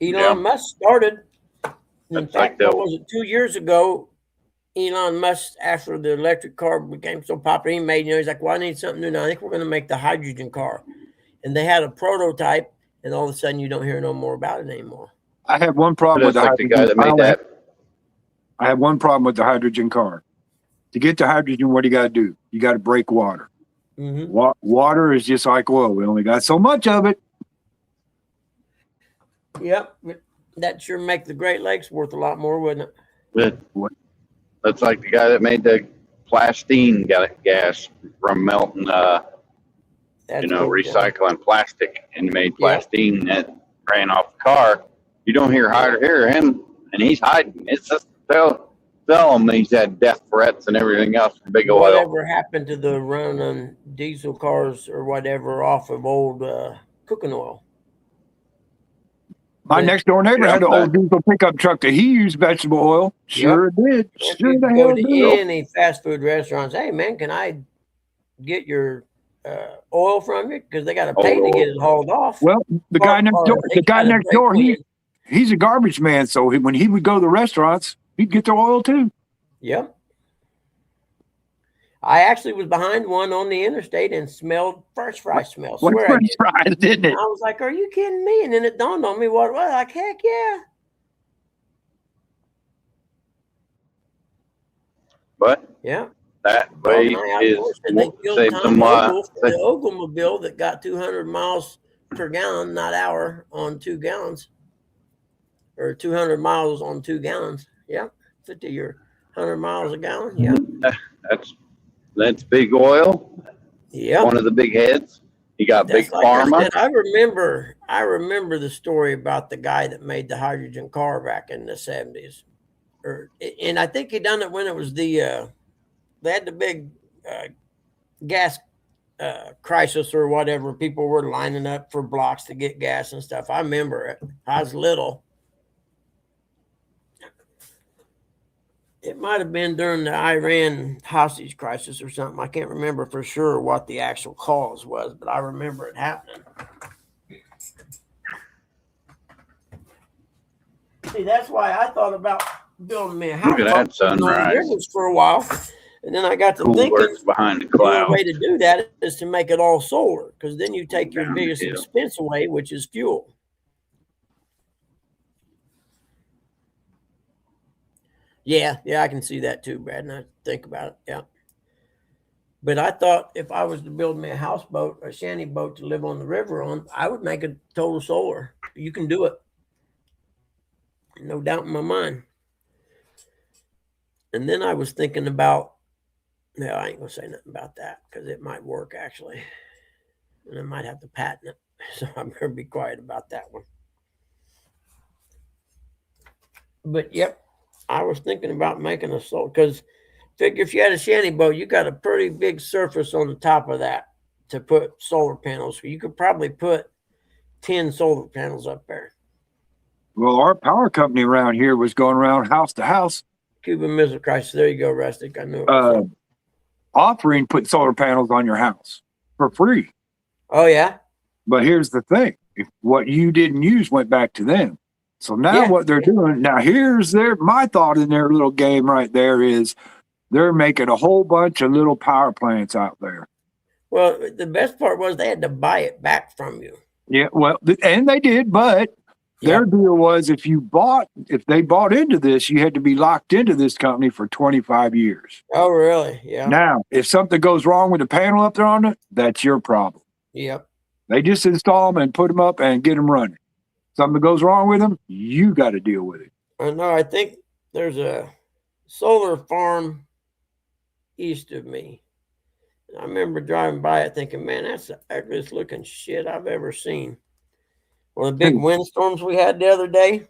Elon Yeah. Musk started. In That's like fact, the- what was it 2 years ago? Elon Musk, after the electric car became so popular, he made, he's like, well, I need something new now. I think we're going to make the hydrogen car. And they had a prototype, and all of a sudden you don't hear no more about it anymore. I have one problem with That's the like the hydrogen. guy that made that. I have one problem with the hydrogen car. To get to hydrogen, what do you got to do? You got to break water. Mm-hmm. Water is just like oil. We only got so much of it. Yep. That sure make the Great Lakes worth a lot more, wouldn't it? But that's like the guy that made the plastine gas from melting That's you know, good, recycling plastic and made plastine that ran off the car. You don't hear him, and he's hiding. It's just tell him he's had death threats and everything else from big oil. Whatever happened to the running diesel cars or whatever off of old cooking oil? My next door neighbor had an old diesel pickup truck that he used vegetable oil. Sure did. If Sure you the go hell to did. any fast food restaurants, hey man, can I get your oil from you? Because they got to pay to get it hauled off. Well, the guy next door, he's a garbage man. So when he would go to the restaurants, he'd get their oil too. Yep. I actually was behind one on the interstate and smelled French fry smell. Like Swear French I did. fries, didn't it? And I was like, "Are you kidding me?" And then it dawned on me what it was. Like, heck yeah. But Yeah. that way is they killed save Tom some Ogle for the Oglemobile that got 200 miles per gallon, not hour, on 2 gallons, or 200 miles on 2 gallons. Yeah, 50 or 100 miles a gallon. Yeah, that's big oil. yeah. One of the big heads. You got That's big like pharma. I remember the story about the guy that made the hydrogen car back in the 70s, and I think he done it when it was they had the big gas crisis or whatever. People were lining up for blocks to get gas and stuff. I remember it. I was little. It might have been during the Iran hostage crisis or something. I can't remember for sure what the actual cause was, but I remember it happening. See, that's why I thought about building me a house. Look at that sunrise. For a while. And then I got to Cool thinking, works behind the the only clouds. way to do that is to make it all solar, because then you take your Down the biggest hill. expense away, which is fuel. Yeah, I can see that too, Brad. And I think about it. Yeah. But I thought if I was to build me a houseboat, a shanty boat to live on the river on, I would make it total solar. You can do it. No doubt in my mind. And then I was thinking about, no, I ain't gonna say nothing about that because it might work actually. And I might have to patent it. So I'm gonna be quiet about that one. But yep, I was thinking about making a solar, because figure if you had a shanty boat, you got a pretty big surface on the top of that to put solar panels. You could probably put 10 solar panels up there. Well, our power company around here was going around house to house. Cuban Missile Crisis. There you go, Rustic. I knew it. Offering put solar panels on your house for free. Oh yeah. But here's the thing: if what you didn't use went back to them. So now what they're doing now, here's my thought in their little game right there is they're making a whole bunch of little power plants out there. Well, the best part was they had to buy it back from you. Yeah, well, and they did, but their deal was if they bought into this, you had to be locked into this company for 25 years. Oh, really? Yeah. Now, if something goes wrong with the panel up there on it, that's your problem. Yep. They just install them and put them up and get them running. Something goes wrong with them, you got to deal with it. I know. I think there's a solar farm east of me. I remember driving by it thinking, man, that's the ugliest looking shit I've ever seen. One of the big windstorms we had the other day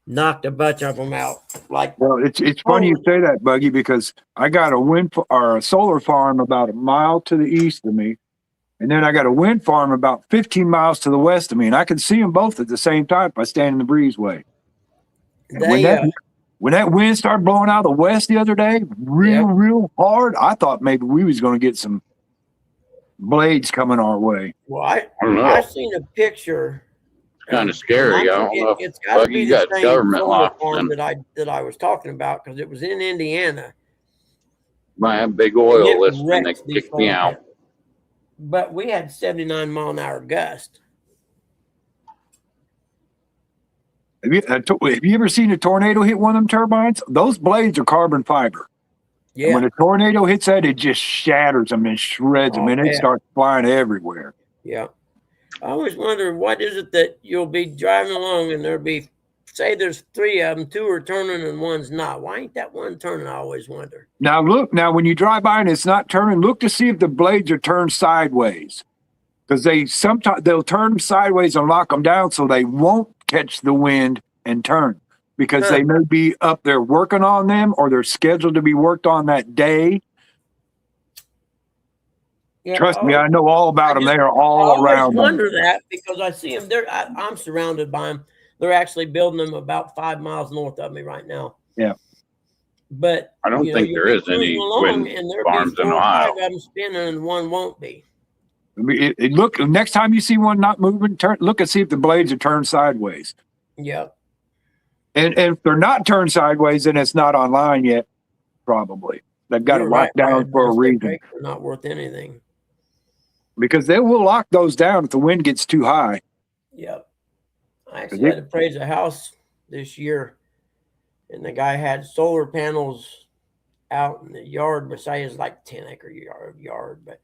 knocked a bunch of them out. Well, it's funny you say that, Buggy, because I got a solar farm about a mile to the east of me. And then I got a wind farm about 15 miles to the west of me, and I can see them both at the same time if I stand in the breezeway. When that wind started blowing out of the west the other day, real hard, I thought maybe we was going to get some blades coming our way. Well, I seen a picture. It's kind of scary. I don't know It's got to be you the got same government solar locks farm in. that I was talking about, because it was in Indiana. Might have big oil It list and they wrecks these kick me solar out. panels. But we had 79 mile an hour gust. Have you ever seen a tornado hit one of them turbines? Those blades are carbon fiber. Yeah. And when a tornado hits that, it just shatters them and shreds them, and it starts flying everywhere. Yeah. I always wonder, what is it that you'll be driving along and there'll be say there's 3 of them, 2 are turning and 1's not. Why ain't that one turning? I always wonder. Now look, now when you drive by and it's not turning, look to see if the blades are turned sideways. Because they'll turn them sideways and lock them down so they won't catch the wind and turn. Because they may be up there working on them, or they're scheduled to be worked on that day. Yeah, Trust me, I know all about them. They are all around. I always them. wonder that because I see them there. I'm surrounded by them. They're actually building them about 5 miles north of me right now. Yeah. But I don't think there is any wind farms in Ohio. 5 of them spinning and 1 won't be. Look, next time you see one not moving, look and see if the blades are turned sideways. Yep. And if they're not turned sideways, then it's not online yet. Probably they've got it locked down for a reason. They're not worth anything. Because they will lock those down if the wind gets too high. Yep. I actually had to appraise a house this year, and the guy had solar panels out in the yard beside his like 10-acre yard, but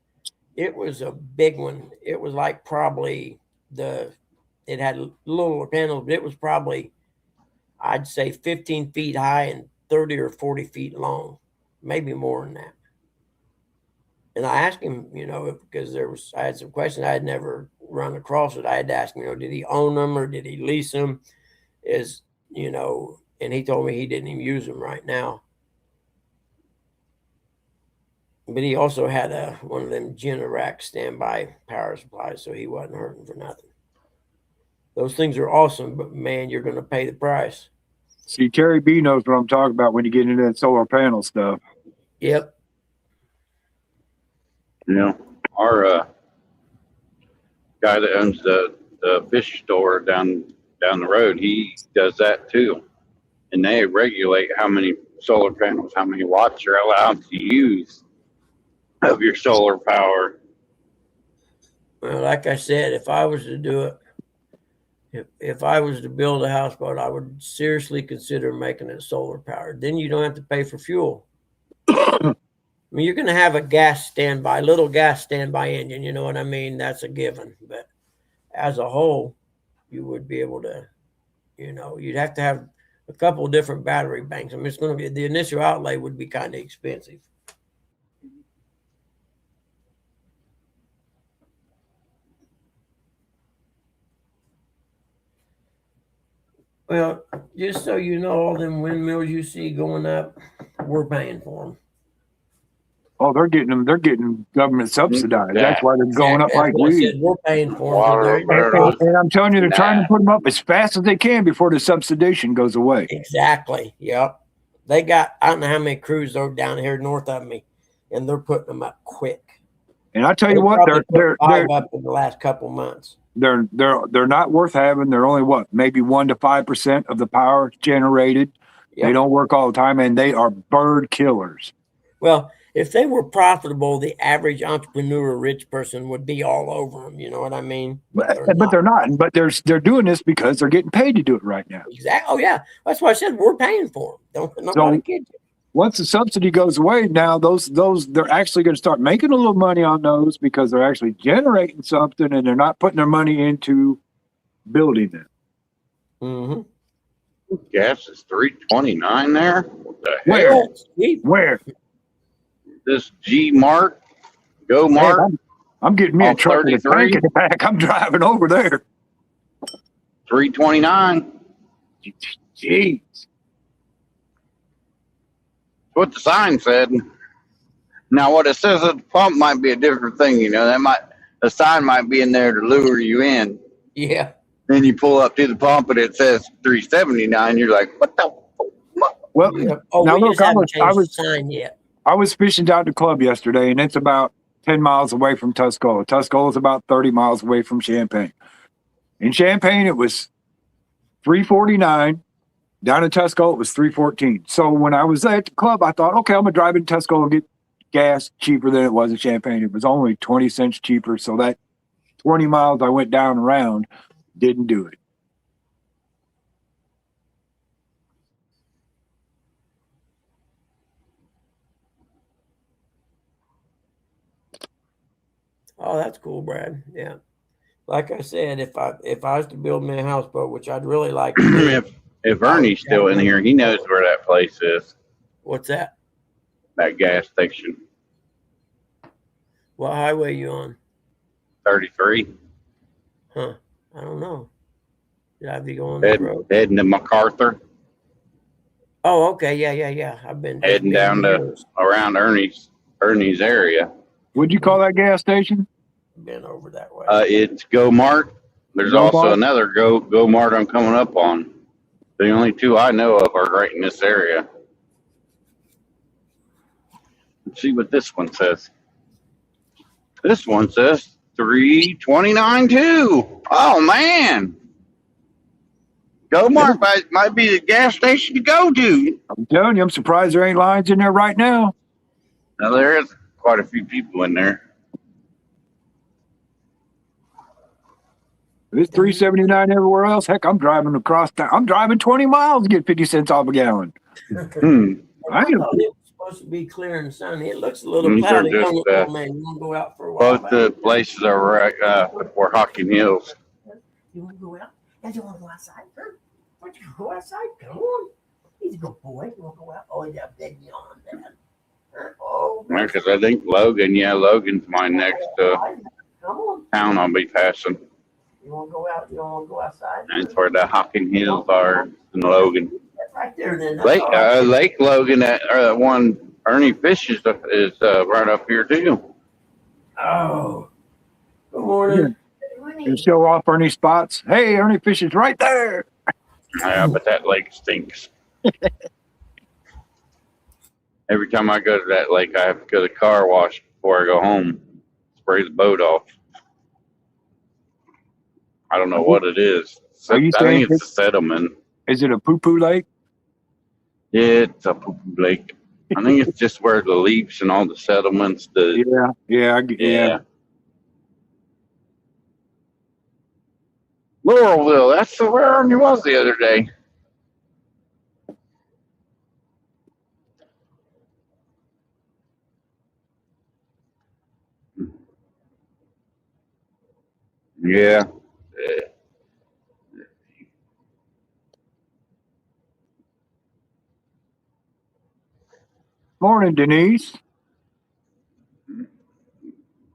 it was a big one. It was like probably it had little panels, but it was probably, I'd say 15 feet high and 30 or 40 feet long, maybe more than that. And I asked him, because I had some questions. I had never run across it. I had to ask him, did he own them or did he lease them? And he told me he didn't even use them right now. But he also had one of them Generac standby power supplies, so he wasn't hurting for nothing. Those things are awesome, but man, you're going to pay the price. See, Terry B knows what I'm talking about when you get into that solar panel stuff. Yep. Our guy that owns the fish store down the road, he does that too. And they regulate how many solar panels, how many watts you're allowed to use of your solar power. Well, like I said, if I was to do it, if I was to build a houseboat, I would seriously consider making it solar powered. Then you don't have to pay for fuel. I mean, you're going to have a little gas standby engine, you know what I mean? That's a given. But as a whole, you would be able to, you'd have to have a couple of different battery banks. I mean, it's going to be, the initial outlay would be kind of expensive. Well, just so you know, all them windmills you see going up, we're paying for them. Oh, they're getting government subsidized. That's why they're going up like weed. We're paying for them. And I'm telling you, they're trying to put them up as fast as they can before the subsidization goes away. Exactly. Yep. They got, I don't know how many crews are down here north of me, and they're putting them up quick. And I tell you what, they're up in the last couple months. They're not worth having. They're only maybe 1 to 5% of the power generated. Yep. They don't work all the time, and they are bird killers. Well, if they were profitable, the average entrepreneur, rich person would be all over them. You know what I mean? But they're not. But they're doing this because they're getting paid to do it right now. Exactly. Oh yeah, that's why I said we're paying for them. Nobody kid you. Once the subsidy goes away, now those they're actually going to start making a little money on those because they're actually generating something and they're not putting their money into building them. Mm-hmm. Gas is $3.29 there. What the hell? Where? Where? This G Mart, Go Mart. Hey, I'm getting me a truck with a tank in the back. I'm driving over there. $3.29. Jeez. What the sign said. Now, what it says at the pump might be a different thing. The sign might be in there to lure you in. Yeah. Then you pull up to the pump and it says $3.79. You're like, what the? Well, now look, I was sign yet. I was fishing down at the club yesterday, and it's about 10 miles away from Tuscola. Tuscola is about 30 miles away from Champaign. In Champaign, it was $3.49. Down in Tuscola, it was $3.14. So when I was at the club, I thought, okay, I'm going to drive in Tuscola and get gas cheaper than it was in Champaign. It was only 20 cents cheaper. So that 20 miles I went down and around didn't do it. Oh, that's cool, Brad. Yeah. Like I said, if I was to build me a houseboat, which I'd really like to do, If Ernie's still in here, he knows where that place is. What's that? That gas station, What highway you on? 33, Huh? I don't know. Did I be going that road? heading to MacArthur, Oh, okay. Yeah. I've been heading down to around Ernie's area. What'd you call that gas station? Been over that way. It's Go Mart. There's Go also Mart? another Go Mart I'm coming up on. The only two I know of are right in this area. Let's see what this one says. This one says 329 too. Oh man. Go Mart might be the gas station to go to. I'm telling you, I'm surprised there ain't lines in there right now. Now there is quite a few people in there. If it's 379 everywhere else, heck, I'm driving across town. I'm driving 20 miles to get 50 cents off a gallon. I thought it was supposed to be clear and sunny. It looks a little These are cloudy. just, Man, you want to go out for a while? Both the places are right before Hocking Hills. You want to go out? Yeah, you want to go outside? Sure. Why don't you go outside? Come on. He's a good boy. You want to go out? Oh, yeah, big yawn, Dad. Oh, Because I think Logan's my next come on. town I'll be passing. You want to go out? You don't want to go outside? That's where the Hocking Hills are in Logan. That's right there then. Lake Logan, that one Ernie fishes is right up here too. Oh. Good morning. And show off Ernie spots. Hey, Ernie Fish is right there. Yeah, but that lake stinks. Every time I go to that lake, I have to go to the car wash before I go home. Spray the boat off. I don't know what it is. Are you I saying think it's a settlement. Is it a poo-poo lake? It's a poo-poo lake. I think it's just where the leaves and all the settlements. Yeah. Laurelville, that's where Ernie was the other day. Yeah. Morning, Denise.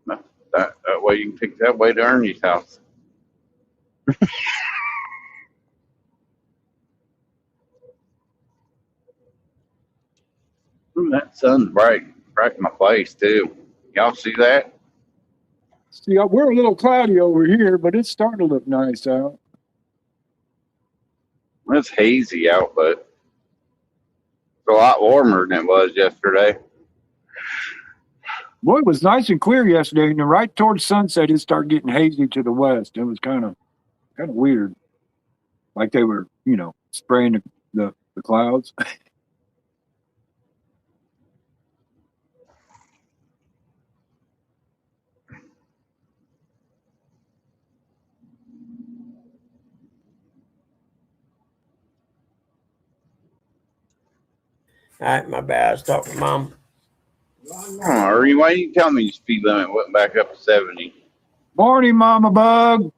That way you can take that way to Ernie's house. Ooh, that sun's right in my face too. Y'all see that? See, we're a little cloudy over here, but it's starting to look nice out. It's hazy out, but it's a lot warmer than it was yesterday. Boy, it was nice and clear yesterday, and then right towards sunset, it started getting hazy to the west. It was kind of weird, like they were, spraying the clouds. All right, my bad. I was talking to Mom. Ernie, why didn't you tell me the speed limit went back up to 70? Morning, Mama Bug.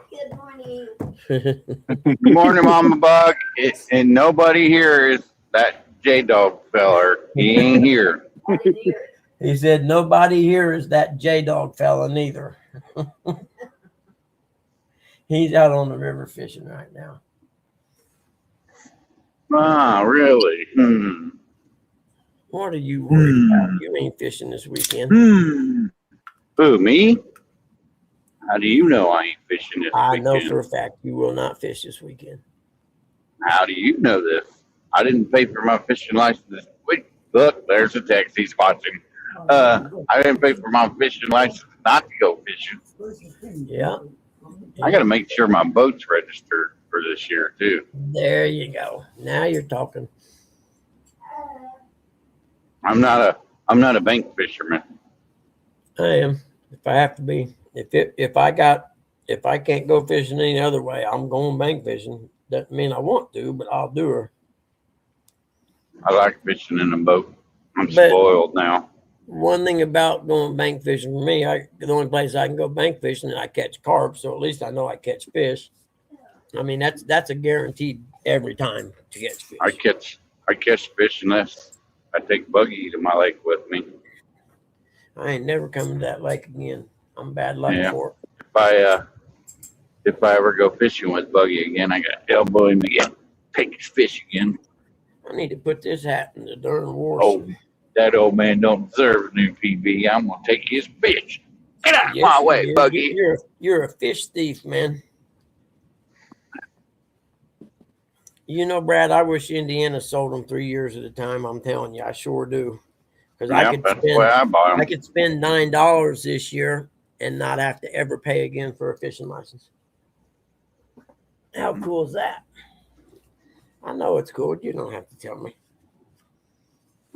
Good morning. Good morning, Mama Bug. And nobody here is that J-Dog feller. He ain't here. He said, nobody here is that J-Dog fella neither. He's out on the river fishing right now. Ah, really? What are you worried about? You ain't fishing this weekend. Who, me? How do you know I ain't fishing this I weekend? know for a fact you will not fish this weekend. How do you know this? I didn't pay for my fishing license this week. Look, there's a text he's watching. I didn't pay for my fishing license not to go fishing. Yeah. I got to make sure my boat's registered for this year too. There you go. Now you're talking. I'm not a bank fisherman. I am. If I have to be. If I can't go fishing any other way, I'm going bank fishing. Doesn't mean I want to, but I'll do her. I like fishing in a boat. I'm spoiled now. One thing about going bank fishing for me, the only place I can go bank fishing and I catch carp, so at least I know I catch fish. I mean, that's a guaranteed every time to catch fish. I catch fish unless I take Buggy to my lake with me. I ain't never coming to that lake again. I'm bad luck Yeah. for it. If I ever go fishing with Buggy again, I got to elbow him again, take his fish again. I need to put this hat in the darn war. Oh, that old man don't deserve a new PB. I'm gonna take his fish. Get out of my way, Buggy. You're a fish thief, man. You know, Brad, I wish Indiana sold them 3 years at a time. I'm telling you, I sure do. Because Yeah, that's the way I buy them. I could spend $9 this year and not have to ever pay again for a fishing license. How cool is that? I know it's cool. You don't have to tell me.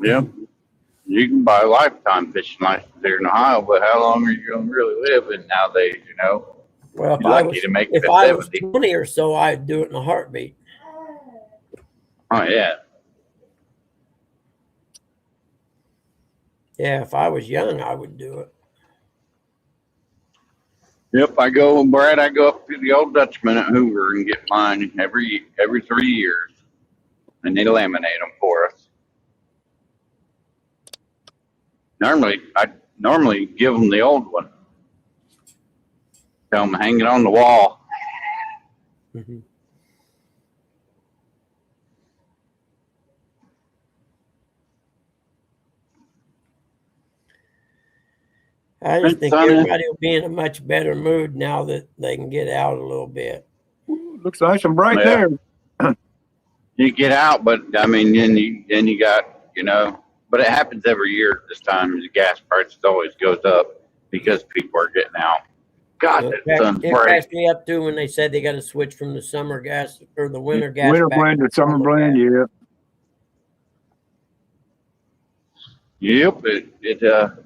Yeah. You can buy a lifetime fishing license here in Ohio, but how long are you gonna really live in nowadays, you know? Well, if You're I lucky was, to make it if to I was 70. 20 or so, I'd do it in a heartbeat. Oh yeah. Yeah, if I was young, I would do it. Yep, Brad, I go up to the Old Dutchman at Hoover and get mine every 3 years. And they laminate them for us. I normally give them the old one. Tell them to hang it on the wall. Mm-hmm. I just think everybody will be in a much better mood now that they can get out a little bit. Looks nice and bright Yeah. there. You get out, but I mean, then you got, you know, but it happens every year. This time the gas prices always goes up because people are getting out. God, that sun's It bright. crashed me up too when they said they got to switch from the summer gas or the winter gas. Winter back blend to summer blend, gas. yeah. Yep,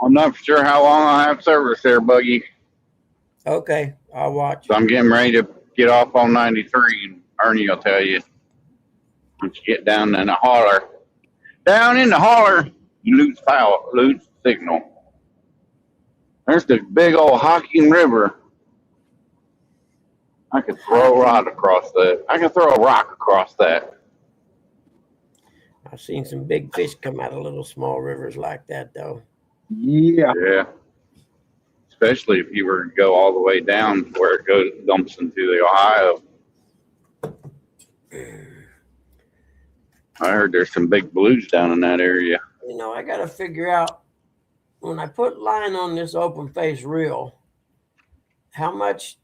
I'm not sure how long I'll have service there, Buggy. Okay, I'll watch. So I'm getting ready to get off on 93, and Ernie will tell you once you get down in the holler. Down in the holler, you lose signal. There's the big old Hocking River. I could throw a rock across that. I've seen some big fish come out of little small rivers like that, though. Yeah. Yeah. Especially if you were to go all the way down where it dumps into the Ohio. I heard there's some big blues down in that area. You know, I got to figure out when I put line on this open face reel, how much,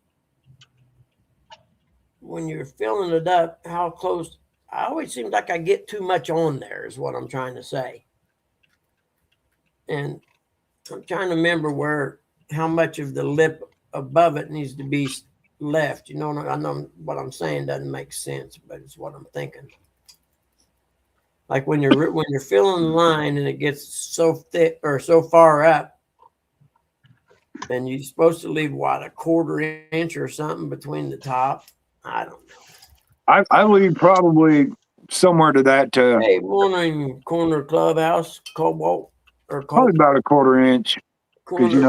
when you're filling it up, how close. I always seem like I get too much on there is what I'm trying to say. And I'm trying to remember how much of the lip above it needs to be left. You know, I know what I'm saying doesn't make sense, but it's what I'm thinking. Like when you're filling the line and it gets so thick or so far up, and you're supposed to leave what, a 1/4 inch or something between the top. I don't know. I leave probably somewhere to that. Hey, morning, Corner Clubhouse, Cobalt or Probably about a 1/4 inch. Because you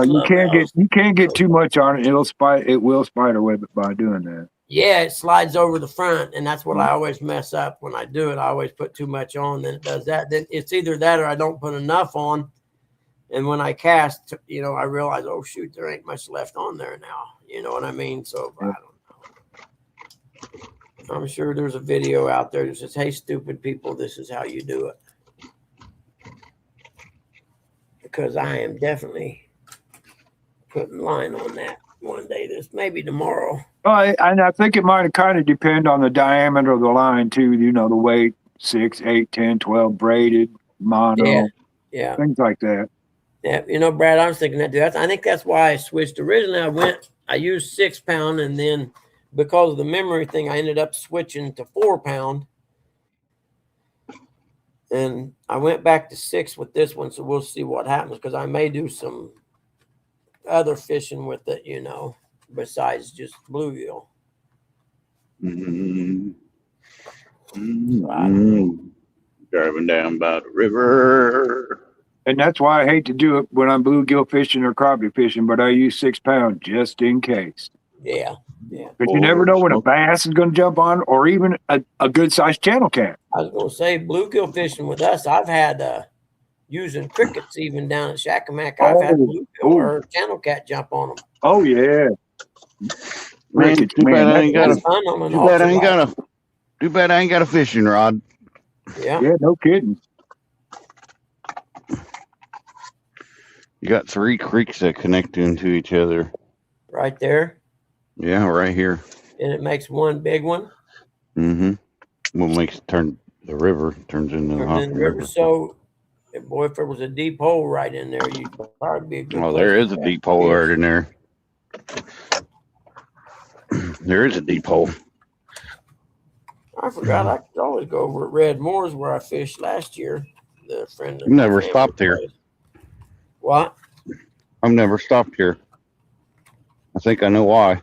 can't get too much on it. It will spider web it by doing that. Yeah, it slides over the front, and that's what I always mess up when I do it. I always put too much on, then it does that. Then it's either that or I don't put enough on. And when I cast, I realize, oh shoot, there ain't much left on there now. You know what I mean? So I don't know. I'm sure there's a video out there that says, "Hey, stupid people, this is how you do it." Because I am definitely putting line on that one day. This maybe tomorrow. And I think it might kind of depend on the diameter of the line too. The weight, 6, 8, 10, 12 braided, mono, yeah, things like that. Yeah, Brad, I was thinking that too. I think that's why I switched. Originally, I used 6 pound, and then because of the memory thing, I ended up switching to 4 pound. And I went back to 6 with this one, so we'll see what happens because I may do some other fishing with it, besides just bluegill. Driving down by the river. And that's why I hate to do it when I'm bluegill fishing or crappie fishing, but I use 6 pound just in case. Yeah, yeah. Because you never know when a Smoke. bass is going to jump on, or even a good sized channel cat. I was gonna say bluegill fishing with us. I've had using crickets even down at Shakamak. I've had Oh, bluegill oh, or channel cat jump on them. oh yeah, Man, crickets, too bad man. I That's ain't got That's a. fun on an Too bad I ain't ultralight. got a. Too bad I ain't got a fishing rod. Yeah. yeah, no kidding. You got 3 creeks that connect into each other. Right there. Yeah, right here. And it makes one big one. Mm-hmm. What makes it turn the river turns into the Turns Hawk in the river. River. So, boy, if there was a deep hole right in there, you'd probably be a good Well, place. there to is a catch deep hole fish. right in there. There is a deep hole. I forgot I could always go over at Red Moors where I fished last year. The friend of You my never family stopped here. plays. What? I've never stopped here. I think I know why.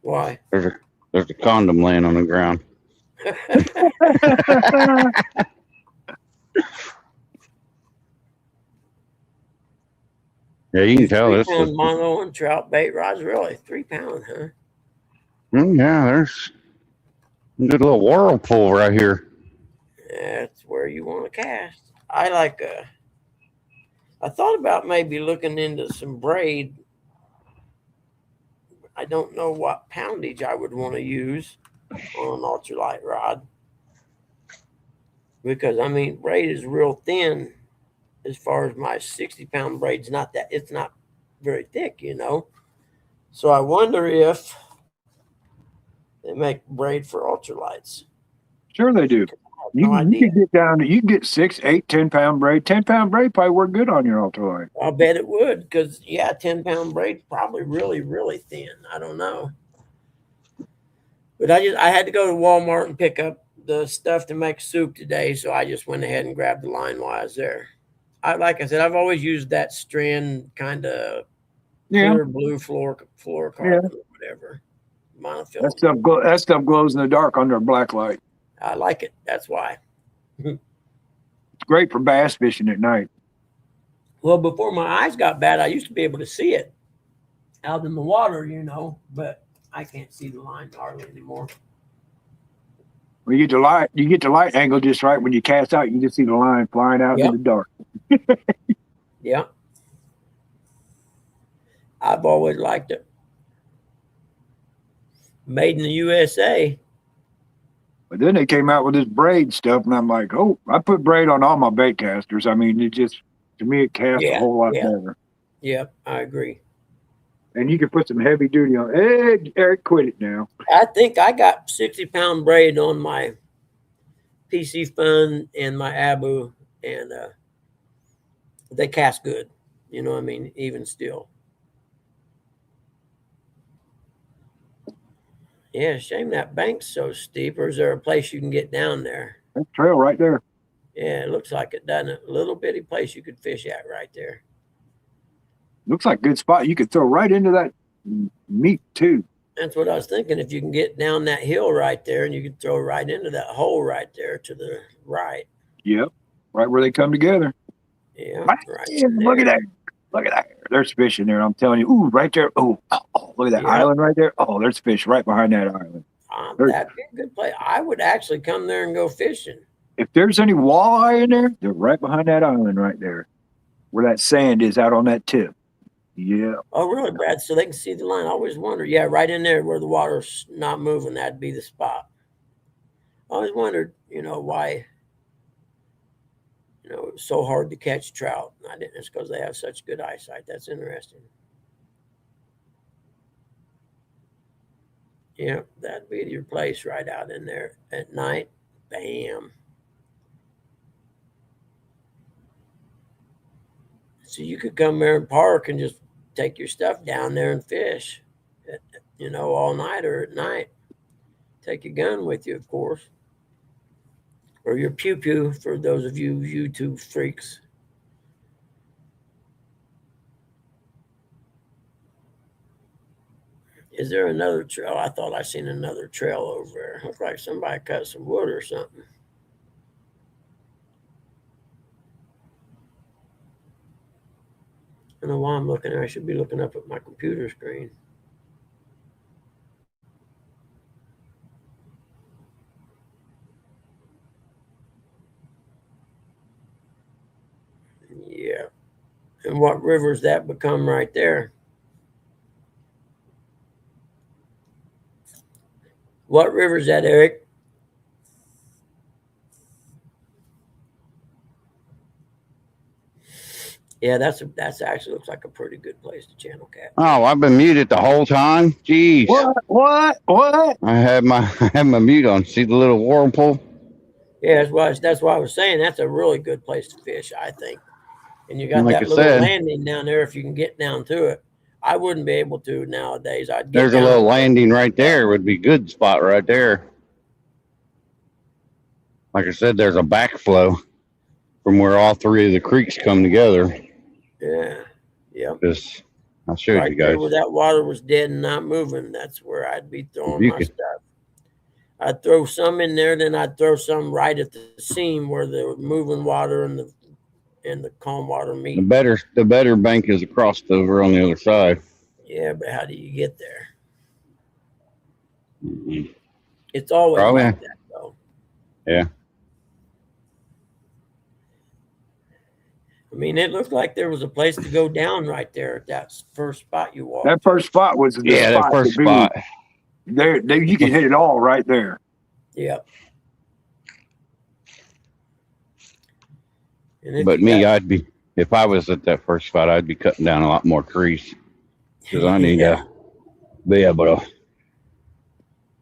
Why? There's a condom laying on the ground. Yeah, you can tell this. 3-pound mono and trout bait rods, really? 3 pound, huh? Yeah, there's a good little whirlpool right here. That's where you want to cast. I thought about maybe looking into some braid. I don't know what poundage I would want to use on an ultralight rod. Because I mean braid is real thin as far as my 60-pound braid's it's not very thick, So I wonder if they make braid for ultralights. Sure they do. No You idea. can get down to, you can get 6, 8, 10-pound braid. 10-pound braid probably work good on your ultralight. I'll bet it would, because 10-pound braid's probably really, really thin. I don't know. But I had to go to Walmart and pick up the stuff to make soup today, so I just went ahead and grabbed the line while I was there. Like I said, I've always used that strand kind of Yeah, clear blue fluorocarbon yeah. or whatever. Monofilament. That stuff glows in the dark under a black light. I like it. That's why. It's great for bass fishing at night. Well, before my eyes got bad, I used to be able to see it out in the water, but I can't see the line hardly anymore. When you get the light angle just right. When you cast out, you can see the line flying out Yep. in the dark. Yeah. I've always liked it. Made in the USA. But then they came out with this braid stuff, and I'm like, oh, I put braid on all my bait casters. I mean, to me, it casts a whole lot better. Yep, I agree. And you can put some heavy duty on. Hey, Eric, quit it now. I think I got 60-pound braid on my PC Fun and my Abu, and they cast good. You know what I mean? Even still. Yeah, shame that bank's so steep. Or is there a place you can get down there? That trail right there. Yeah, it looks like it, doesn't it? A little bitty place you could fish at right there. Looks like a good spot. You could throw right into that meat, too. That's what I was thinking. If you can get down that hill right there and you can throw right into that hole right there to the right. Yep. Right where they come together. Yeah. Right. Look at that. Look at that. There's fish in there. I'm telling you. Ooh, right there. Oh, look at that island right there. Oh, there's fish right behind that island. That'd be a good place. I would actually come there and go fishing. If there's any walleye in there, they're right behind that island right there, where that sand is out on that tip. Yeah. Oh, really, Brad? So they can see the line. I always wonder. Yeah, right in there where the water's not moving, that'd be the spot. I always wondered, why, it was so hard to catch trout. I didn't. It's because they have such good eyesight. That's interesting. Yeah, that'd be your place right out in there at night. Bam. So you could come there and park and just take your stuff down there and fish, all night or at night. Take your gun with you, of course, or your pew-pew for those of you YouTube freaks. Is there another trail? I thought I seen another trail over there. Looks like somebody cut some wood or something. I don't know why I'm looking there. I should be looking up at my computer screen. And what river's that become right there? What river's that, Eric? Yeah, that's actually looks like a pretty good place to channel cat. Oh, I've been muted the whole time. Jeez. What? I had my mute on. See the little whirlpool? Yeah, that's why I was saying that's a really good place to fish, I think. And you got Like that I little said. landing down there if you can get down to it. I wouldn't be able to nowadays. I'd get There's a down little to it. landing right there. Would be good spot right there. Like I said, there's a backflow from where all three of the creeks come together. Yeah. Yep. Because I'll show Right you guys. there where that water was dead and not moving, that's where I'd be throwing You my can- stuff. I'd throw some in there, then I'd throw some right at the seam where the moving water and the calm water meet. The better bank is across over on the other side. Yeah, but how do you get there? Mhm. It's always Probably. like that, though. Yeah. I mean, it looked like there was a place to go down right there at that first spot you walked. That first spot was the Yeah, spot that first to be. spot. There, you can hit it all right there. Yep. And if But you me, got- if I was at that first spot, I'd be cutting down a lot more trees because I need Yeah. to be able to Well,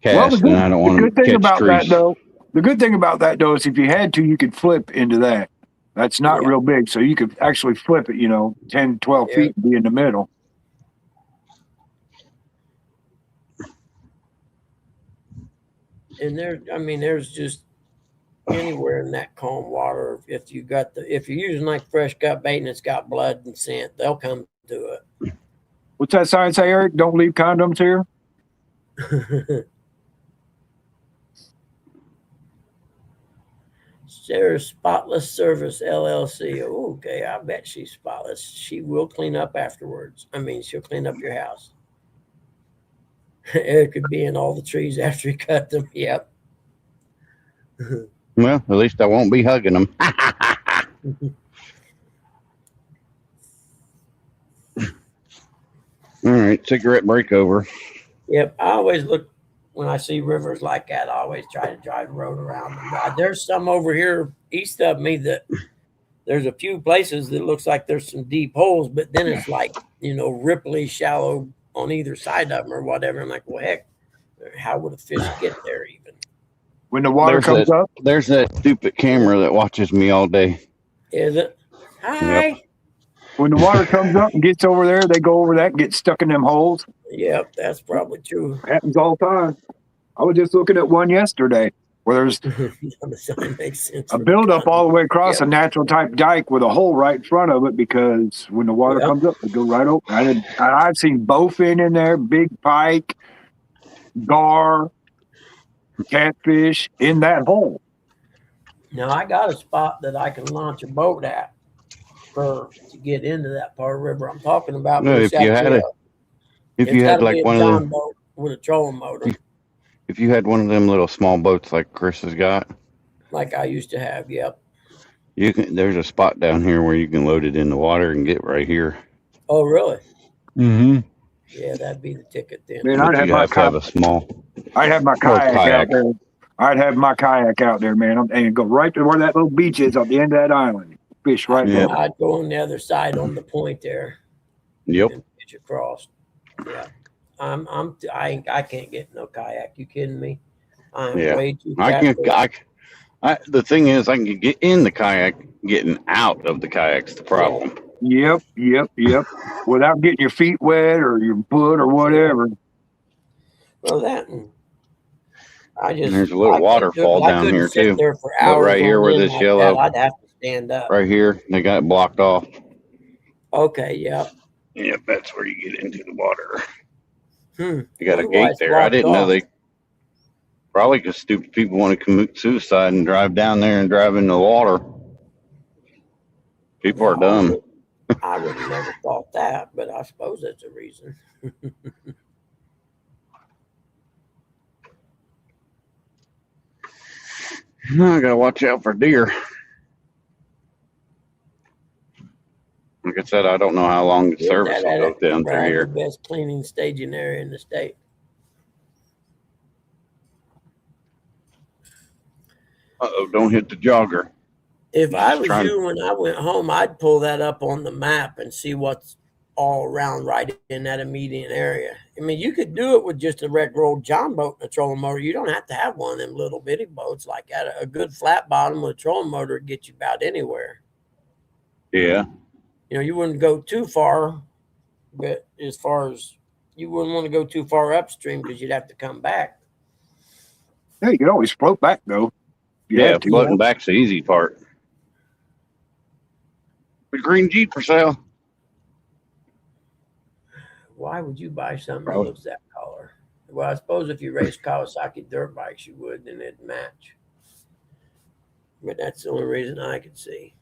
cast, and I don't the want good to thing catch about trees. that, though, the good thing about that, though, is if you had to, you could flip into that. That's not Yeah. real big, so you could actually flip it, 10, 12 Yeah. feet and be in the middle. And there's just anywhere in that calm water. If you're using like fresh cut bait and it's got blood and scent, they'll come to What's that sign say, Eric? Don't leave condoms here? it. Sarah's Spotless Service LLC. Oh, okay, I bet she's spotless. She will clean up afterwards. She'll clean up your house. Eric could be in all the trees after he cut them. Yep. Well, at least I won't be hugging them. All right, cigarette break over. Yep. I always look when I see rivers like that. I always try to drive the road around them. There's some over here east of me that there's a few places that looks like there's some deep holes, but then it's like ripply shallow on either side of them or whatever. I'm like, well, heck, how would a fish get there even? When the water There's comes up, There's that stupid camera that watches me all day. Is it? Hi. when the water comes up and gets over there, they go over that and get stuck in them holes. Yep, that's probably true. Happens all the time. I was just looking at one yesterday where there's That makes sense. a buildup all the way across Yep. a natural type dike with a hole right in front of it because when the water Yep. comes up, they go right over. I've seen bowfin in there, big pike, gar, catfish in that hole. Now I got a spot that I can launch a boat at to get into that part of the river I'm talking about. No, but if it's you got had to a- If it's you had gotta like be a one of John them, boat with a trolling motor, if you had one of them little small boats like Chris has got, like I used to have. Yep. you can. There's a spot down here where you can load it in the water and get right here. Oh, really? Mm-hmm. Yeah, that'd be the ticket then. Man, But I'd have you my have to have a small. kayak kayak. out there. I'd have my kayak out there, man, and go right to where that little beach is on the end of that island. Fish right Yeah. there. I'd go on the other side on the point there Yep. and pitch across. Yeah. I can't get no kayak. You kidding me? I'm Yeah. way too I can. catfish. The thing is, I can get in the kayak. Getting out of the kayak's the problem. Yep. Without getting your feet wet or your foot or whatever. Well, that and I just And there's a little I couldn't do it, waterfall but I down couldn't here, sit too. There for But hours right here on where end this like yellow- that, I'd have to stand up. Right here, they got it blocked off. Okay, yeah. Yep, that's where you get into the water. Hmm. You got a Wonder why gate it's there. I blocked didn't know off. they. Probably because stupid people want to commit suicide and drive down there and drive into the water. People are dumb. I would have never thought that, but I suppose that's a reason. I I gotta watch out for deer. I Like I said, I don't know how long the Get service that will at go it. down through Brad, the here. best cleaning staging area in the state. Uh-oh, don't hit the jogger. If I Just was trying- you, when I went home, I'd pull that up on the map and see what's all around right in that immediate area. I mean, you could do it with just a regular old John boat and a trolling motor. You don't have to have one of them little bitty boats. Like a good flat bottom with a trolling motor would get you about anywhere. Yeah. You know, you wouldn't go too far, but as far as you wouldn't want to go too far upstream because you'd have to come back. Yeah, you can always float back though. You Yeah, have to. floating back's the easy part. The green Jeep for sale. Why would you buy something that Probably. looks that color? Well, I suppose if you race Kawasaki dirt bikes, you would, then it'd match. But that's the only reason I could see.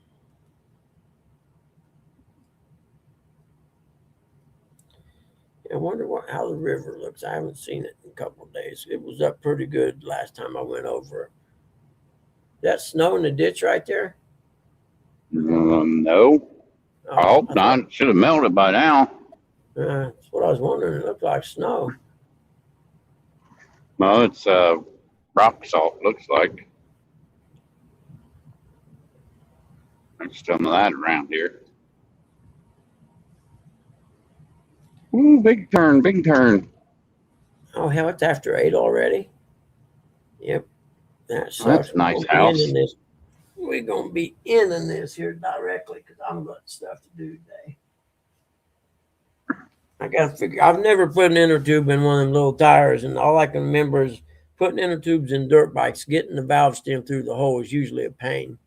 I wonder how the river looks. I haven't seen it in a couple of days. It was up pretty good last time I went over it. That snow in the ditch right there? No. Oh, I hope thought- not. It should have melted by now. That's what I was wondering. It looked like snow. No, it's rock salt, looks like. There's some of that around here. Ooh, big turn, big turn. Oh, hell, it's after 8 already? Yep. That sucks. That's a nice house. We're going to be ending this here directly because I'm got stuff to do today. I got to figure. I've never put an inner tube in one of them little tires, and all I can remember is putting inner tubes in dirt bikes. Getting the valve stem through the hole is usually a pain.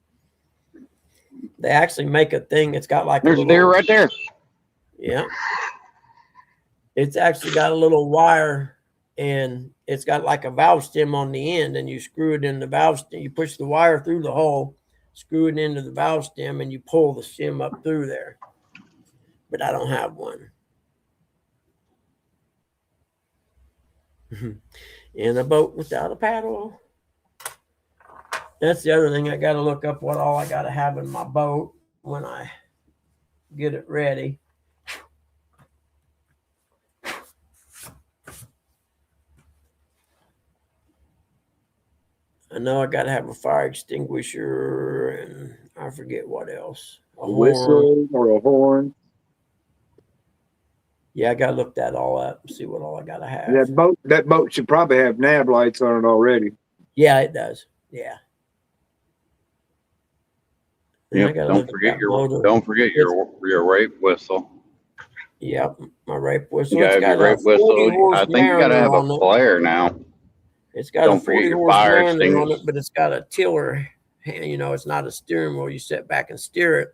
They actually make a thing. It's got like There's a little, deer right there. Yeah. It's actually got a little wire, and it's got like a valve stem on the end, and you screw it in the valve stem. You push the wire through the hole, screw it into the valve stem, and you pull the stem up through there. But I don't have one. In a boat without a paddle. That's the other thing. I got to look up what all I got to have in my boat when I get it ready. I know I got to have a fire extinguisher, and I forget what else. A whistle or a horn. Yeah, I got to look that all up and see what all I got to have. That boat should probably have nav lights on it already. Yeah, it does. Yeah. Then I Yep. gotta look at that motor. Don't forget your rape whistle. Yep, my rape whistle. You gotta It's have got your a rape whistle. 40-horse I think you gotta have Mariner a on it. flare now. It's got Don't a forget your 40-horse fire Mariner on it, extinguisher. but it's got a tiller. You know, it's not a steering wheel. You sit back and steer it.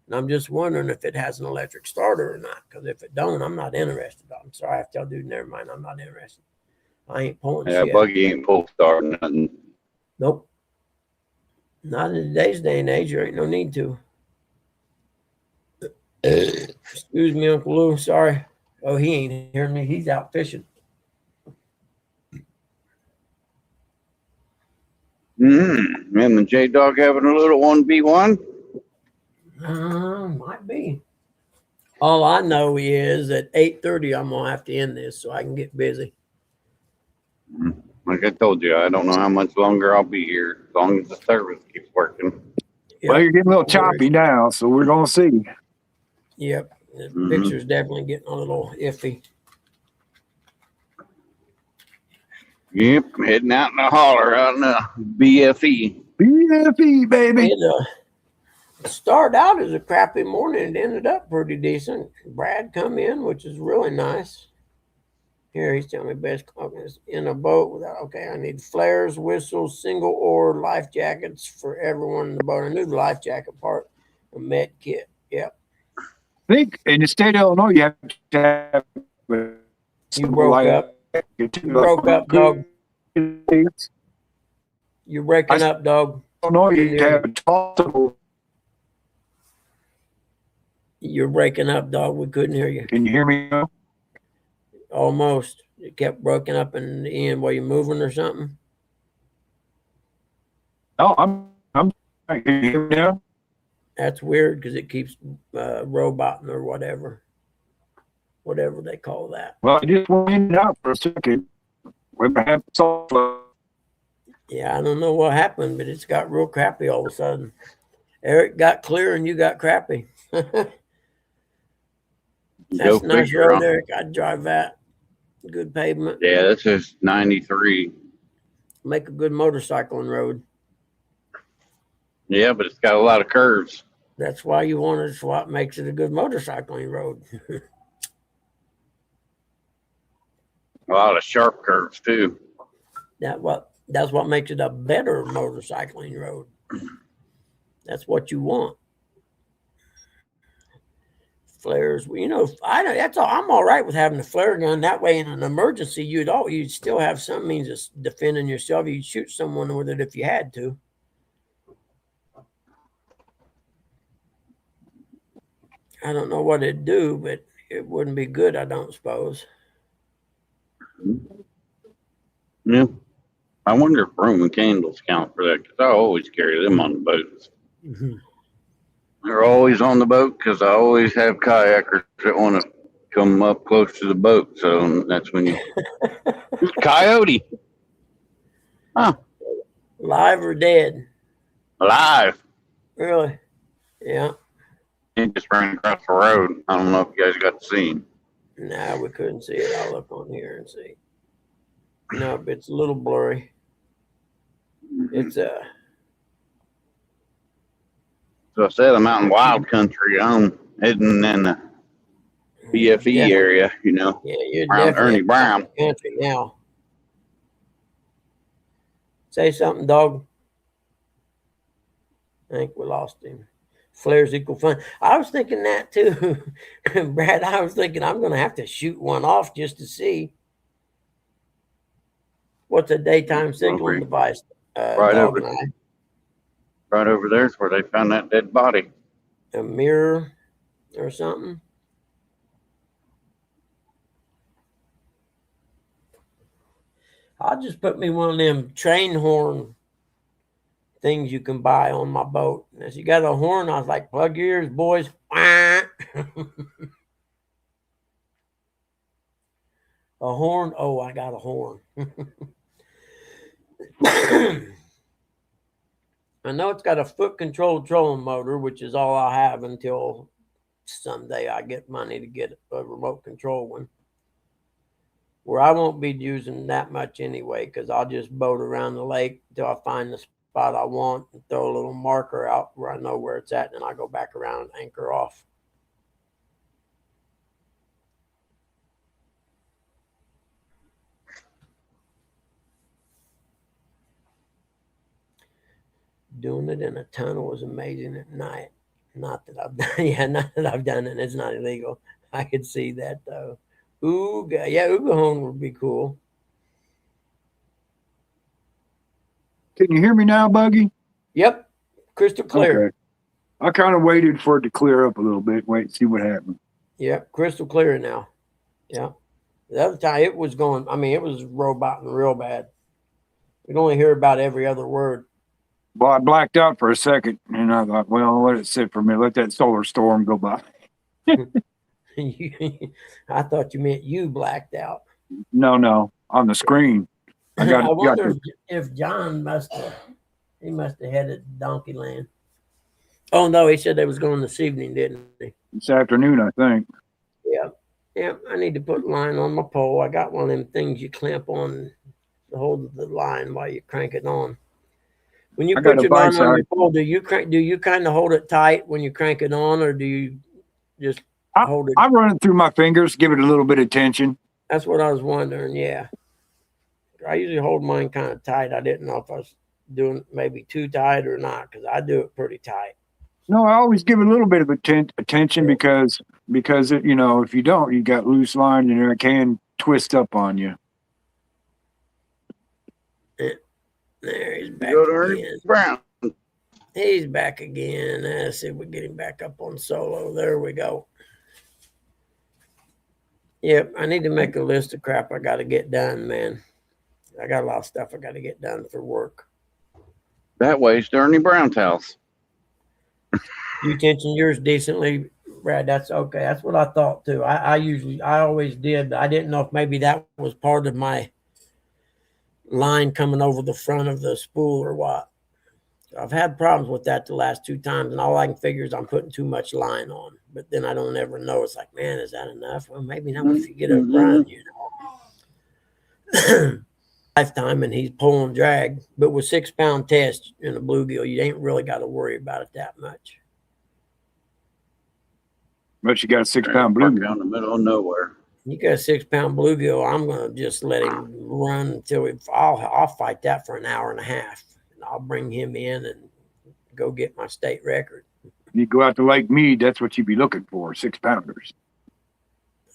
And I'm just wondering if it has an electric starter or not. Because if it don't, I'm not interested. I'm sorry. I have to tell dude, never mind. I'm not interested. I ain't pulling Yeah, shit. buggy ain't full start or nothing. Nope. Not in today's day and age. There ain't no need to. Excuse me, Uncle Lou. Sorry. Oh, he ain't hearing me. He's out fishing. And the J Dog having a little 1v1. Might be. All I know is at 8:30 I'm gonna have to end this so I can get busy. Like I told you, I don't know how much longer I'll be here as long as the service keeps working. Well, you're getting a little choppy now, so we're gonna see. Yep. The Mhm. picture's definitely getting a little iffy. Yep, I'm heading out in the holler out in the BFE. BFE, baby. It started out as a crappy morning. It ended up pretty decent. Brad come in, which is really nice. Here he's telling me best is in a boat without. Okay, I need flares, whistles, single oar, life jackets for everyone in the boat. I knew the life jacket part. A med kit. Yep. I think in the state of Illinois, you have to have. You broke up. You broke up, dog. You're breaking up, dog. Illinois, you have a tossable. You're breaking up, dog. We couldn't hear you. Can you hear me now? Almost. It kept breaking up in the end. Were you moving or something? No, I'm. Can you hear me now? That's weird because it keeps roboting or whatever they call that. Well, I just went in and out for a second. We have software. Yeah, I don't know what happened, but it's got real crappy all of a sudden. Eric got clear and you got crappy. That's Go a nice figure, road, huh? Eric. I'd drive that. Good pavement. Yeah, this is 93. Make a good motorcycling road. Yeah, but it's got a lot of curves. That's why you want it. It's what makes it a good motorcycling road. A lot of sharp curves too. That's what makes it a better motorcycling road. That's what you want. Flares, that's all. I'm all right with having a flare gun. That way, in an emergency, you'd still have some means of defending yourself. You'd shoot someone with it if you had to. I don't know what it'd do, but it wouldn't be good, I don't suppose. Yeah. I wonder if Roman candles count for that, because I always carry them on the boats. Mm-hmm. They're always on the boat because I always have kayakers that want to come up close to the boat. So that's when you coyote. Huh. Live or dead? Alive. Really? Yeah. He just ran across the road. I don't know if you guys got to see him. Nah, we couldn't see it. I'll look on here and see. No, but it's a little blurry. It's So I said I'm out in wild country. I'm heading in the BFE area, yeah, you're around definitely Ernie Brown. in the country now. Say something, dog. I think we lost him. Flares equal fun. I was thinking that too, Brad. I was thinking I'm going to have to shoot one off just to see. What's a daytime signaling device? Right over there is where they found that dead body. A mirror or something. I'll just put me one of them train horn things you can buy on my boat. And as you got a horn, I was like, plug your ears, boys. A horn. Oh, I got a horn. I know it's got a foot controlled trolling motor, which is all I have until someday I get money to get a remote control one. Where I won't be using that much anyway, because I'll just boat around the lake until I find the spot I want and throw a little marker out where I know where it's at, and then I go back around and anchor off. Doing it in a tunnel was amazing at night. Not that I've done, not that I've done it. It's not illegal. I could see that though. Ugahone would be cool. Can you hear me now, Buggy? Yep, crystal clear. Okay. I kind of waited for it to clear up a little bit. Wait and see what happened. Yep, crystal clear now. Yeah. The other time it was going, it was roboting real bad. We'd only hear about every other word. Well, I blacked out for a second, and I thought, well, I'll let it sit for a minute. Let that solar storm go by. I thought you meant you blacked out. No, on the screen. I wonder if John must have headed to Donkey Land. Oh, no, he said they was going this evening, didn't he? This afternoon, I think. Yeah, I need to put line on my pole. I got one of them things you clamp on to hold the line while you crank it on. When you put your line on your pole, do you kind of hold it tight when you crank it on, or do you just hold it? I run it through my fingers, give it a little bit of tension. That's what I was wondering. Yeah, I usually hold mine kind of tight. I didn't know if I was doing maybe too tight or not, because I do it pretty tight. No, I always give it a little bit of attention because it, if you don't, you got loose line and it can twist up on you. There, he's back again. Brown. He's back again. Let's see if we get him back up on solo. There we go. Yep, I need to make a list of crap I got to get done, man. I got a lot of stuff I got to get done for work. That way, it's Ernie Brown's house. You tension yours decently, Brad. That's okay. That's what I thought too. I always did. I didn't know if maybe that was part of my line coming over the front of the spool or what. I've had problems with that the last 2 times, and all I can figure is I'm putting too much line on. But then I don't ever know. It's like, man, is that enough? Well, maybe not if you get up run, you know. Lifetime, and he's pulling drag. But with 6-pound test in a bluegill, you ain't really got to worry about it that much. But you got a 6-pound Park blue. out in the middle of nowhere. You got a 6-pound bluegill, I'm gonna just let him run until I'll fight that for an hour and a half. And I'll bring him in and go get my state record. You go out to Lake Mead, that's what you'd be looking for, 6-pounders.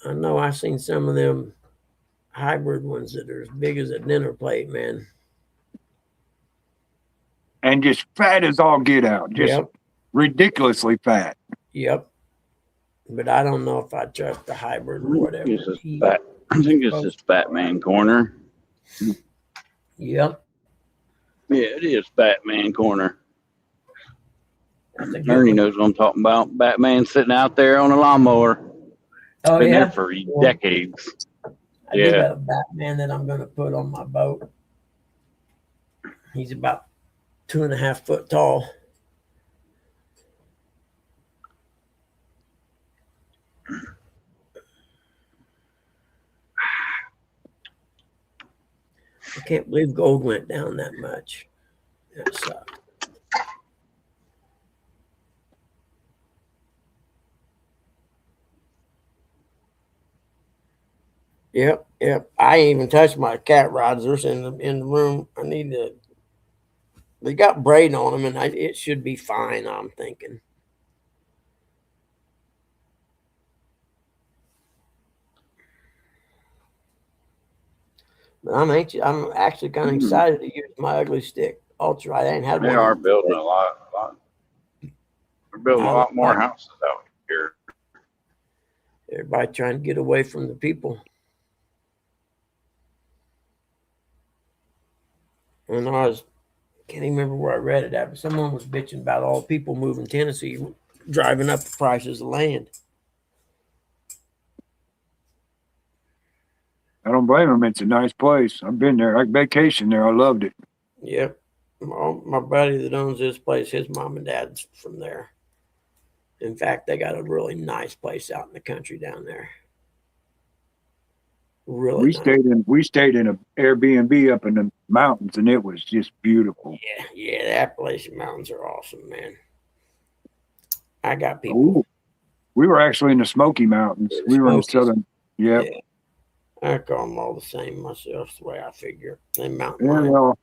I know I've seen some of them hybrid ones that are as big as a dinner plate, man. And just fat as all get out. Just ridiculously fat. Yep. But I don't know if I trust the hybrid or whatever. This is fat. I think this is Batman Corner. Yep. Yeah, it is Batman Corner. That's a good Ernie one. knows what I'm talking about. Batman sitting out there on a lawnmower. Oh, Been yeah. there for decades. I do have a Batman that I'm going to put on my boat. He's about 2.5 foot tall. I can't believe gold went down that much. That sucks. Yep. I ain't even touched my cat rods. They're in the room. I need to. They got braid on them, and it should be fine. I'm thinking. But I'm anxious. I'm actually kind of excited to use my ugly stick ultra. I ain't had one. They are building a lot. They're building a lot more houses out here. Everybody trying to get away from the people. And can't even remember where I read it at, but someone was bitching about all the people moving Tennessee, driving up the prices of land. I don't blame them. It's a nice place. I've been there. I vacationed there. I loved it. Yep. My buddy that owns this place, his mom and dad's from there. In fact, they got a really nice place out in the country down there. Really nice. We stayed in an Airbnb up in the mountains, and it was just beautiful. Yeah, that place in mountains are awesome, man. I got people. Ooh, we were actually in the Smoky Mountains. We were in the southern. Yep. Yeah. I call them all the same myself. That's the way I figure. They mountain Yeah, lion. well,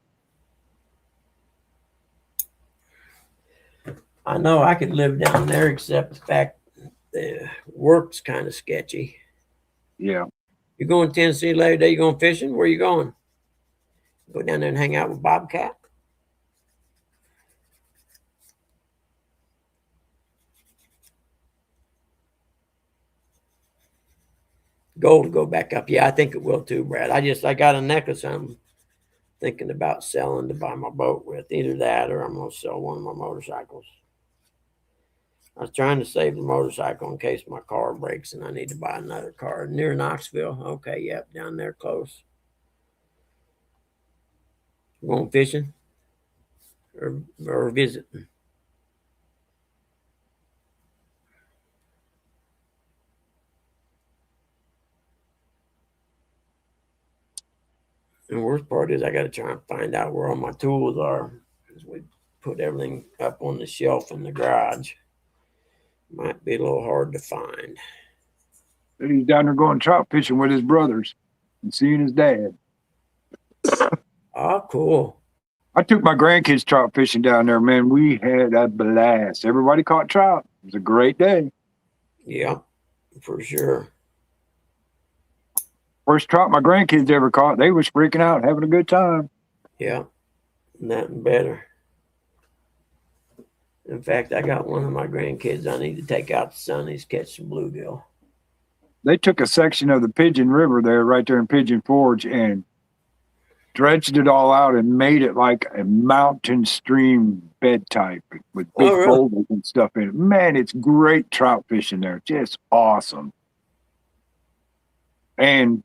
I know I could live down there, except the fact the work's kind of sketchy. yeah. You going to Tennessee later today? You going fishing? Where you going? Go down there and hang out with Bobcat? Gold to go back up. Yeah, I think it will too, Brad. I got a necklace I'm thinking about selling to buy my boat with. Either that or I'm going to sell one of my motorcycles. I was trying to save the motorcycle in case my car breaks and I need to buy another car. Near Knoxville. Okay, yep, down there close. Going fishing or visiting? And the worst part is I got to try and find out where all my tools are, because we put everything up on the shelf in the garage. Might be a little hard to find. He's down there going trout fishing with his brothers and seeing his dad. Oh, cool. I took my grandkids trout fishing down there, man. We had a blast. Everybody caught trout. It was a great day. Yeah, for sure. First trout my grandkids ever caught. They was freaking out, having a good time. Yeah, nothing better. In fact, I got one of my grandkids I need to take out to Sonny's catch some bluegill. They took a section of the Pigeon River there, right there in Pigeon Forge, and dredged it all out and made it like a mountain stream bed type with big Oh, really? boulders and stuff in it. Man, it's great trout fishing there. Just awesome. And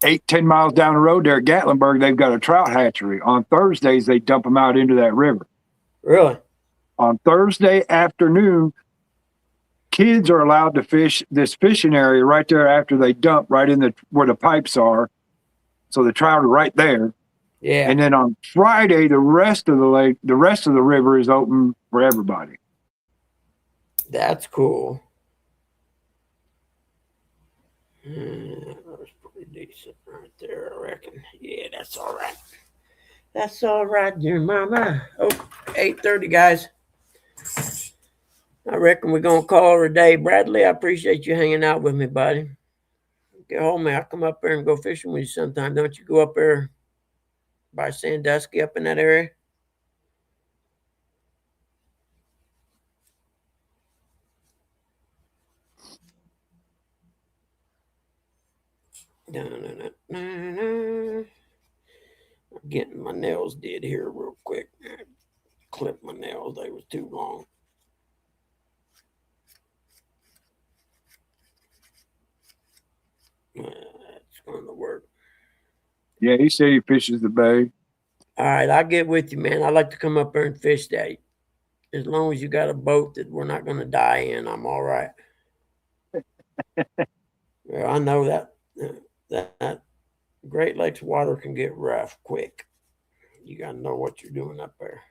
8-10 miles down the road there at Gatlinburg, they've got a trout hatchery. On Thursdays, they dump them out into that river. Really? On Thursday afternoon, kids are allowed to fish this fishing area right there after they dump right in the where the pipes are. So the trout are right there. Yeah. And then on Friday, the rest of the lake, the rest of the river is open for everybody. That's cool. That's pretty decent right there, I reckon. Yeah, that's all right. That's all right, dear mama. Oh, 8:30, guys. I reckon we're going to call her a day. Bradley, I appreciate you hanging out with me, buddy. Get home, man. I'll come up there and go fishing with you sometime. Don't you go up there by Sandusky up in that area? I'm getting my nails did here real quick. Clip my nails. They was too long. That's going to work. Yeah, he said he fishes the bay. All right, I'll get with you, man. I'd like to come up there and fish that. As long as you got a boat that we're not going to die in, I'm all right. Well, I know that Great Lakes water can get rough quick. You got to know what you're doing up there.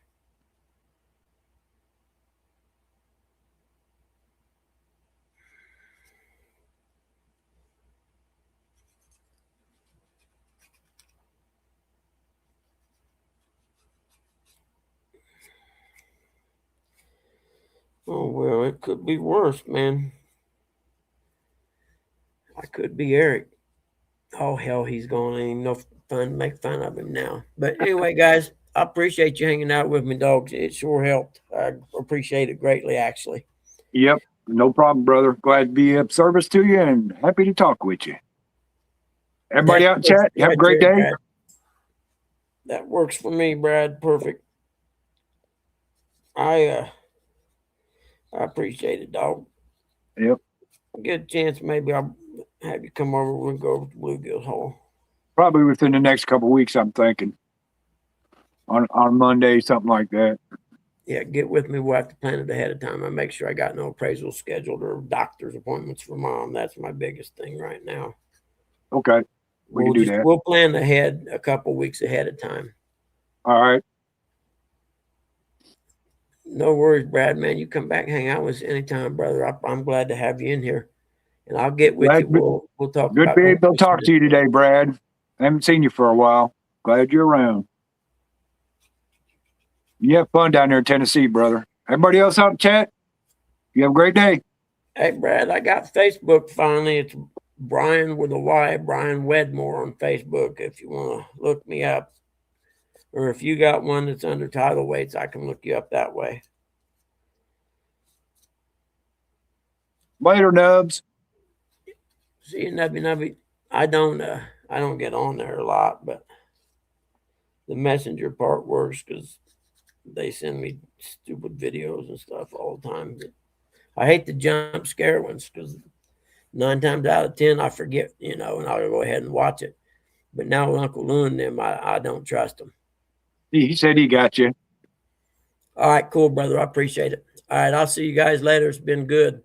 Oh, well, it could be worse, man. I could be Eric. Oh, hell, he's gone. Ain't even no fun. Make fun of him now. But anyway, guys, I appreciate you hanging out with me, dogs. It sure helped. I appreciate it greatly, actually. Yep, no problem, brother. Glad to be of service to you and happy to talk with you. Everybody out in chat, have a great day. Brad. That works for me, Brad. Perfect. I appreciate it, dog. Yep. Get a chance, maybe I'll have you come over. We'll go over to Bluegill Hole. Probably within the next couple of weeks, I'm thinking. On Monday, something like that. Yeah, get with me. We'll have to plan it ahead of time. I make sure I got no appraisals scheduled or doctor's appointments for Mom. That's my biggest thing right now. Okay. We can do that. We'll plan ahead a couple weeks ahead of time. All right. No worries, Brad, man. You come back and hang out with us anytime, brother. I'm glad to have you in here. And I'll get with you. We'll talk. Good to be able to talk to you today, Brad. I haven't seen you for a while. Glad you're around. You have fun down there in Tennessee, brother. Everybody else out in chat, you have a great day. Hey, Brad, I got Facebook finally. It's Brian with a Y, Brian Wedmore on Facebook. If you want to look me up, or if you got one that's under Tidal Weights, I can look you up that way. Later, Nubs. See you, Nubby. I don't get on there a lot, but the messenger part works because they send me stupid videos and stuff all the time. I hate the jump scare ones because 9 times out of 10 I forget, and I'll go ahead and watch it. But now with Uncle Lou and them, I don't trust them. He said he got you. All right, cool, brother. I appreciate it. All right, I'll see you guys later. It's been good.